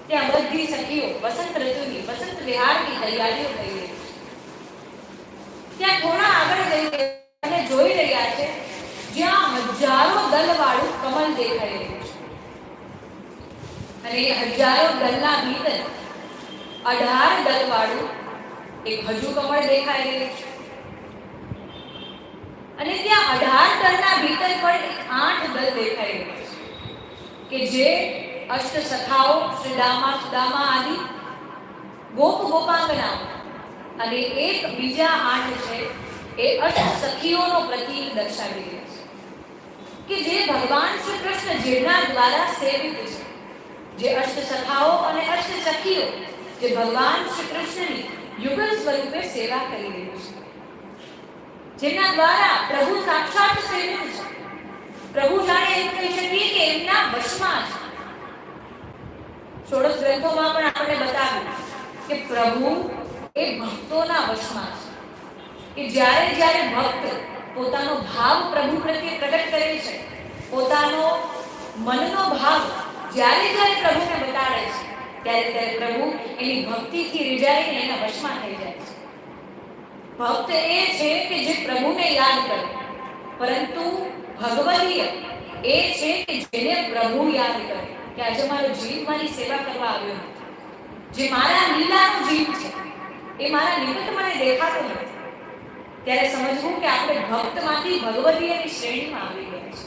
ત્યાં બધી સખીઓ વસંત ઋતુની, વસંત વિહારની તૈયારીઓ કરી રહી છે. ત્યાં થોડા આગળ જઈ અને જોઈ રહ્યા છે જ્યાં હજારો દલવાળું કમળ દેખાઈ રહ્યું છે અને એ હજારો દલના ભીતર 18 દલવાળું એક હજુ કમળ દેખાઈ રહ્યું છે અને ત્યાં 18 દળના ભીતર પણ એક 8 દળ દેખાઈ રહ્યું છે કે જે અષ્ટ સખાઓ, શ્રીદામા, સુદામા આદિ ગોપ ગોપાંગનાઓ અને એક બીજા 8 છે એ અષ્ટ સખીઓનો પ્રતીક દર્શાવી રહ્યા છે. કે જે ભગવાન શ્રી કૃષ્ણ જેના દ્વારા સેવિત છે, જે અષ્ટ સખાઓ અને અષ્ટ સખીઓ જે ભગવાન શ્રી કૃષ્ણની યુગલ સ્વરૂપે સેવા કરી રહી છે, જેના દ્વારા પ્રભુ સાક્ષાત સેવિત છે, પ્રભુ જાણે એમ કહી શકીએ કે એમના વશમાં છે. ષોડશ ગ્રંથોમાં પણ આપણે બતાવ્યું કે પ્રભુ એ ભક્તોના વશમાં છે, કે જ્યારે જ્યારે ભક્ત પોતાનો ભાવ પ્રભુ પ્રત્યે પ્રગટ કરે છે, પોતાનો મનનો ભાવ જ્યારે જ્યારે પ્રભુને બતાડે છે, ત્યારે ત્યારે પ્રભુ એની ભક્તિથી રીઝાઈને એના વશમાં થઈ જાય છે. ભક્ત એ છે કે જે પ્રભુને યાદ કરે, પરંતુ ભગવદીય એ છે કે જેને પ્રભુ યાદ કરે કે આજે મારો જીવ મારી સેવા કરવા આવ્યો નથી, જે મારા લીલાનો જીવ છે એ મારા નિકટ મને દેખાતો નથી, ત્યારે સમજવું કે આપણે ભક્તમાંથી ભગવદીયની શ્રેણીમાં આવી ગયા છે.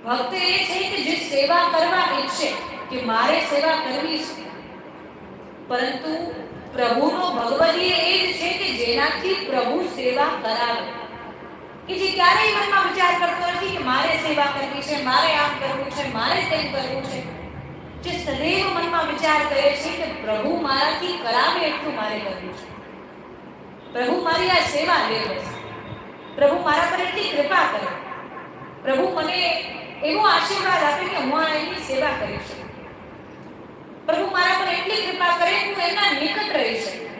ભક્ત એ છે કે જે સેવા કરવા ઈચ્છે કે મારે સેવા કરવી છે, પરંતુ પ્રભુનો ભગવદીય એ જ છે કે જેનાથી પ્રભુ સેવા કરાવે, કે જે ક્યારેય મનમાં વિચાર કરતો નથી કે મારે સેવા કરવી છે, મારે આમ કરવું છે, મારે તેમ કરવું છે. જે સદૈવ મનમાં વિચાર કરે છે કે પ્રભુ મારાથી કરાવે એટલું મારે કરવું છે, પ્રભુ મારી આ સેવા લે બસ, પ્રભુ મારા પર એટલી કૃપા કરે, પ્રભુ મને એવો આશીર્વાદ આપે કે હું આ એની સેવા કરી શકું, પ્રભુ મારા પર એટલી કૃપા કરે કે હું એના નિકટ રહી શકું.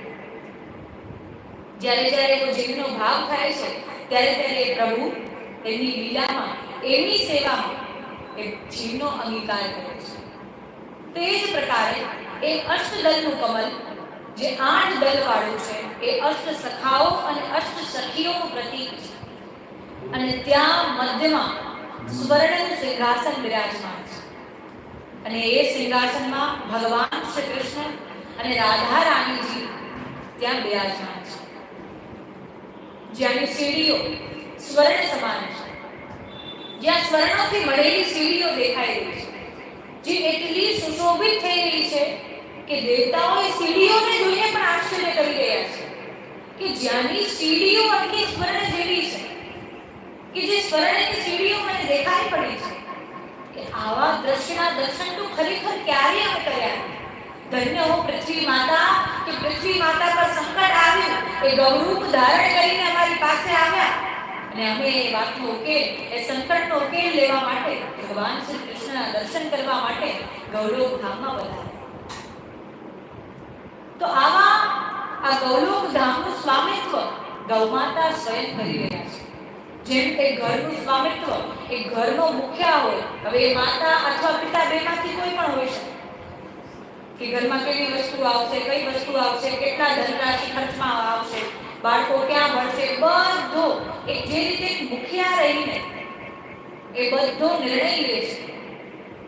જ્યારે જ્યારે એવો જીવનો ભાવ થાય છે, ત્યારે ત્યારે પ્રભુ એની લીલામાં, એની સેવામાં એ જીવનો અંગીકાર કરે છે. તે જ પ્રકારે એ અષ્ટદલનું કમલ જે 8 દલ વાળું છે, એ અષ્ટ સખાઓ અને અષ્ટ સખીઓનું પ્રતીક છે, અને ત્યાં મધ્યમાં સ્વર્ણનું સિંહાસન બિરાજમાન છે, અને એ સિંહાસનમાં ભગવાન શ્રી કૃષ્ણ અને રાધા રાણીજી ત્યાં બિરાજમાન છે, જ્યાંની સીડીઓ સ્વર્ણ સમાન છે, જ્યાં સ્વર્ણોથી મળેલી સીડીઓ દેખાઈ રહી છે, જે એટલી સુશોભિત થઈ રહી છે કે દેવતાઓ એ સીડીઓને જોઈને પણ આશ્ચર્ય કરી રહ્યા છે કે જ્યાંની સીડીઓ આટલી સ્વર્ણ જેવી છે, કે જે સ્વર્ણની સીડીઓ મને દેખાઈ પડી છે, કે આવા દ્રશ્યના દર્શન તો ખરેખર ક્યારે અમે કર્યા. ધન્ય હો પૃથ્વી માતા કે પૃથ્વી માતા પર સંકટ આવ્યું, એ ગૌરૂપ ધારણ કરીને અમારી પાસે આવ્યા, અને અમે એ વાતનો ઉકેલ, એ સંકટનો ઉકેલ લેવા માટે ભગવાન શ્રી કૃષ્ણના દર્શન કરવા માટે ગૌલોક ધામમાં પધાર્યા. તો આવા આ ગૌલોક ધામનું સ્વામિત્વ ગૌમાતા સ્વયં કરી રહ્યા છે. જેમ કે ઘરનું સ્વામિત્વ એ ઘરનો મુખ્ય હોય, હવે એ માતા અથવા પિતા બેમાંથી કોઈ પણ હોઈ શકે, કે ઘરમાં કેવી વસ્તુ આવશે, કઈ વસ્તુ આવશે, કેટલા ધનરાશિ ખર્ચમાં આવશે, બાળકો ક્યાં ભણશે, બધો એક જે રીતે મુખિયા રહીને એ બધો નિર્ણય લે છે,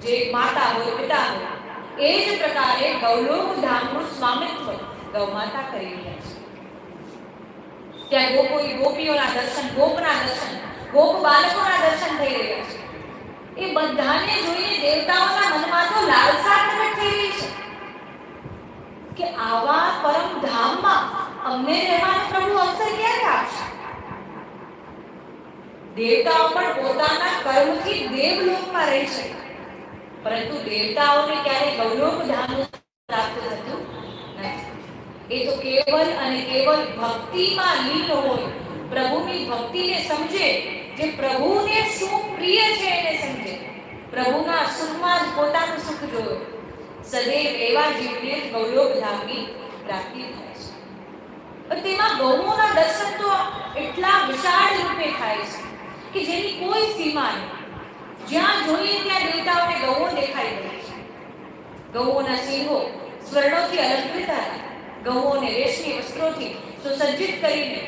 જે માતા હોય, પિતા હોય, એ જ પ્રકારે ગૌલોક ધામનું સ્વામિત્વ ગૌમાતા કરી રહ્યા છે. ત્યાં ગોપીઓના દર્શન, ગોપના દર્શન, ગોપ બાળકોના દર્શન થઈ રહ્યા છે. એ બધાને જોઈને દેવતાઓના મનમાં તો લાલસા પ્રગટ થઈ રહી છે કે આવા પરમ ધામમાં અમને રહેવાનો પ્રભુ અવસર ક્યારે આપશે. દેવતાઓ પણ પોતાના કર્મથી દેવલોકમાં રહી શકે, પરંતુ દેવતાઓને ક્યારે ગૌલોક ધામ પ્રાપ્ત થતું નથી. એ તો કેવલ અને કેવલ ભક્તિમાં લીન હોય, પ્રભુની ભક્તિને સમજે, જે પ્રભુને શું પ્રિય છે એને સમજે, પ્રભુના સુખમાં જ પોતાનું સુખ જોયો, સદૈવ એવા જીવને ગૌલોક ધામની પ્રાપ્તિ થાય છે. પણ તેમાં ગૌઓના દર્શન તો એટલા વિશાળ રૂપે થાય છે કે જેની કોઈ સીમા નહીં. જ્યાં જોઈએ ત્યાં દેવતાઓને ગૌઓ દેખાઈ રહી છે. ગૌઓના સિંહો સ્વર્ણોથી અલંકૃત હતા, ગૌઓને રેશમી વસ્ત્રોથી સુસજ્જિત કરીને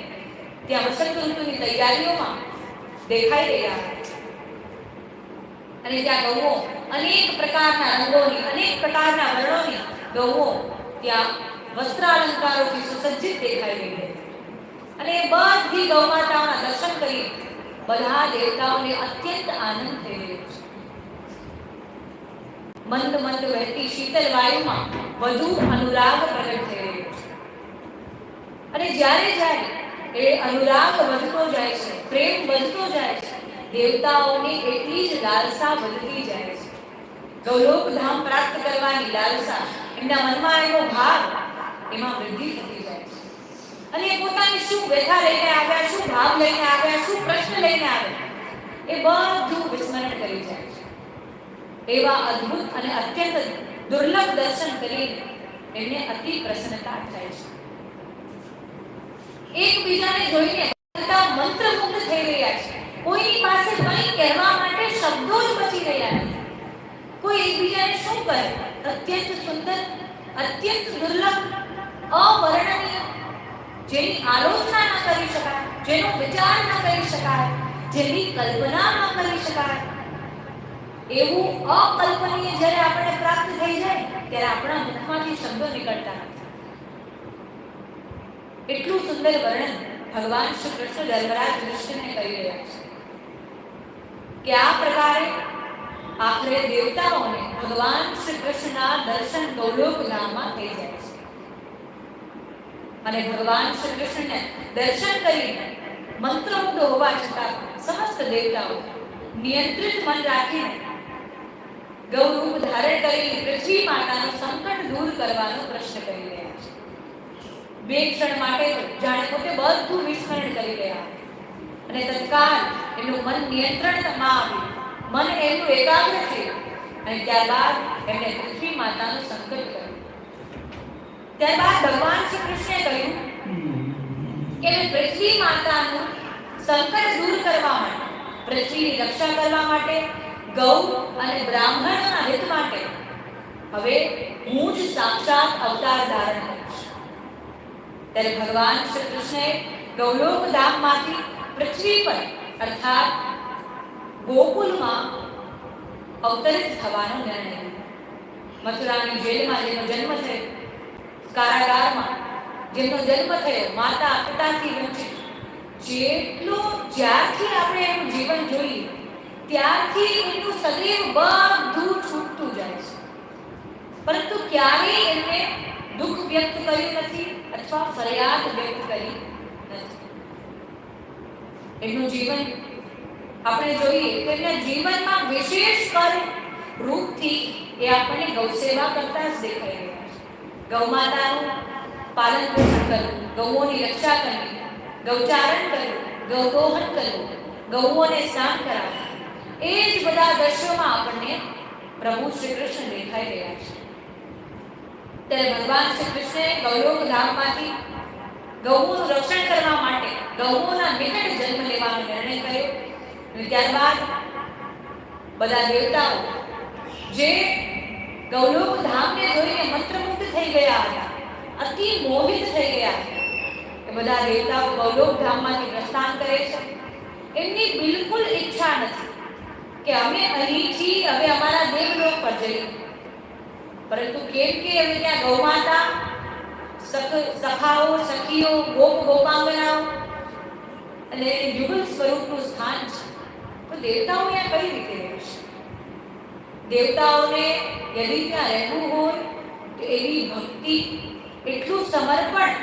ત્યાં વસંત ઋતુની તૈયારીઓમાં દેખાઈ રહ્યા હતા, અને ત્યાં ગૌઓ અનેક પ્રકારના રંગોની, અનેક પ્રકારના વર્ણોની ગૌઓ ત્યાં વસ્ત્રાલંકારોથી સુસજ્જિત દેખાઈ રહી હતી. અને એ બધી ગૌમાતાઓના દર્શન કરી બધા દેવતાઓને અત્યંત આનંદ થઈ રહ્યો છે. મંદ મંદ વહેતી શીતળ વાયુમાં વધુ અનુરાગ પ્રગટ થઈ રહ્યો છે, અને જ્યારે જ્યારે એ અનુરાગ વધતો જાય છે, પ્રેમ વધતો જાય છે, દેવતાઓની એટલી જ લાલસા વધતી જાય છે. ગૌલોક ધામ પ્રાપ્ત કરવાની લાલસા, એમના મનમાં એવો ભાવ, એમાં વૃદ્ધિ થતી જાય છે. અને એ પોતાની શું વ્યથા લઈને આવ્યા, શું ભાવ લઈને આવ્યા, શું પ્રશ્ન લઈને આવ્યા, એ બધું વિસ્મરણ કરી જાય છે. એવા અદ્ભુત અને અત્યંત દુર્લભ દર્શન કરીને એમને અતિ પ્રસન્નતા થાય છે. એકબીજાને જોઈને બધા મંત્રમુગ્ધ થઈ રહ્યા છે. કોઈની પાસે કંઈ કહેવા માટે શબ્દો જ બચી રહ્યા નથી. કોઈ એકબીજાને શું કહે? અત્યંત સુંદર, અત્યંત દુર્લભ, અવર્ણનીય, જેની આલોચના ન કરી શકાય, જેનો વિચાર ન કરી શકાય, જેની કલ્પના ન કરી શકાય, એવું અકલ્પનીય જ્યારે આપણને પ્રાપ્ત થઈ જાય ત્યારે આપણા મુખમાંથી શબ્દો નીકળતા નથી. એટલું સુંદર વર્ણન ભગવાન શ્રી કૃષ્ણ ધર્મરાજ યુધિષ્ઠિરને કરી રહ્યા છે કે આ પ્રકારે આખરે દેવતાઓને ભગવાન શ્રી કૃષ્ણના દર્શન ગૌલોક ધામમાં થઈ જાય છે. અને ભગવાન શ્રી કૃષ્ણને દર્શન કરીને મંત્રમુગ્ધ હોવા છતાં સમસ્ત દેવતાઓ નિયંત્રિત મન રાખીને ગૌરૂપ ધારણ કરેલી પૃથ્વી માતાનું સંકટ દૂર કરવાનો પ્રશ્ન કરી રહ્યા છે. બે ક્ષણ માટે તો જાણે પોતે બધું વિસ્મરણ કરી રહ્યા અને તત્કાળ એનું મન નિયંત્રણમાં આવ્યું, મન એનું એકાગ્ર થયું અને ત્યારબાદ એમણે પૃથ્વી માતાનું સંકટ કર્યું. ત્યારબાદ ભગવાન શ્રી કૃષ્ણે કહ્યું કે પૃથ્વી માતાનું સંકટ દૂર કરવા માટે, પૃથ્વીની રક્ષા કરવા માટે, ગૌ અને બ્રાહ્મણોના હિત માટે હવે હું જ સાક્ષાત અવતાર ધારણ કરીશ. ત્યારે ભગવાન શ્રી કૃષ્ણે ગૌલોક ધામમાંથી પૃથ્વી પર અર્થાત ગોકુલમાં અવતરિત થવાનો નિર્ણય લીધો. મથુરાની જેલમાં જેનો જન્મ થયો, કારાગારમાં જેનો જન્મ થયો, માતા પિતાથી વંચિત, જ્યારથી આપણે એનું જીવન જોઈએ ત્યારથી એનું સદૈવ બધું છૂટતું જાય છે. પરંતુ ક્યારેય એમને દુઃખ વ્યક્ત કર્યું નથી અથવા ફરિયાદ વ્યક્ત કરી નથી. એમનું જીવન આપણે જોઈએ તો એમના જીવનમાં વિશેષ રૂપથી એ આપણને ગૌસેવા કરતા જ દેખાઈ રહ્યા છે. ગૌમાતાનું પાલન પોષણ કરવું, ગૌઓની રક્ષા કરવી, ગૌચારણ કરવું, ગૌદોહન કરવું, ગૌઓને સ્નાન કરાવવું, એ જ બધા દ્રશ્યોમાં આપણને પ્રભુ શ્રી કૃષ્ણ દેખાઈ રહ્યા છે. ત્યારે ભગવાન શ્રી કૃષ્ણે ગૌલોક ધામમાંથી ગૌઓનું રક્ષણ કરવા માટે ગૌઓના નિકટ જન્મ લેવાનો નિર્ણય કર્યો. અને ત્યારબાદ બધા દેવતાઓ જે ગૌલોક ધામને જોઈને મંત્રમુગ્ધ થઈ ગયા હતા, અતિ મોહિત થઈ ગયા હતા, એ બધા દેવતાઓ ગૌલોક ધામમાંથી પ્રસ્થાન કરે છે. એમની બિલકુલ ઈચ્છા નથી કે અમે અહીંથી હવે અમારા દેવલોક પર જઈએ, પરંતુ કેમ કે હવે ત્યાં ગૌમાતા, સખાઓ, સખીઓ, ગોપાંગનાઓ અને યુગલ સ્વરૂપનું સ્થાન છે, તો દેવતાઓ ત્યાં કઈ રીતે રહેશે? દેવતાઓને યદી ત્યાં રહેવું હોય તો એવી ભક્તિ, એટલું સમર્પણ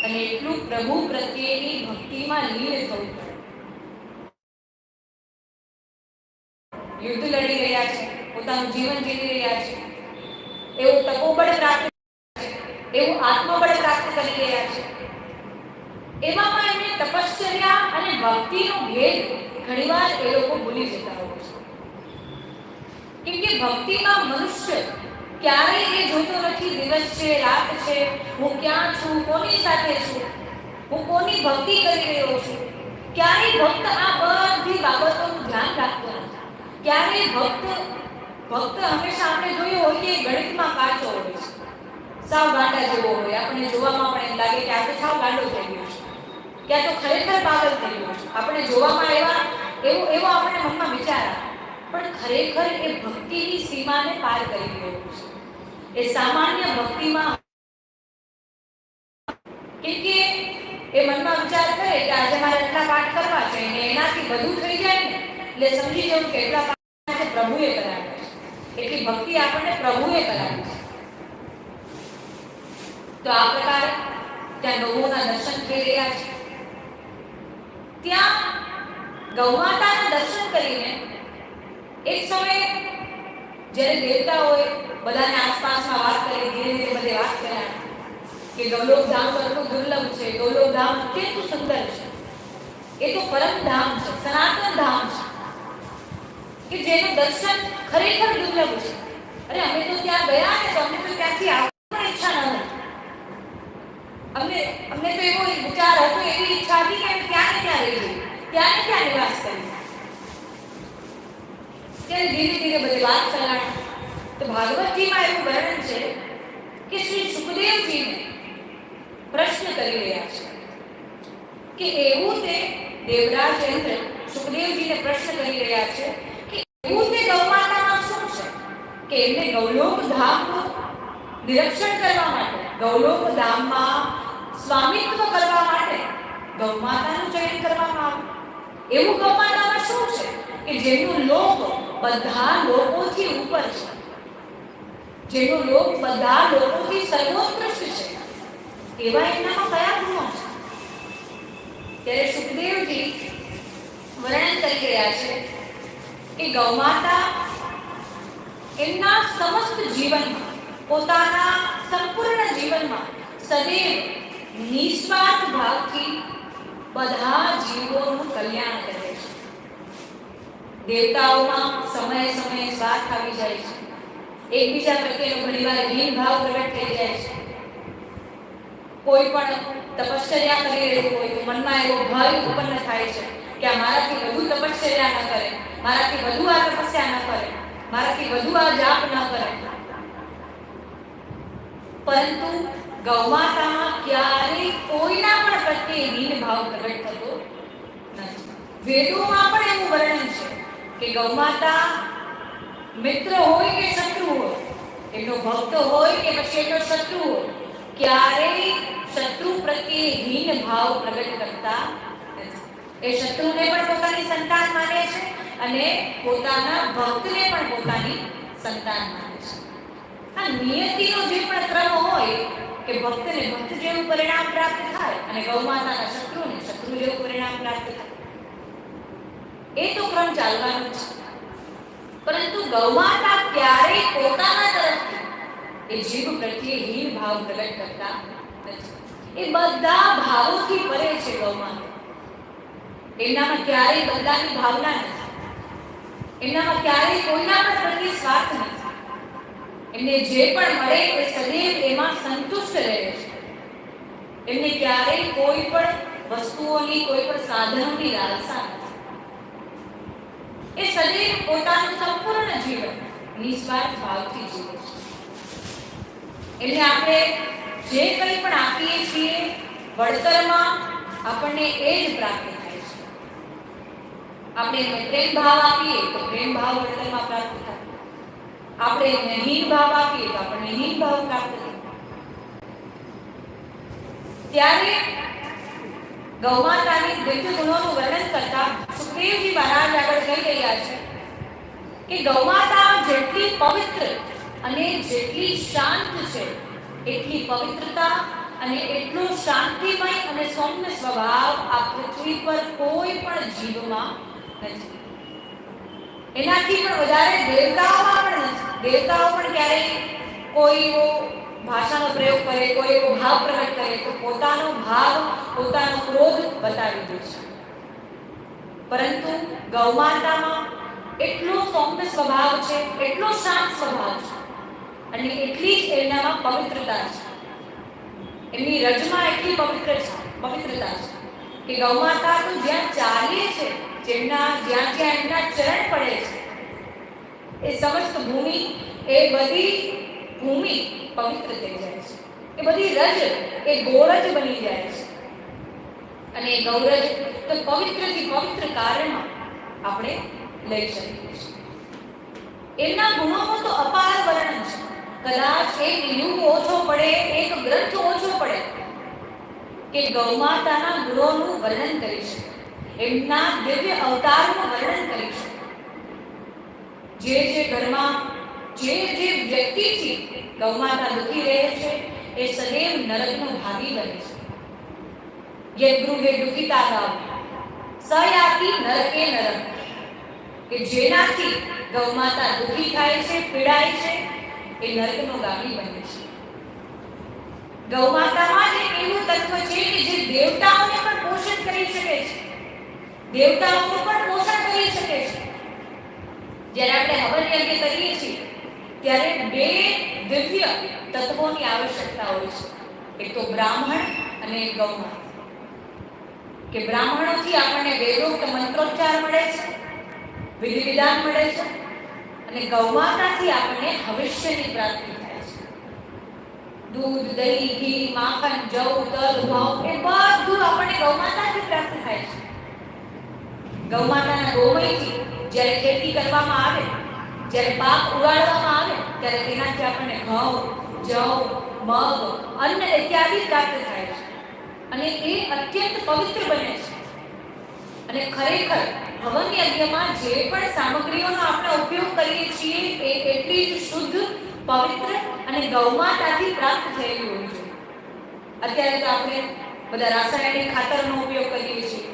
અને એટલું પ્રભુ પ્રત્યેની ભક્તિમાં લીન થવું પડે. યુદ્ધ લડી રહ્યા છે, પોતાનું જીવન જીવી રહ્યા છે, એવું તપોબળ પ્રાપ્ત, એવું આત્મબળ પ્રાપ્ત કરી રહ્યા છે. એવામાં એમને તપશ્ચર્યા અને ભક્તિનો ભેદ ઘણીવાર એ લોકો ભૂલી જતા હોય છે. કેમ કે ભક્તિમાં મનુષ્ય ક્યારેય એ જોતો નથી દિવસ છે, રાત છે, હું ક્યાં છું, કોની સાથે છું, હું કોની ભક્તિ કરી રહ્યો છું. ક્યારેય ભક્ત આ બધી બાબતોનું ધ્યાન રાખતો નથી. ક્યારેય ભક્ત હંમેશા આપણે જોયું હોય કે ગણિતમાં કાચો હોય છે, સાવ ગાંડા જેવો હોય. આપણે જોવામાં પણ એમ લાગે કે આ તો સાવ ગાંડો થઈ ગયો છે, ક્યાં તો ખરેખર પાગલ થઈ ગયો છે. આપણે જોવામાં એવો આપણે મનમાં વિચાર આવે, પણ ખરેખર એ ભક્તિની સીમાને પાર કરી ગયો છે. એ સામાન્ય ભક્તિમાં કે એ મનમાં વિચાર કરે કે આજે મારે એટલા પાઠ કરવા છે ને એનાથી બધું થઈ જાય ને એટલે સમજી જવું કે એટલા પાઠ પ્રભુએ કરાવ્યા છે, એટલી ભક્તિ આપણને પ્રભુએ કરાવી છે. તો આ પ્રકારે ત્યાં ગૌઓના દર્શન થઈ રહ્યા છે. ત્યાં ગૌમાતાના દર્શન કરીને એક સમયે જ્યારે દેવતાઓએ બધાને આસપાસમાં વાત કરી, ધીરે ધીરે બધે વાત કર્યા કે ગૌલોક ધામ કેટલું દુર્લભ છે, ગૌલોક ધામ કેટલું સુંદર છે, એ તો પરમ ધામ છે, સનાતન ધામ છે કે જેનું દર્શન ખરેખર દુર્લભ છે. અરે અમે તો ત્યાં ગયા ને તો અમને તો ત્યાંથી આવવાની ઈચ્છા ન હતી. અમને તો એવો વિચાર હતો, એવી ઈચ્છા હતી કે અમે ત્યાં ને ત્યાં રહી જઈએ, ત્યાં ને ત્યાં નિવાસ કરીએ. ત્યારે ધીરે ધીરે બધી વાત ચલાણી તો ભાગવતજીમાં એવું વર્ણન છે કે શ્રી સુખદેવજીને પ્રશ્ન કરી રહ્યા છે કે એવું તે દેવરાજ ઇન્દ્ર સુખદેવજીને પ્રશ્ન કરી રહ્યા છે કે એવું તે ગૌમાતામાં શું છે કે એમને ગૌલોક ધામનું નિરીક્ષણ કરવા માટે, ગૌલોક ધામમાં સ્વામિત્વ કરવા માટે ગૌમાતાનું ચયન કરવામાં આવે. એવું ગૌમાતામાં શું છે કે જેનું લોક બધા લોકોથી ઉપર છે, જેનું લોક બધા લોકોથી સર્વોત્કૃષ્ટ છે, એવા એમનામાં કયા ગુણો છે? ત્યારે સુખદેવજી વર્ણન કરી રહ્યા છે કે ગૌમાતા એમના સમસ્ત જીવનમાં, પોતાના સંપૂર્ણ જીવનમાં સદૈવ નિસ્વાર્થ ભાવથી બધા જીવોનું કલ્યાણ કરે છે. દેવતાઓમાં સમયે સમયે સ્વાર્થ આવી જાય છે, એકબીજા પ્રત્યેનો ઘણીવાર હીન ભાવ પ્રગટ થઈ જાય છે. કોઈ પણ તપશ્ચર્યા કરી રહ્યું હોય તો મનમાં એવો ભય ઉત્પન્ન થાય છે કે આ મારાથી વધુ તપશ્ચર્યા ન કરે, મારાથી વધુ આ તપસ્યા ન કરે, મારાથી વધુ આ જાપ ન કરે. પરંતુ ગૌમાતામાં ક્યારેય કોઈના પણ પ્રત્યે હીન ભાવ પ્રગટ થતો નથી. વેદોમાં પણ એવું વર્ણન છે કે ગૌમાતા મિત્ર હોય કે શત્રુ હોય, એનો ભક્ત હોય કે પછી એનો શત્રુ હોય, ક્યારેય શત્રુ પ્રત્યે હીન ભાવ પ્રગટ કરતા નથી. એ શત્રુને પણ પોતાની સંતાન માને છે અને પોતાના ભક્તને પણ પોતાની સંતાન માને છે. આ નિયતિનો જે પણ ક્રમ હોય કે ભક્તને ભક્ત જેવું પરિણામ પ્રાપ્ત થાય અને ગૌમાતાના શત્રુને શત્રુ જેવું પરિણામ પ્રાપ્ત થાય, એ તો ક્રમ ચાલવાનો છે. પરંતુ ગૌમાતા ક્યારેય પોતાના તરફથી એ જીવ પ્રત્યે હીન ભાવ પ્રગટ કરતા નથી. એ બધા ભાવોથી પરે છે ગૌમાતા. એમનામાં ક્યારેય બદલાની ભાવના નથી, એમનામાં ક્યારેય કોઈના પણ પ્રત્યે સ્વાર્થ નથી. એમને જે પણ મળે એ સદૈવ એમાં સંતુષ્ટ રહે છે. એમને ક્યારેય કોઈ પણ વસ્તુઓની, કોઈ પણ સાધનોની લાલસા નથી. એ સદૈવ પોતાનું સંપૂર્ણ જીવન નિસ્વાર્થ ભાવથી જીવે છે. એટલે આપણે જે કંઈ પણ આપીએ છીએ વળતરમાં આપણને એ જ પ્રાપ્ત થાય છે. આપણે એમને પ્રેમ ભાવ આપીએ તો પ્રેમ ભાવ વળતરમાં પ્રાપ્ત થાય. આપણે એમને હીન ભાવ આપીએ તો આપણને હીન ભાવ પ્રાપ્ત થાય. ત્યારે ગૌમાતાની દિવ્ય ગુણોનું વર્ણન કરતા સુખદેવજી મહારાજ આગળ કહી રહ્યા છે કે ગૌમાતા જેટલી પવિત્ર અને જેટલી શાંત છે, એટલી પવિત્રતા અને એટલો શાંતિમય અને સૌમ્ય સ્વભાવ આ પૃથ્વી પર કોઈ પણ જીવમાં નથી. એનાથી પણ વધારે દેવતાઓમાં પણ નથી. દેવતાઓ પણ ક્યારેય કોઈ એવો ભાષાનો પ્રયોગ કરે, કોઈ એવો ભાવ પ્રગટ કરે તો પોતાનો ભાવ, પોતાનો ક્રોધ બતાવી દે છે. પરંતુ ગૌમાતામાં એટલો સૌમ્ય સ્વભાવ છે, એટલો શાંત સ્વભાવ છે અને એટલી જ એનામાં પવિત્રતા છે. એમની રજમાં એટલી પવિત્રતા છે કે ગૌમાતા તો જ્યાં ચાલે છે, જ્યાં જ્યાં એમના ચરણ પડે છે, એ સમસ્ત ભૂમિ, એ બધી ભૂમિ પવિત્ર થઈ જાય છે. એ બધી રજ એ ગોરજ બની જાય છે અને એ ગૌરજ તો પવિત્રથી પવિત્ર કાર્યમાં આપણે લઈ શકીએ છીએ. એમના ગુણોનું તો અપાર વર્ણન છે. કદાચ એક યુગ ઓછો પડે, એક ગ્રંથ ઓછો પડે કે ગૌમાતાના ગુણોનું વર્ણન કરી શકે, એમના દિવ્ય અવતારનું વર્ણન કરી શકે. જે ઘરમાં જે વ્યક્તિથી ગૌમાતા દુઃખી રહે છે એ સદૈવ નરકનો ભાગી બને છે. યદ્ ગૃહે દુઃખિતા ગામ સયાતિ નરકે નરમ, કે જેનાથી ગૌમાતા દુઃખી થાય છે, પીડાય છે, એ નરકનો ગામી બને છે. ગૌમાતામાં જ એક એવું તત્વ છે કે જે દેવતાઓને પણ પોષણ કરી શકે છે, દેવતાઓનું પણ પોષણ કરી શકે છે. જ્યારે આપણે હવન યજ્ઞ કરીએ છીએ ત્યારે બે દિવ્ય તત્વોની આવશ્યકતા હોય છે, એક તો બ્રાહ્મણ અને એક ગૌમાતા. કે બ્રાહ્મણોથી આપણને વેદોક્ત મંત્રોચ્ચાર મળે છે, વિધિ વિધાન મળે છે, અને ગૌમાતાથી આપણને હવિષ્યની પ્રાપ્તિ થાય છે. દૂધ, દહીં, ઘી, માખણ, જવ, તલ, ઘઉં એ બધું આપણને ગૌમાતાથી પ્રાપ્ત થાય છે. ગૌમાતાના ગોમયથી જ્યારે ખેતી કરવામાં આવે, જ્યારે પાક ઉગાડવામાં આવે, ત્યારે તેનાથી આપણને ઘઉં, જવ, મગ, અન્ન ઇત્યાદિ પ્રાપ્ત થાય છે, અને એ અત્યંત પવિત્ર બને છે. અને ખરેખર હવન યજ્ઞમાં જે પણ સામગ્રીઓનો આપણે ઉપયોગ કરીએ છીએ એ એટલી જ શુદ્ધ, પવિત્ર અને ગૌમાતાથી પ્રાપ્ત થયેલી હોવી જોઈએ. અત્યારે તો આપણે બધા રાસાયણિક ખાતરનો ઉપયોગ કરીએ છીએ,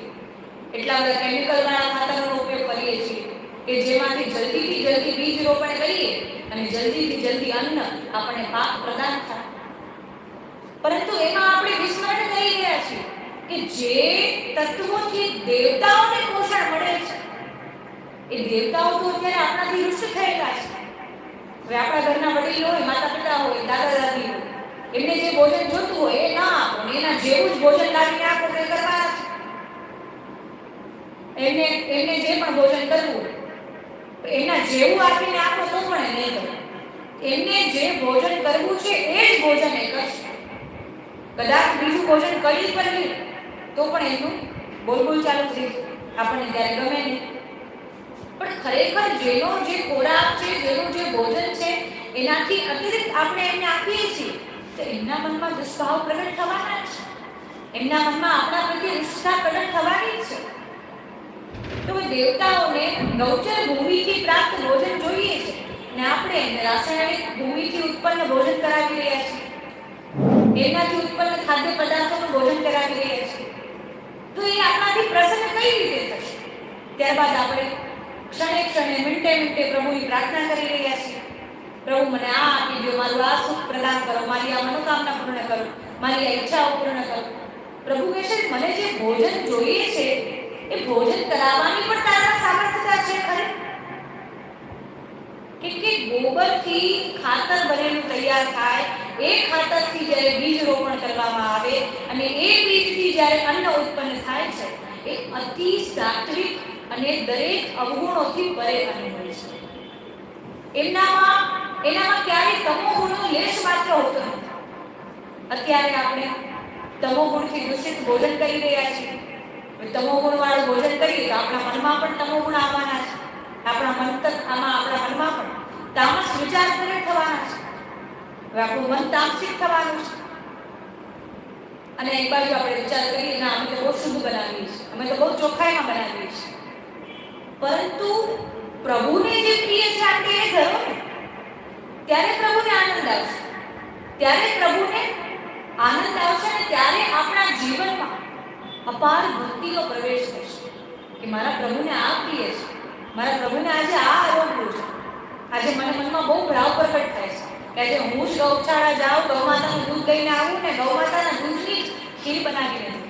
એટલા બધા કેમિકલ વાળા ખાતરનો ઉપયોગ કરીએ છીએ કે જેમાંથી જલ્દીથી જલ્દી બીજ રોપણ કરીએ અને જલ્દીથી જલ્દી અન્ન આપણને પાક પ્રદાન થાય. પરંતુ એમાં આપણે વિસ્મરણ કરી રહ્યા છીએ કે જે તત્વોથી દેવતાઓને પોષણ મળે છે એ દેવતાઓ તો અત્યારે આપણાથી રુષ્ટ થયેલા છે. હવે આપણા ઘરના વડીલો હોય, માતા પિતા હોય, દાદા દાદી હોય, એમને જે ભોજન જોતું હોય એ ના આપો, એના જેવું જ ભોજન લાવીને આપો તો એ કરવાના છે. એમને જે પણ ભોજન કરવું એના જેવું આપીને આપો તો પણ એ નહીં કરે. એમને જે ભોજન કરવું છે એ જ ભોજન એ કરશે. કદાચ બીજું ભોજન કરી પણ નહીં તો પણ એનું બોલબોલ ચાલુ થઈ આપણને ત્યારે ગમે નહીં. પણ ખરેખર જેનો જે ખોરાક છે, જેનું જે ભોજન છે એનાથી અતિરિક્ત આપણે એમને આપીએ છીએ તો એમના મનમાં દુષ્ભાવ પ્રગટ થવાના છે, એમના મનમાં આપણા પ્રત્યે ઈચ્છા પ્રગટ થવાની છે. તો દેવતાઓને ગૌચર ભૂમિથી પ્રાપ્ત ભોજન જોઈએ છે ને આપણે એમને રાસાયણિક ભૂમિથી ઉત્પન્ન ભોજન કરાવી રહ્યા છીએ, એનાથી ઉત્પન્ન ખાદ્ય પદાર્થોનું ભોજન કરાવી રહ્યા છીએ. તો એ આપણાથી પ્રસન્ન કઈ રીતે થશે? ત્યારબાદ આપણે ક્ષણે ક્ષણે, મિનિટે મિનિટે પ્રભુની પ્રાર્થના કરી રહ્યા છીએ, પ્રભુ મને આ આપી દો, મારું આ સુખ પ્રદાન કરો, મારી આ મનોકામના પૂર્ણ કરો, મારી આ ઈચ્છાઓ પૂર્ણ કરો. પ્રભુ કહે છે મને જે ભોજન જોઈએ છે એ ભોજન કરાવવાની પણ તારા સામર્થ્યતા છે ખરી? કે ગોબરથી ખાતર બનેલું તૈયાર થાય, એ ખાતરથી જ્યારે બીજ રોપણ કરવામાં આવે અને એ બીજથી જ્યારે અન્ન ઉત્પન્ન થાય છે એ અતિ સાત્વિક અને દરેક અવગુણોથી પરે અન્ન હોય છે. એનામાં ક્યારેય તમોગુણનો લેશ માત્ર હોતો નથી. અત્યારે આપણે તમોગુણથી દૂષિત ભોજન કરી રહ્યા છીએ. તમોગુણ વાળું ભોજન કરીએ તો આપણા મનમાં પણ તમોગુણ આવવાના છે, આપણા મનમાં પણ તામસ વિચાર પ્રગટ થવાના છે. હવે આપણું મન તામસિક થવાનું છે. અને એક બાજુ આપણે વિચાર કરીએ ના અમે તો બહુ શુદ્ધ બનાવીએ છીએ, અમે તો બહુ ચોખ્ખાઈમાં બનાવીએ છીએ. પરંતુ પ્રભુને જે પ્રિય છે આપણે એ ધરો ને ત્યારે પ્રભુને આનંદ આવશે, ત્યારે પ્રભુને આનંદ આવશે અને ત્યારે આપણા જીવનમાં અપાર ભક્તિનો પ્રવેશ થશે કે મારા પ્રભુને આ પ્રિય છે, મારા પ્રભુને આજે આ આરોગ્ય છે. આજે મને મનમાં બહુ ભાવ પ્રગટ થાય છે કે આજે હું જ ગૌશાળા જાઉં, ગૌમાતાનું દૂધ લઈને આવું ને ગૌમાતાના દૂધની ખીર બનાવીને દઉં.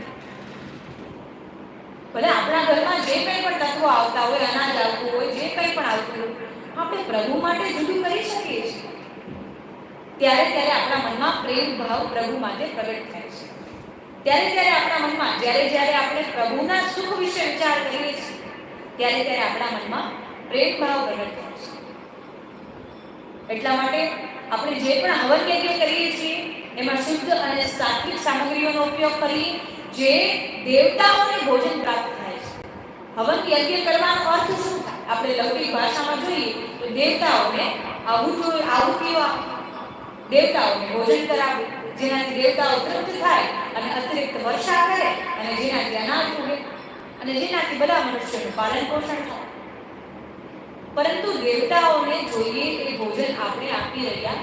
ભલે આપણા ઘરમાં જે કંઈ પણ તત્વો આવતા હોય, અનાજ આવતું હોય, જે કંઈ પણ આવતું હોય, આપણે પ્રભુ માટે જુદું કરી શકીએ છીએ. ત્યારે આપણા મનમાં પ્રેમ ભાવ પ્રભુ માટે પ્રગટ થાય છે. ત્યારે આપણા મનમાં જ્યારે આપણે પ્રભુના સુખ વિશે વિચાર કરીએ છીએ ત્યારે આપણા મનમાં પ્રેમ ભાવ પ્રગટ થાય છે. એટલા માટે આપણે જે પણ હવન યજ્ઞ કરીએ છીએ એમાં શુદ્ધ અને સાત્વિક સામગ્રીઓનો ઉપયોગ કરી જે દેવતાઓને ભોજન પ્રાપ્ત થાય છે. હવન યજ્ઞ કરવાનો અર્થ શું થાય? આપણે લૌકિક ભાષામાં જોઈએ તો દેવતાઓને આહુતિઓ દેવતાઓને ભોજન કરાવવું, જેનાથી દેવતાઓ તૃપ્ત થાય અને અતિરિક્ત વર્ષા કરે અને જેનાથી અનાજ ઉગે અને જેનાથી બધા મનુષ્યોનું પાલન પોષણ થાય. પરંતુ દેવતાઓને જોઈએ એ ભોજન આપણે આપી રહ્યા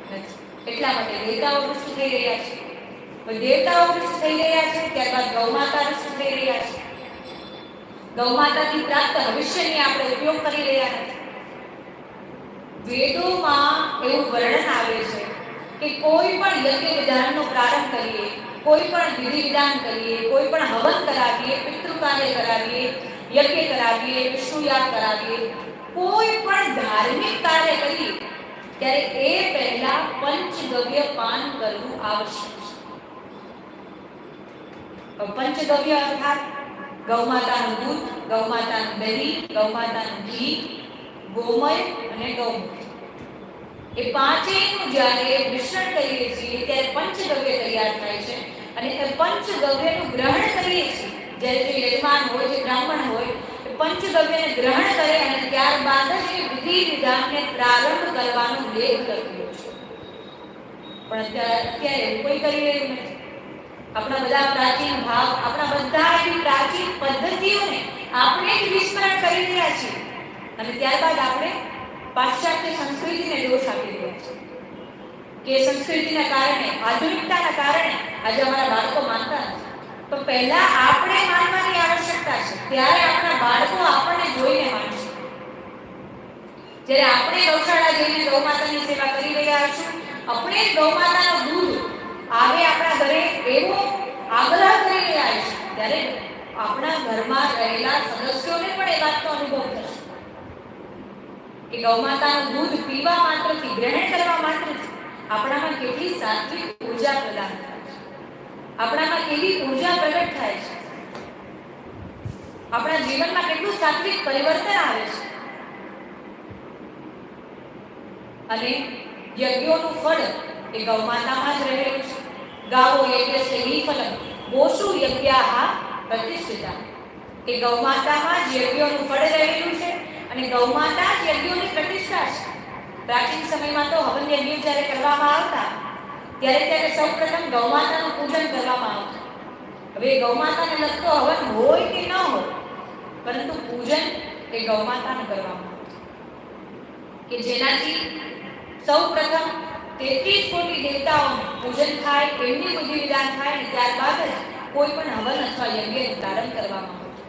નથી. એટલા માટે દેવતાઓ રુષ્ટ થઈ રહ્યા છે. દેવતાઓ રુષ્ટ થઈ રહ્યા છે, ત્યારબાદ ગૌમાતા રુષ્ટ થઈ રહ્યા છે. ગૌમાતાથી પ્રાપ્ત ભવિષ્યની આપણે ઉપયોગ કરી રહ્યા નથી. વેદોમાં એવું વર્ણન આવે છે કે કોઈ પણ યજ્ઞ વિધાનનો પ્રારંભ કરીએ, કોઈ પણ વિધિ વિધાન કરીએ, કોઈ પણ હવન કરાવીએ, પિતૃ કાર્ય કરાવીએ, યજ્ઞ કરાવીએ, વિષ્ણુ યાગ કરાવીએ, કોઈ પણ ધાર્મિક કાર્ય કરીએ ત્યારે એ પહેલા પંચગવ્ય પાન કરવું આવશ્યક છે. પંચગવ્ય અર્થાત ગૌમાતાનું દૂધ, ગૌમાતાનું દહીં, ગૌમાતાનું ઘી, ગોમય અને ગૌમૂત્ર. એ પાંચેયનું જ્યારે મિશ્રણ કરીએ છીએ ત્યારે પંચગવ્ય તૈયાર થાય છે અને એ પંચગવ્યનું ગ્રહણ કરીએ છીએ. જ્યારે જે યજમાન હોય, જે બ્રાહ્મણ હોય, એ પંચગવ્યને ગ્રહણ કરે અને ત્યારબાદ જ એ વિધિ વિધાનને પ્રારંભ કરવાનો લેખ લખ્યો છે. પણ અત્યારે એવું કોઈ કરી રહ્યું નથી. આપણા બધા પ્રાચીન ભાવ, આપણા બધા એવી પ્રાચીન પદ્ધતિઓને આપણે જ વિસ્મરણ કરી રહ્યા છીએ અને ત્યારબાદ આપણે પાશ્ચાત્ય સંસ્કૃતિને દોષ આપી રહ્યા છીએ કે સંસ્કૃતિના કારણે, આધુનિકતાના કારણે આજે અમારા બાળકો માનતા નથી. તો પહેલા આપણે માનવાની આવશ્યકતા છે, ત્યારે આપણા બાળકો આપણને જોઈને માનશે. જ્યારે આપણે ગૌશાળા જઈને ગૌમાતાની સેવા કરી રહ્યા હશું, આપણે ગૌમાતાનું દૂધ આવે આપણા ઘરે એવો આગ્રહ કરી રહ્યા છે, ત્યારે આપણા ઘરમાં રહેલા સદસ્યોને પણ એ વાતનો અનુભવ થશે કે ગૌમાતાનું દૂધ પીવા માત્રથી, ગ્રહણ કરવા માત્રથી આપણામાં કેટલી સાત્વિક ઉર્જા પ્રદાન થાય છે, આપણામાં કેવી ઉર્જા પ્રગટ થાય છે, આપણા જીવનમાં કેટલું સાત્વિક પરિવર્તન આવે છે. અને યજ્ઞોનું ફળ એ ગૌમાતામાં જ રહેલું છે. ગાવો યજ્ઞસ્ય હિ ફલમ ગોષુ યજ્ઞાઃ પ્રતિષ્ઠિતા. એ ગૌમાતામાં જ યજ્ઞોનું ફળ રહેલું છે અને ગૌમાતા જ યજ્ઞોની પ્રતિષ્ઠા છે. પ્રાચીન સમયમાં તો હવન યજ્ઞ જ્યારે કરવામાં આવતા ત્યારે સૌપ્રથમ ગૌમાતાનું પૂજન કરવામાં આવતું. હવે ગૌમાતાને લગતો હવન હોય કે ન હોય, પરંતુ પૂજન એ ગૌમાતાનું કરવામાં આવતું કે જેનાથી સૌપ્રથમ 33 કોટી દેવતાઓનું પૂજન થાય, એમની વિધિ વિધાન થાય અને ત્યારબાદ જ કોઈ પણ હવન અથવા યજ્ઞનું પ્રારંભ કરવામાં આવતો.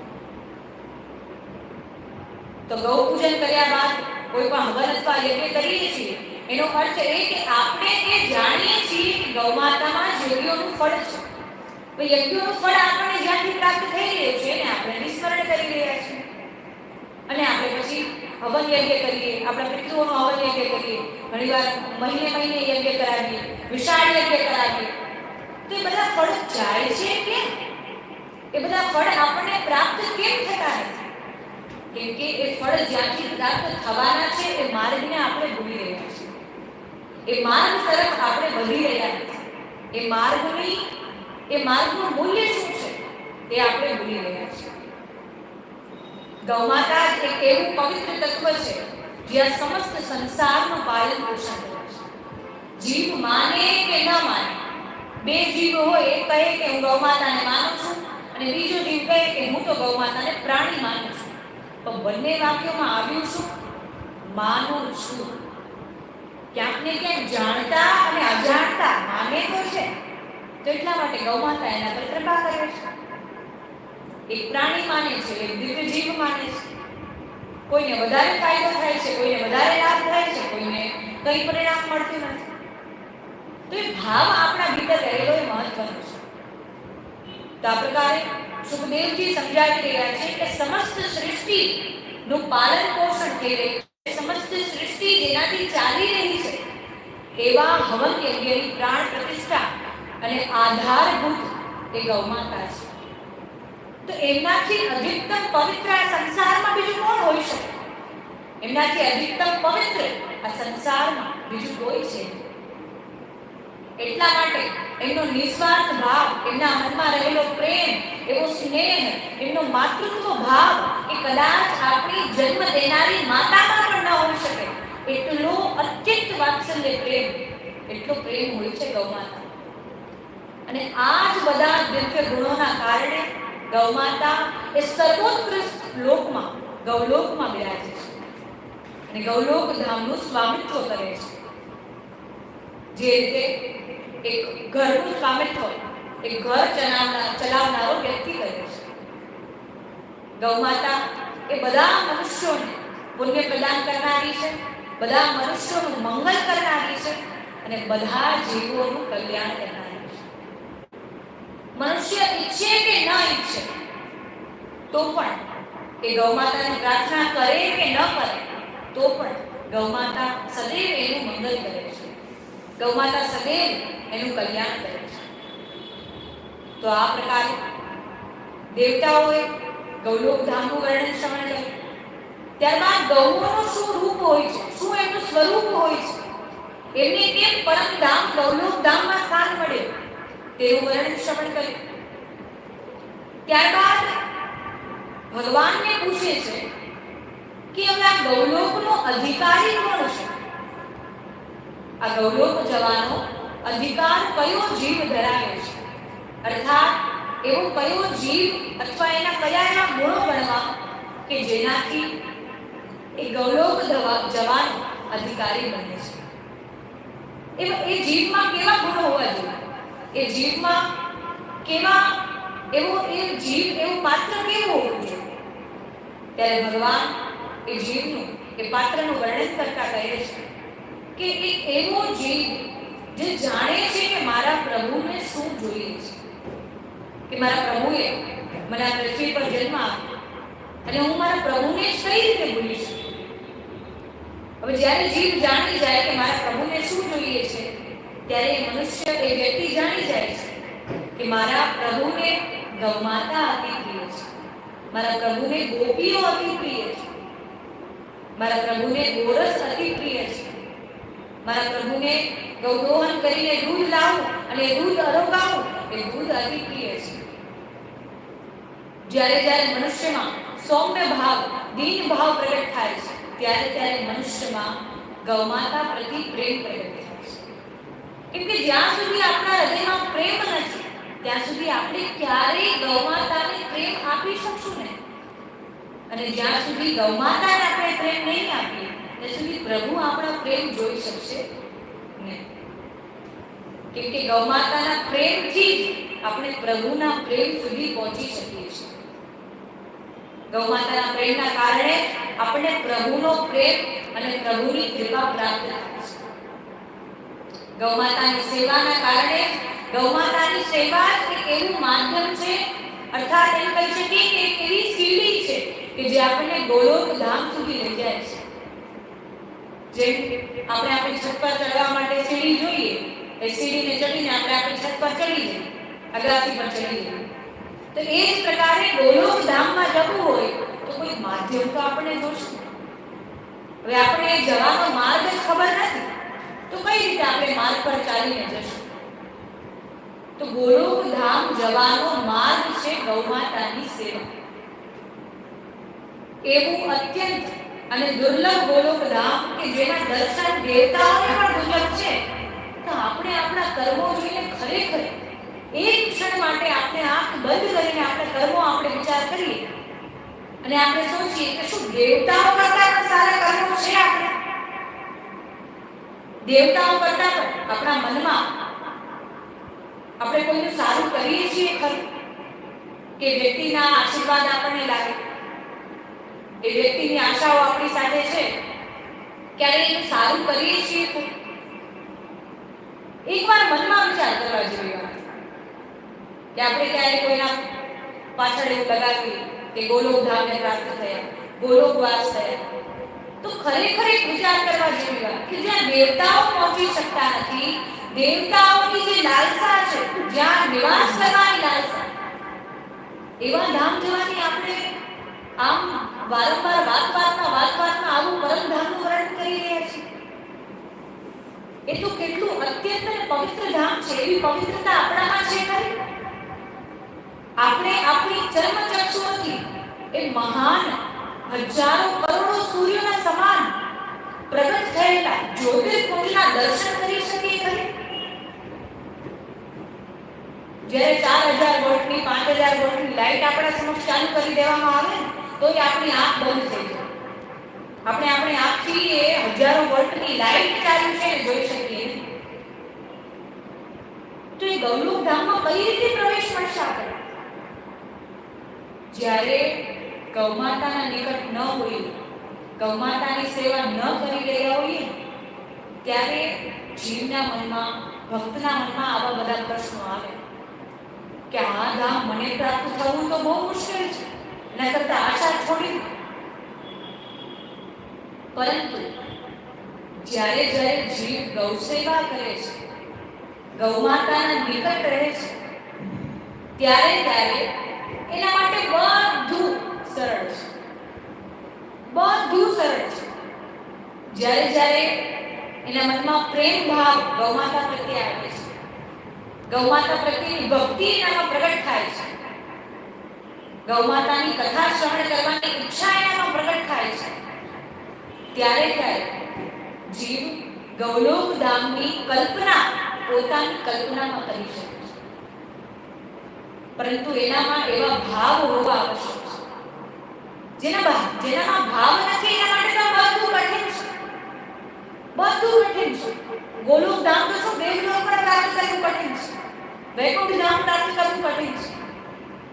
તો ગૌ પૂજન કર્યા બાદ કોઈ પણ હવન અથવા યજ્ઞ કરીએ છીએ, એનો અર્થ એ કે આપણે એ જાણીએ છીએ કે ગૌમાતામાં જ યજ્ઞોનું ફળ છે. તો યજ્ઞોનું ફળ આપણને જ્યાંથી પ્રાપ્ત થઈ રહ્યું છે એને આપણે વિસ્મરણ કરી રહ્યા છીએ અને આપણે પછી હવન યજ્ઞ કરીએ, આપણા પિતૃઓનો હવન યજ્ઞ કરીએ, ઘણીવાર મહિને યજ્ઞ કરાવીએ, વિશાળ યજ્ઞ કરાવીએ. તો એ બધા ફળ જાય છે કેમ? એ બધા ફળ આપણને પ્રાપ્ત કેમ થતા નથી? કેમ કે એ ફળ જ્યાંથી પ્રાપ્ત થવાના છે એ માર્ગને આપણે ભૂલી રહ્યા છીએ. એ માર્ગ તરફ આપણે વધી રહ્યા નથી. એ માર્ગનું મૂલ્ય શું છે એ આપણે ભૂલી રહ્યા છીએ. ગૌમાતા એક એવું પવિત્ર તત્વ છે જ્યાં સમસ્ત સંસારનું પાલન પોષણ કરે છે. જીવ માને કે ન માને, બે જીવ હોય, એક કહે કે હું ગૌમાતાને માનું છું અને બીજો જીવ કહે કે હું તો ગૌમાતાને પ્રાણી માનું છું. તો બંને વાક્યોમાં આવ્યું શું? માનું છું. ક્યાંક ને ક્યાંક જાણતા અને અજાણતા માને તો છે, તો એટલા માટે ગૌમાતા એના પર કૃપા કરે છે. એક પ્રાણી માને છે, એક દિવ્ય જીવ માને છે. કોઈને વધારે ફાયદો થાય છે, કોઈને વધારે લાભ થાય છે, કોઈને કંઈ પરિણામ મળતું નથી. તો એ ભાવ આપણા ભીતર રહેલો એ મહત્વનો છે. તો આ પ્રકારે સુખદેવજી સમજાવી રહ્યા છે કે સમસ્ત સૃષ્ટિનું પાલન પોષણ થઈ રહ્યું છે, સમસ્ત સૃષ્ટિ જેનાથી ચાલી રહી છે એવા હવન યજ્ઞની પ્રાણ પ્રતિષ્ઠા અને આધારભૂત એ ગૌમાતા છે. તો એમનાથી અધિકતમ પવિત્ર આ સંસારમાં બીજું કોણ હોઈ શકે? એમનાથી અધિકતમ પવિત્ર આ સંસારમાં બીજું કોઈ છે. એટલા માટે એમનો નિસ્વાર્થ ભાવ, એમના મનમાં રહેલો પ્રેમ, એવો સ્નેહ, એમનો માતૃત્વ ભાવ એ કદાચ આપણી જન્મ દેનારી માતામાં પણ ન હોઈ શકે. એટલો અત્યંત વાત્સલ્ય પ્રેમ, એટલો પ્રેમ હોય છે ગૌમાતા. અને આ જ બધા દિવ્ય ગુણોના કારણે ગૌમાતા એ સર્વોત્કૃષ્ટ લોકમાં, ગૌલોકમાં બિરાજે છે અને ગૌલોક ધામનું સ્વામિત્વ કરે છે. જે રીતે એક ઘરનું સ્વામિત્વ એક ઘર ચલાવનારો વ્યક્તિ કરે છે, ગૌમાતા એ બધા મનુષ્યોને પુણ્ય પ્રદાન કરનારી છે, બધા મનુષ્યોનું મંગલ કરનારી છે અને બધા જીવોનું કલ્યાણ કરનારી છે. મનુષ્ય ઈચ્છે કે ન ઈચ્છે તો પણ એ ગૌમાતાની પ્રાર્થના કરે કે ન કરે તો પણ ગૌમાતા સદૈવ એનું મંગલ કરે છે, ગૌમાતા સદૈવ એનું કલ્યાણ કરે છે. તો આ પ્રકારે દેવતાઓએ ગૌલોક ધામનું વર્ણન શ્રવણ કર્યું. ત્યારબાદ ગૌઓનું શું રૂપ હોય છે, શું એમનું સ્વરૂપ હોય છે, એમને કેમ પરમધામ ગૌલોક ધામમાં સ્થાન મળે તેનું વર્ણન શ્રવણ કર્યું. ત્યારબાદ ભગવાનને પૂછે છે કે હવે આ ગૌલોકનો અધિકારી કોણ છે? આ ગૌલોક જવાનો અધિકાર કયો જીવ ધરાવે છે? અર્થાત એવો કયો જીવ અથવા એના કયા એવા ગુણો ગણવા કે જેનાથી એ ગૌલોક જવાનો અધિકારી બને છે? એ જીવમાં કેવા ગુણો હોવા જોઈએ? એ જીવમાં કેવા એવો એ જીવ એવું પાત્ર કેવું હોવું જોઈએ? ત્યારે ભગવાન એ જીવનું એ પાત્રનું વર્ણન કરતા કહે છે કે એક એવો જીવ જે જાણે છે કે મારા પ્રભુને શું જોઈએ છે, કે મારા પ્રભુએ મને આ પૃથ્વી પર જન્મ આપ્યો અને હું મારા પ્રભુને જ કઈ રીતે ભૂલી શકું? હવે જ્યારે જીવ જાણી જાય કે મારા પ્રભુને શું જોઈએ છે ત્યારે એ મનુષ્ય એ વ્યક્તિ જાણી જાય છે કે મારા પ્રભુને ગૌમાતા અતિ પ્રિય છે, મારા પ્રભુને ગોપીઓ અતિ પ્રિય છે, મારા પ્રભુને ગોરસ અતિ પ્રિય છે, મારા પ્રભુને ગૌદોહન કરીને દૂધ લાવું અને દૂધ અરોગાવું એ દૂધ અતિ પ્રિય છે. જ્યારે જ્યારે મનુષ્યમાં સૌમ્ય ભાવ, દીન ભાવ પ્રગટ થાય છે ત્યારે ત્યારે મનુષ્યમાં ગૌમાતા પ્રતિ પ્રેમ પ્રગટ થાય છે. કેમ કે જ્યાં સુધી આપણા હૃદયમાં પ્રેમ નથી ત્યાં સુધી આપણે ક્યારેય ગૌમાતાને પ્રેમ આપી શકશું નહીં. અને જ્યાં સુધી ગૌમાતાને આપણે પ્રેમ નહીં આપીએ ત્યાં સુધી પ્રભુ આપણા પ્રેમ જોઈ શકશે નહીં. કેમ કે ગૌમાતાના પ્રેમથી જ આપણે પ્રભુના પ્રેમ સુધી પહોંચી શકીએ છીએ. ગૌમાતાના પ્રેમના કારણે આપણે પ્રભુનો પ્રેમ અને પ્રભુની કૃપા પ્રાપ્ત થાય છે. ગૌમાતાની સેવાના કારણે ગૌમાતાની સેવા એક એવું માધ્યમ છે, અર્થાત એમ કહી શકીએ કે એક એવી સીડી છે કે જે આપણને ગોલોક ધામ સુધી લઈ જાય છે. જેમ આપણે આપણી છત પર ચડવા માટે સીડી જોઈએ, એ સીડીને ચડીને આપણે આપણી છત પર ચડી જઈએ, અગાસી પર ચડી જઈએ. તો એ જ પ્રકારે ગોલોક ધામમાં જવું હોય તો કોઈ માધ્યમ તો આપણે જોશું. હવે આપણે જવાનો માર્ગ જ ખબર નથી તો કઈ રીતે આપણે માર્ગ પર ચાલીને જશું? તો ગોલોક ધામ જવાનો માર્ગ છે ગૌમાતાની સેવા. એવું અત્યંત અને દુર્લભ ગોલોક ધામ કે જેના દર્શન દેવતાઓને પણ દુર્લભ છે. તો આપણે આપણા કર્મો જોઈને ખરેખર એક ક્ષણ માટે આપણે આંખ બંધ કરીને આપણે કર્મો આપણે વિચાર કરીએ અને આપણે સોચીએ કે શું દેવતાઓ કરતા પણ સારા કર્મો છે? દેવતાઓ કરતા પણ આપણા મનમાં આપણે કોઈનું સારું કરીએ છીએ ખરું? કે વ્યક્તિના આશીર્વાદ આપણને લાગે, એ વ્યક્તિની આશાઓ આપણી સાથે છે, ક્યારે એનું સારું કરીએ છીએ? એકવાર મનમાં વિચાર કરવા જેવી વાત કે આપણે ક્યારે કોઈના પાછળ એવું લગાવીએ કે ગોલોક ધામને પ્રાપ્ત થયા, ગોલોકવાસ થયા, તો ખરેખર એક વિચાર કરવા જેવી વાત કે જ્યાં દેવતાઓ પહોંચી શકતા નથી, દેવતાઓની જે લાલસા છે, જ્યાં નિવાસ કરવાની લાલસા, એવા ધામ જવાની આપણે આમ વારંવાર વાતમાં આવું પરમધામનું વર્ણન કરી રહ્યા છીએ. એ તો કેટલું અત્યંત પવિત્ર ધામ છે. એવી પવિત્રતા આપણામાં છે ખરી? આપણે આપણી ચર્મચક્ષુઓથી એ મહાન હજારો કરોડો સૂર્યોના સમાન પ્રગટ થયેલા જ્યોતિર્પુંજના દર્શન કરી શકીએ ખરી? જ્યારે 4000 વોલ્ટની 5000 વોલ્ટની લાઈટ આપણા સમક્ષ ચાલુ કરી દેવામાં આવે તો એ આપણી આંખ બંધ થઈ જાય. આપણે આપણી આંખથી એ હજારો વોલ્ટની લાઈટ ચાલુ છે જોઈ શકીએ. તો એ ગૌલોક ધામમાં કઈ રીતે પ્રવેશ મળશે આપણે? જ્યારે ગૌમાતાના નિકટ ન હોઈએ, ગૌમાતાની સેવા ન કરી રહ્યા હોઈએ, ત્યારે જીવના મનમાં, ભક્તના મનમાં આવા બધા પ્રશ્નો આવે કે આ ધામ મને પ્રાપ્ત થવું તો બહુ મુશ્કેલ છે, એના કરતા આશા છોડી. પરંતુ જ્યારે જ્યારે જીવ ગૌ સેવા કરે છે, ગૌમાતાના નિકટ રહે છે, ત્યારે ત્યારે એના માટે બધું સરળ છે, બધું સરળ છે. જ્યારે જ્યારે એના મનમાં પ્રેમ ભાવ ગૌમાતા પ્રત્યે આવે છે, ગૌમાતા પ્રત્યેની ભક્તિ એનામાં પ્રગટ થાય છે, ગૌમાતાની કથા શ્રવણ કરવાની ઈચ્છા એનામાં પ્રગટ થાય છે, ત્યારે ત્યારે જીવ ગૌલોક ધામની કલ્પના પોતાની કલ્પનામાં કરી શકે છે. પરંતુ એનામાં એવા ભાવ હોવા આવશ્યક છે. જેનામાં ભાવ નથી એના માટે તો બધું કઠિન છે, બધું કઠિન છે. ગોલોક ધામ તો શું, દેવલોક પર પ્રાપ્ત કરવું કઠિન છે, વૈકુંઠ ધામ પ્રાપ્ત કરવું કઠિન છે.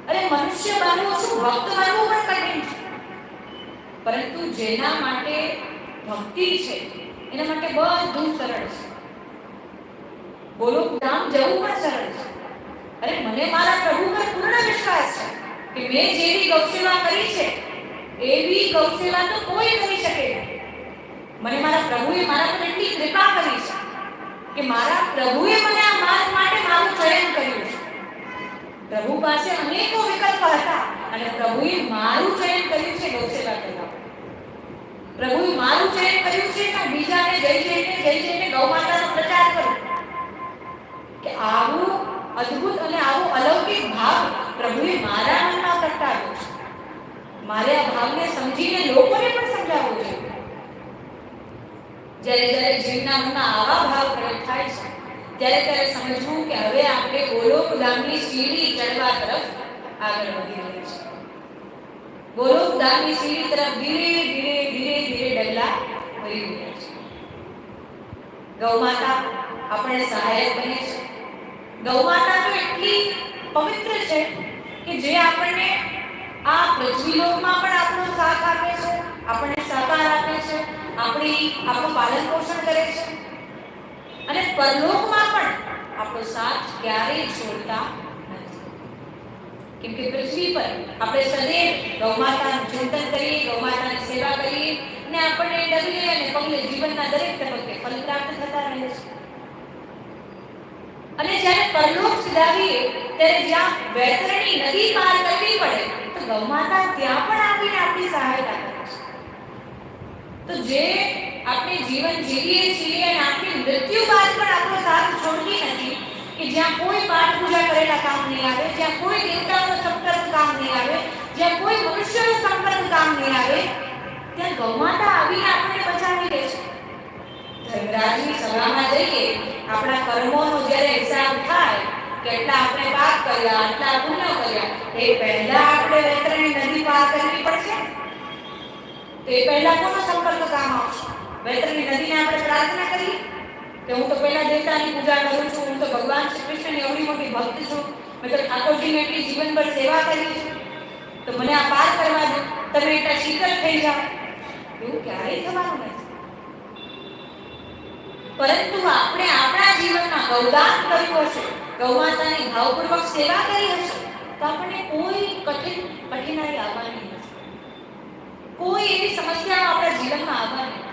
અરે મનુષ્ય બનવું શું, ભક્ત બનવું પણ કઠિન છે. પરંતુ જેના માટે ભક્તિ છે એના માટે બધું સરળ છે. ગોલોક ધામ જવું પણ સરળ છે. અરે મને મારા પ્રભુ પર પૂર્ણ વિશ્વાસ છે કે મેં જેવી ગૌસેવા કરી છે એવી ગૌસેવા તો કોઈ કરી શકે નહીં. મને મારા પ્રભુએ મારા પર એટલી કૃપા કરી છે કે મારા પ્રભુએ મને આ માર્ગ માટે મારું ચયન કર્યું છે. પ્રભુ પાસે અનેકો વિકલ્પ હતા અને પ્રભુએ મારું ચયન કર્યું છે ગૌસેવા કરવા. પ્રભુએ મારું ચયન કર્યું છે કે બીજાને જઈ જઈને ગૌમાતાનો પ્રચાર કરું. કે આવું અદ્ભુત અને આવો અલૌકિક ભાવ પ્રભુએ મારા મનમાં પ્રગટાવ્યો છે. મારે આ ભાવને સમજીને લોકોને પણ સમજાવવો જોઈએ. જ્યારે જ્યારે જીવના મનમાં આવા ભાવ પ્રગટ થાય છે ત્યારે ત્યારે સમજવું કે હવે આપણે ગોલોક ધામની સીડી ચડવા તરફ આગળ વધી રહ્યા છીએ. ગોલોક ધામની સીડી તરફ ધીરે ધીરે ધીરે ધીરે ડગલા ભરી રહ્યા છે. ગૌમાતા આપણે સહાયક બને છે. ગૌમાતા તો એટલી પવિત્ર છે કે જે આપણને આ પૃથ્વીલોકમાં પણ આપણો સાથ આપે છે, આપણને સહકાર આપે છે, આપણું પાલન પોષણ કરે છે અને પરલોકમાં પણ આપણો સાથ ક્યારેય છોડતા નથી. કેમ કે પૃથ્વી પર આપણે સદૈવ ગૌમાતાનું ચિંતન કરીએ, ગૌમાતાની સેવા કરીએ અને આપણને ડગલે અને પગલે જીવનના દરેક તબક્કે ફલ પ્રાપ્ત થતા રહે છે. અને જ્યારે પરલોક સિધાવીએ ત્યારે જ્યાં વૈતરણી નદી પાર કરવી પડે તો ગૌમાતા ત્યાં પણ આવીને આપણી સહાયતા કરે છે. તો જે આપણે જીવન જીવીએ છીએ અને આપણી મૃત્યુ બાદ પણ આપણો સાથ છોડતી નથી, કે જ્યાં કોઈ પાઠ પૂજા કરેલા કામ નહીં આવે, જ્યાં કોઈ દેવતાનો સંપર્ક કામ નહીં આવે, જ્યાં કોઈ મનુષ્યનો સંપર્ક કામ નહીં આવે, ત્યાં ગૌમાતા આવીને આપણને બચાવી લે છે. ધર્મરાજની સભામાં જઈએ, આપણા કર્મોનો જ્યારે હિસાબ થાય, કેટલા આપણે પાપ કર્યા, આટલા પુણ્ય કર્યા, એ પહેલા આપણે વૈતરણી નદી પાર કરવી પડશે. તો એ પહેલા કોનો સંપર્ક કામ આવશે? વૈતરણી નદીને આપણે પ્રાર્થના કરીએ કે હું તો પહેલા દેવતાની પૂજા કરું છું, હું તો ભગવાન શ્રી કૃષ્ણની એવડી મોટી ભક્ત છું, મેં તો ઠાકોરજીની એટલી જીવનભર સેવા કરી છે, તો મને આ પાર કરવા દો, તમે એટલા શીતળ થઈ જાઓ. એવું ક્યારેય થવાનું નથી. પરંતુ આપણે આપણા જીવનમાં ગૌદાન કર્યું હશે, ગૌમાતાની ભાવપૂર્વક સેવા કરી હશે, તો આપણને કોઈ કઠિનાઈ આવવાની નથી, કોઈ એવી સમસ્યાઓ આપણા જીવનમાં આવવાની નથી.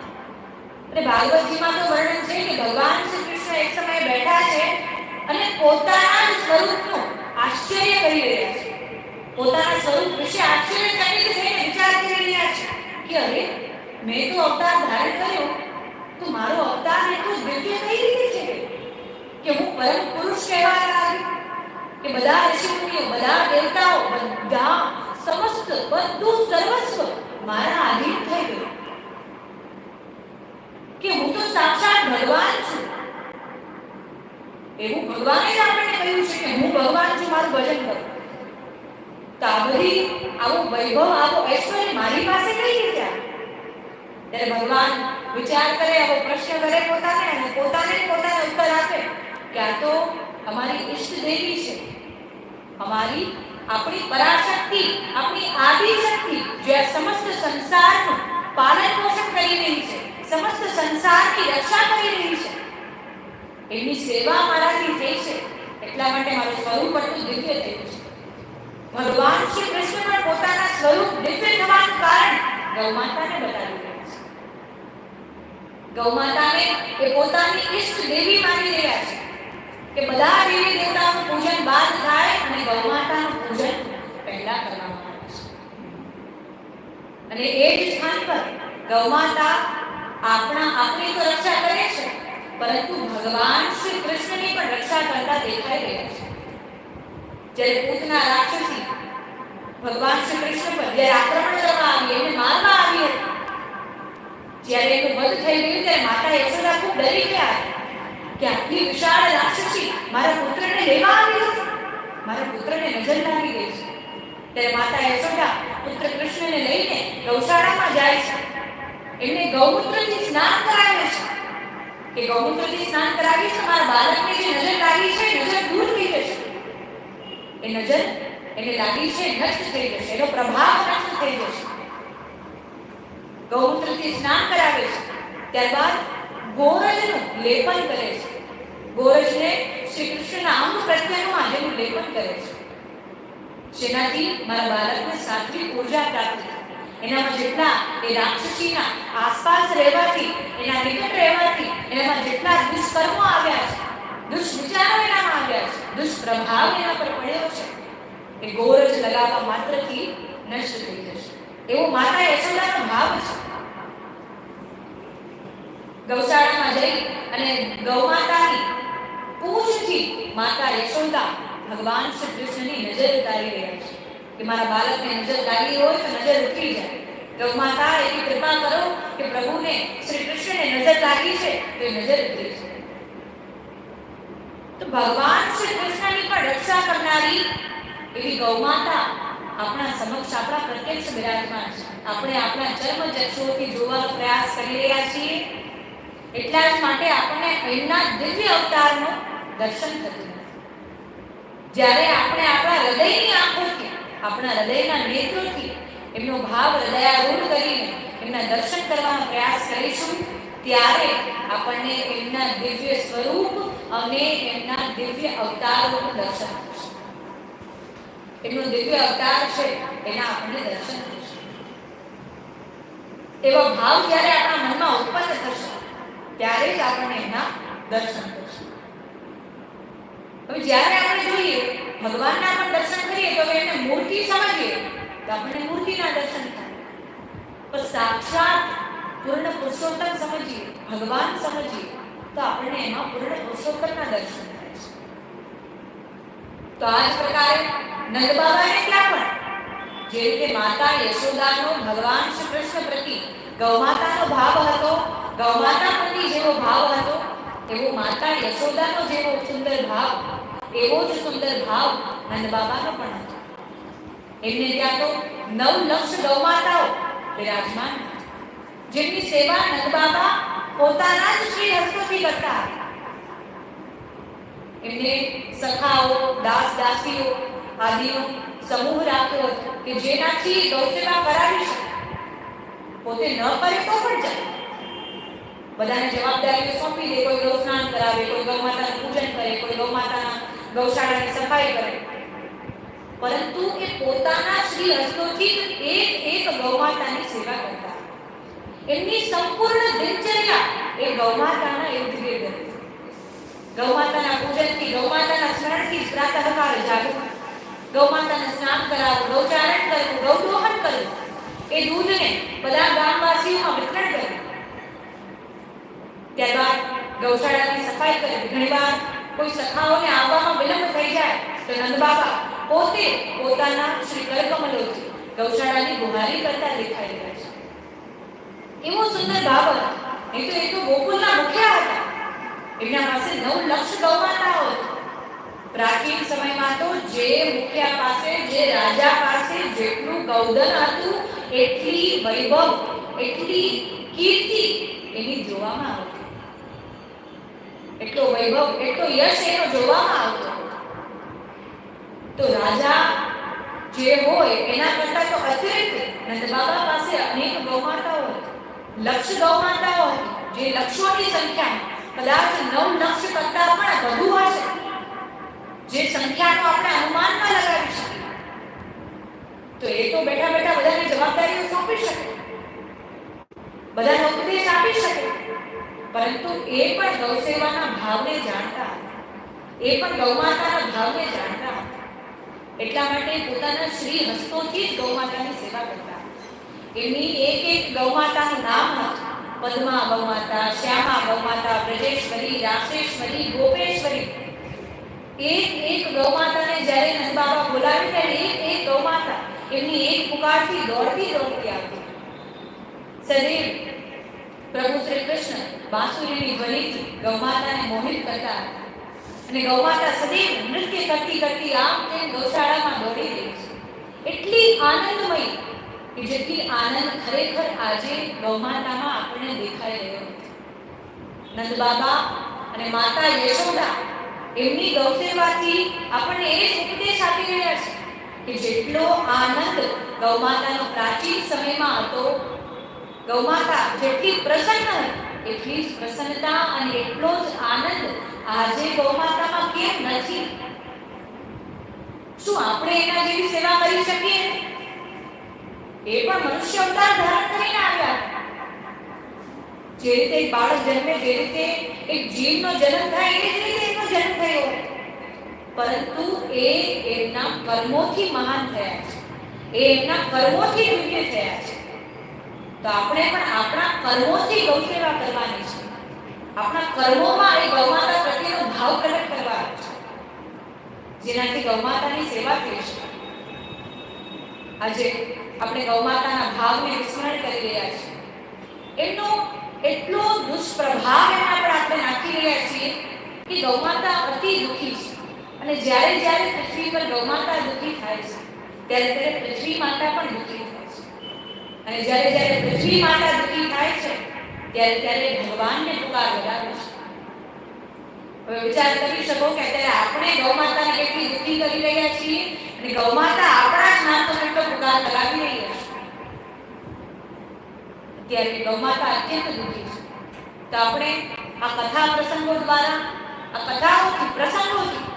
અને ભાગવતજીમાં તો વર્ણન છે કે ભગવાન શ્રી કૃષ્ણ એક સમયે બેઠા છે અને પોતાના જ સ્વરૂપનું આશ્ચર્ય કરી રહ્યા છે. પોતાના સ્વરૂપ વિશે આશ્ચર્યચકિત થઈને વિચાર કરી રહ્યા છે કે અરે, મેં તો અવતાર ધારણ કર્યો, તો મારો અવતાર એટલું દિવ્ય કઈ રીતે છે કે હું પરમ પુરુષ કહેવાતા આવી, કે બધા ઋષિમુનિઓ, બધા દેવતાઓ, બધા સમસ્ત બધું સર્વસ્વ મારા આધીન થઈ ગયું, કે હું તો સાક્ષાત ભગવાન છું. એવું ભગવાને જ આપણને કહ્યું છે કે હું ભગવાન છું, મારું ભજન કરો. તો આ બધી આવો વૈભવ, આવો ઐશ્વર્ય મારી પાસે કઈ રીતે આવે? ત્યારે ભગવાન વિચાર કરે, આવો પ્રશ્ન કરે પોતાને અને પોતાને ઉત્તર આપે કે આ તો અમારી ઈષ્ટ દેવી છે, અમારી આપણી પરાશક્તિ, આપણી આદિશક્તિ જે આ સમસ્ત સંસારનું પાલન પોષણ કરી રહી છે, સમસ્ત સંસારની રક્ષા કરી રહી છે, એની સેવા મારાથી થઈ છે, એટલા માટે મારું સ્વરૂપ એટલું દિવ્ય થયું છે. ભગવાન શ્રી કૃષ્ણ પણ પોતાના સ્વરૂપ દિવ્ય થવાનું કારણ ગૌમાતાને બતાવી રહ્યા છે. ગૌમાતાને એ પોતાની ઈષ્ટ દેવી માની રહ્યા છે કે બધા દેવી દેવતાઓનું પૂજન બાદ થાય અને ગૌમાતાનું પૂજન પહેલા કરવામાં આવે છે. અને એ જ સ્થાન પર ગૌમાતા આપણી તો રક્ષા કરે છે, પરંતુ ભગવાન શ્રી કૃષ્ણની પણ રક્ષા કરતા દેખાઈ રહ્યા છે. જ્યારે પૂતના રાક્ષસી ભગવાન શ્રી કૃષ્ણ પર જ્યારે આક્રમણ કરવા આવી, એને મારવા આવી હતી, જ્યારે એનું વધ થઈ ગયું ત્યારે માતા યશોદા ખૂબ ડરી ગયા કે આટલી વિશાળ રાક્ષસી મારા પુત્રને લેવા આવી હતી, મારા પુત્રને નજર લાગી ગઈ છે. ત્યારે માતા યશોદા પુત્ર કૃષ્ણને લઈને ગૌશાળામાં જાય છે. એમને ગૌમૂત્રથી સ્નાન કરાવે છે કે ગૌમૂત્રથી સ્નાન કરાવીશ તો મારા બાળકને જે નજર લાગી છે નજર દૂર થઈ જશે, એ નજર એને લાગી છે નષ્ટ થઈ જશે, એનો પ્રભાવ નષ્ટ થઈ જશે. ગૌમૂત્રથી સ્નાન કરાવે છે. ત્યારબાદ ગોરજનું લેપન કરે છે. ગોરજને શ્રી કૃષ્ણના અંગ પ્રત્યેનું આજેનું લેપન કરે છે, જેનાથી મારા બાળકને સાત્વિક ઉર્જા પ્રાપ્ત થાય. એનામાં જેટલા એ રાક્ષસીના આસપાસ રહેવાથી, એના નિકટ રહેવાથી એનામાં જેટલા દુષ્કર્મો આવ્યા છે, દુષ્વિચારો એનામાં આવ્યા છે, દુષ્પ્રભાવ એના પર પડ્યો છે, એ ગોરજ લગાવવા માત્રથી નષ્ટ થઈ જશે. એવો માતા યશોદાનો ભાવ છે. ગૌશાળામાં જઈ અને ગૌમાતાની પૂંછથી માતા યશોદા ભગવાન શ્રી કૃષ્ણની નજર ઉતારી રહ્યા છે કે મારા બાળકને નજર લાગી હોય તો નજર ઉતરી જાય. ગૌમાતા એવી કૃપા કરો કે પ્રભુને શ્રી કૃષ્ણને નજર લાગી છે તો એ નજર ઉતરી જાય. તો ભગવાન શ્રી કૃષ્ણની પણ રક્ષા કરનારી એવી ગૌમાતા આપણા સમક્ષ, આપણા પ્રત્યક્ષ બિરાજમાન છે. આપણે આપણા ચર્મ ચક્ષુઓથી જોવાનો પ્રયાસ કરી રહ્યા છીએ, એટલા જ માટે આપણને એમના દિવ્ય અવતારનું દર્શન થતું નથી. જ્યારે આપણે આપણા હૃદયની આંખોથી, આપણા હૃદયના નેત્રોથી એમનો ભાવ હૃદયારૂઢ કરીને એમના દર્શન કરવાનો પ્રયાસ કરીશું, ત્યારે આપણને એમના દિવ્ય સ્વરૂપ અને એમના દિવ્ય અવતારોનું દર્શન થશે. એમનો દિવ્ય અવતાર છે એના આપણને દર્શન થશે. એવો ભાવ જ્યારે આપણા મનમાં ઉત્પન્ન થશે ત્યારે જ આપણને એના દર્શન થશે. હવે જ્યારે આપણે જોઈએ ભગવાનના પણ દર્શન કરીએ તો એને મૂર્તિ સમજીએ તો આપણને મૂર્તિના દર્શન થાય, પણ સાક્ષાત પૂર્ણ પુરુષોત્તમ સમજીએ, ભગવાન સમજીએ તો આપણને એમાં પૂર્ણ પુરુષોત્તમના દર્શન થાય છે. તો આ જ પ્રકારે નંદ બાબાને ત્યાં પણ જે રીતે માતા યશોદાનો ભગવાન શ્રી કૃષ્ણ પ્રતિ ગૌમાતાનો ભાવ હતો, ગૌમાતા પ્રતિ જેવો ભાવ હતો, એવો માતા યશોદાનો જેવો સુંદર ભાવ, એવો જ સુંદર ભાવ નંદ બાબાનો પણ હતો. એમને ત્યાં તો 9 લક્ષ ગૌમાતાઓ બિરાજમાન હતી, જેમની સેવા નંદ બાબા પોતાના જ શ્રી હસ્તથી કરતા. એમને સખાઓ, દાસ દાસીઓ આદિનો સમૂહ રાખ્યો હતો કે જેનાથી ગૌસેવા કરાવી શકે. પોતે ન કરે તો પણ ચાલે, બધાને જવાબદારીઓ સોંપી દે. કોઈ ગૌ સ્નાન કરાવે, કોઈ ગૌ માતાનું પૂજન કરે, કોઈ ગૌ માતાના ગૌશાળાની સફાઈ કરે, પરંતુ એ પોતાના શ્રી હસ્તોથી એક ગૌ માતાની સેવા કરતા. એમની સંપૂર્ણ દિનચર્યા એ ગૌ માતાના ઇર્દ-ગિર્દ હતી. ગૌ માતાના પૂજનથી, ગૌ માતાના સ્મરણથી પ્રાતઃકાળ જાગવું, ગૌ માતાને સ્નાન કરાવવું, ગૌચારણ કરવું, ગૌદોહન કરવું, એ દૂધને બધા ગામવાસીઓમાં વિતરણ કરવું, ત્યારબાદ ગૌશાળાની સફાઈ કરવી. ઘણીવાર કોઈ સખાઓને આવવામાં વિલંબ થઈ જાય તો નંદ બાબા પોતે પોતાના શ્રી કરકમલોથી ગૌશાળાની બુહારી કરતા દેખાઈ રહ્યા છે. એવો સુંદર ભાવ હતો. એ તો ગોકુલના મુખ્ય હતા. એમના પાસે 9 લક્ષ ગૌમાતાઓ હતી. પ્રાચીન સમયમાં તો જે મુખ્યા પાસે, જે રાજા પાસે જેટલું ગૌધન હતું એટલી વૈભવ, એટલી કીર્તિ એની જોવામાં આવતી, એટલો વૈભવ, એટલો યશ એનો જોવામાં આવતો. તો રાજા જે હોય એના કરતા તો અતિરિક્ત નંદ બાબા પાસે અનેક ગૌમાતાઓ હતી, લક્ષ ગૌમાતાઓ હતી, જે લક્ષોની સંખ્યા કદાચ 9 લક્ષ કરતા પણ વધુ હશે, જે સંખ્યાનો આપણે અનુમાન ન લગાવી શકીએ. તો એ તો બેઠા બેઠા બધાની જવાબદારીઓ સોંપી શકે, બધાને ઉપદેશ આપી શકે, પરંતુ એ પણ ગૌસેવાના ભાવને જાણતા, એ પણ ગૌમાતાના ભાવને જાણતા. એટલા માટે પોતાના શ્રી હસ્તોથી જ ગૌમાતાની સેવા કરતા. એમની એક એક ગૌમાતાનું નામ હતું. પદ્મા ગૌમાતા, શ્યામા ગૌમાતા, બ્રજેશ્વરી, રાસેશ્વરી, ગોપેશ્વરી. એક એક ગૌમાતાને જ્યારે નંદ બાબા બોલાવી ત્યારે એક એક ગૌમાતા એમની એક પુકારથી દોડતી દોડતી આવતી. સદૈવ પ્રભુ શ્રી કૃષ્ણ બાંસુરીની ધ્વનિથી ગૌમાતાને મોહિત કરતા હતા. અને ગૌમાતા સદૈવ નૃત્ય કરતી કરતી આમ તેમ ગૌશાળામાં દોડી રહી છે. એટલી આનંદમય કે જેટલી આનંદ ખરેખર આજે ગૌમાતામાં આપણને દેખાઈ રહ્યો છે. નંદ બાબા અને માતા યશોદા એમની ગૌસેવાથી આપણને એ જ ઉપદેશ આપી રહ્યા છે કે જેટલો આનંદ ગૌમાતાનો પ્રાચીન સમયમાં હતો, ગૌમાતા જેટલી પ્રસન્ન હતી એટલી જ પ્રસન્નતા અને એટલો જ આનંદ આજે ગૌમાતામાં કેમ નથી? શું આપણે એના જેવી સેવા કરી શકીએ? એ પણ મનુષ્ય અવતાર ધારણ કરીને આવ્યા. જે રીતે એક બાળક જન્મે, જે રીતે એક જીવનો જન્મ થાય, એ જ રીતે એનો જન્મ થયો, પરંતુ એ એમના કર્મોથી મહાન થયા છે, એ એમના કર્મોથી દિવ્ય થયા છે. તો આપણે પણ આપણા કર્મોથી ગૌસેવા કરવાની છે. આપણા કર્મોમાં એ ગૌમાતા પ્રત્યેનો ભાવ પ્રગટ કરવાનો છે, જેનાથી ગૌમાતાની સેવા થઈ શકે. આજે આપણે ગૌમાતાના ભાવને વિસ્મરણ કરી રહ્યા છીએ. એમનો એટલો દુષ્પ્રભાવ એના પર આપણે નાખી રહ્યા છીએ કે ગૌમાતા અતિ દુઃખી છે. અને જ્યારે જ્યારે પૃથ્વી પર ગૌમાતા દુઃખી થાય છે ત્યારે ત્યારે પૃથ્વી માતા પણ દુઃખી થાય છે. અને જ્યારે જ્યારે પૃથ્વી માતા દુઃખી થાય છે ત્યારે ત્યારે ભગવાનને પુકાર લગાવે છે. હવે વિચાર કરી શકો કે અત્યારે આપણે ગૌમાતાને કેટલી દુઃખી કરી રહ્યા છીએ અને ગૌમાતા આપણા જ નામનો કેટલો પુકાર લગાવી રહી છે. ત્યારે ગૌમાતા અત્યંત દુઃખી છે. તો આપણે આ કથા પ્રસંગો દ્વારા, આ કથાઓથી, પ્રસંગોથી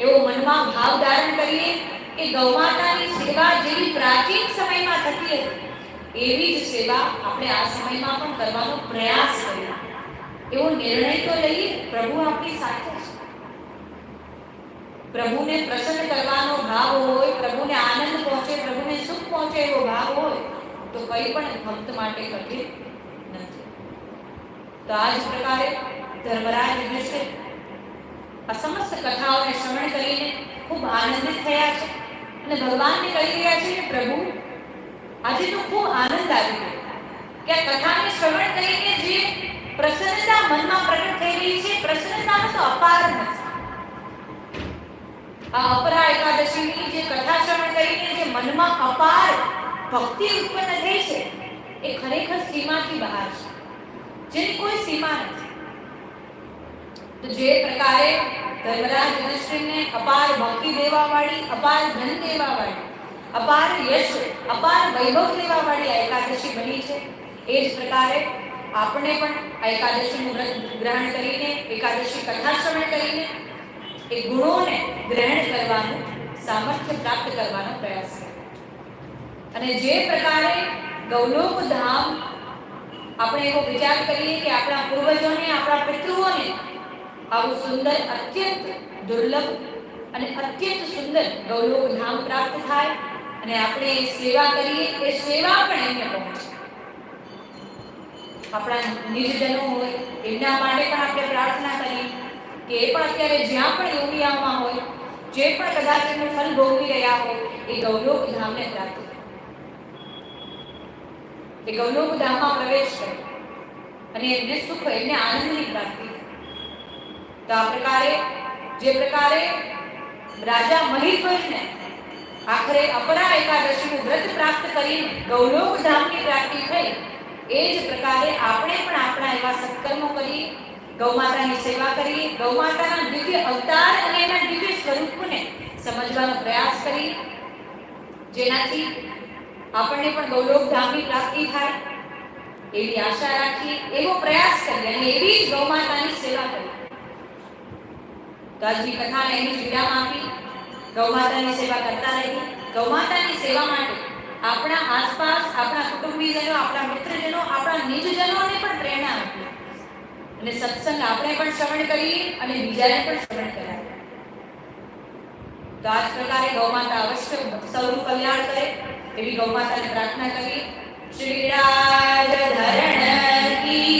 એવો મનમાં ભાવ ધારણ કરીએ કે ગૌમાતાની સેવા જેવી પ્રાચીન સમયમાં થતી હતી એવી જ સેવા આપણે આ સમયમાં પણ કરવાનો પ્રયાસ કરીએ. એવો નિર્ણય તો લઈએ. પ્રભુ આપણી સાથે છે. પ્રભુને પ્રસન્ન કરવાનો ભાવ હોય, પ્રભુને આનંદ પહોંચે, પ્રભુને સુખ પહોંચે એવો ભાવ હોય તો કંઈ પણ ભક્ત માટે કઠિન નથી. તો આ જ પ્રકારે ધર્મરાજ યુધિષ્ઠિર આ સમસ્ત કથાઓને શ્રવણ કરીને ખૂબ આનંદિત થયા છે અને ભગવાનને કહી રહ્યા છે કે પ્રભુ, આજે તો ખૂબ આનંદ આવી ગયો કે આ કથાને શ્રવણ કરીને જે પ્રસન્નતા મનમાં પ્રગટ થઈ રહી છે, પ્રસન્નતાનો તો અપાર નથી. આ અપરા એકાદશીની જે કથા શ્રવણ કરીને જે મનમાં અપાર ભક્તિ ઉત્પન્ન થઈ છે એ ખરેખર સીમાથી બહાર છે, જેની કોઈ સીમા નથી. તો જે પ્રકારે ધર્મરાજ યુધિષ્ઠિરને અપાર ભક્તિ દેવાવાળી, અપાર ધન દેવાવાળી, અપાર યશ, અપાર વૈભવ દેવાવાળી આ એકાદશી બની છે, એ જ પ્રકારે આપણે પણ આ એકાદશીનું વ્રત ગ્રહણ કરીને, એકાદશી કથા શ્રવણ કરીને એ ગુણોને ગ્રહણ કરવાનું સામર્થ્ય પ્રાપ્ત કરવાનો પ્રયાસ કરીએ. અને જે પ્રકારે ગૌલોક ધામ આપણે એવો વિચાર કરીએ કે આપણા પૂર્વજોને, આપણા પિતૃઓને આવું સુંદર, અત્યંત દુર્લભ અને અત્યંત સુંદર ગૌલોક ધામ પ્રાપ્ત થાય અને આપણે સેવા કરીએ, એ સેવા પણ એમને પહોંચે. આપણા નિર્જનો હોય એમના માટે પણ આપણે પ્રાર્થના કરીએ કે એ પણ અત્યારે જ્યાં પણ યોગીયામાં હોય, જે પણ કદાચ એમનું ફલ ભોગવી રહ્યા હોય, એ ગૌલોક ધામને પ્રાપ્ત કરે, એ ગૌલોક ધામમાં પ્રવેશ કરે અને એમને સુખ, એમને આનંદની પ્રાપ્તિ. તો આ પ્રકારે જે પ્રકારે રાજા મહિધ્વજને આખરે અપરા એકાદશીનું વ્રત પ્રાપ્ત કરીને ગૌલોક ધામની પ્રાપ્તિ થઈ, એ જ પ્રકારે આપણે પણ આપણા એવા સત્કર્મો કરી, ગૌમાતાની સેવા કરી, ગૌમાતાના દિવ્ય અવતાર અને એના દિવ્ય સ્વરૂપને સમજવાનો પ્રયાસ કરી જેનાથી આપણને પણ ગૌલોક ધામની પ્રાપ્તિ થાય એવી આશા રાખી, એવો પ્રયાસ કરીએ અને એવી જ ગૌ માતાની સેવા કરીએ. તો આજની કથાને અહીં જ વિરામ આપી ગૌ માતાની સેવા કરતા રહી. ગૌ માતાની સેવા માટે આપણા આસપાસ આપણા કુટુંબીજનો, આપણા મિત્રજનો, આપણા નિજજનોને પણ પ્રેરણા આપીએ અને સત્સંગ આપણે પણ શ્રવણ કરીએ અને બીજાને પણ શ્રવણ કરાવીએ. તો આ જ પ્રકારે ગૌ માતા અવશ્ય સૌનું કલ્યાણ કરે એવી ગૌ માતાને પ્રાર્થના કરીએ. શ્રી રાજધરણ કી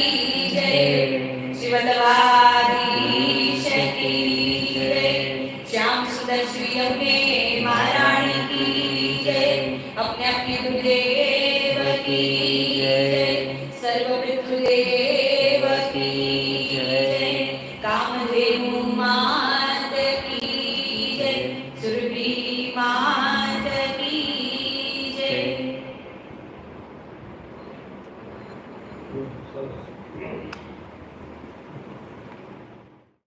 જય, શ્રી વલ્લભાધીશ કી જય, શ્યામ સુંદર શ્રી અમને મહારાણી કી જય, अपने अपने गुरुदेव की जय, सर्व पितृदेव की जय, कामधेनु मात की जय, सुरभि मात की जय.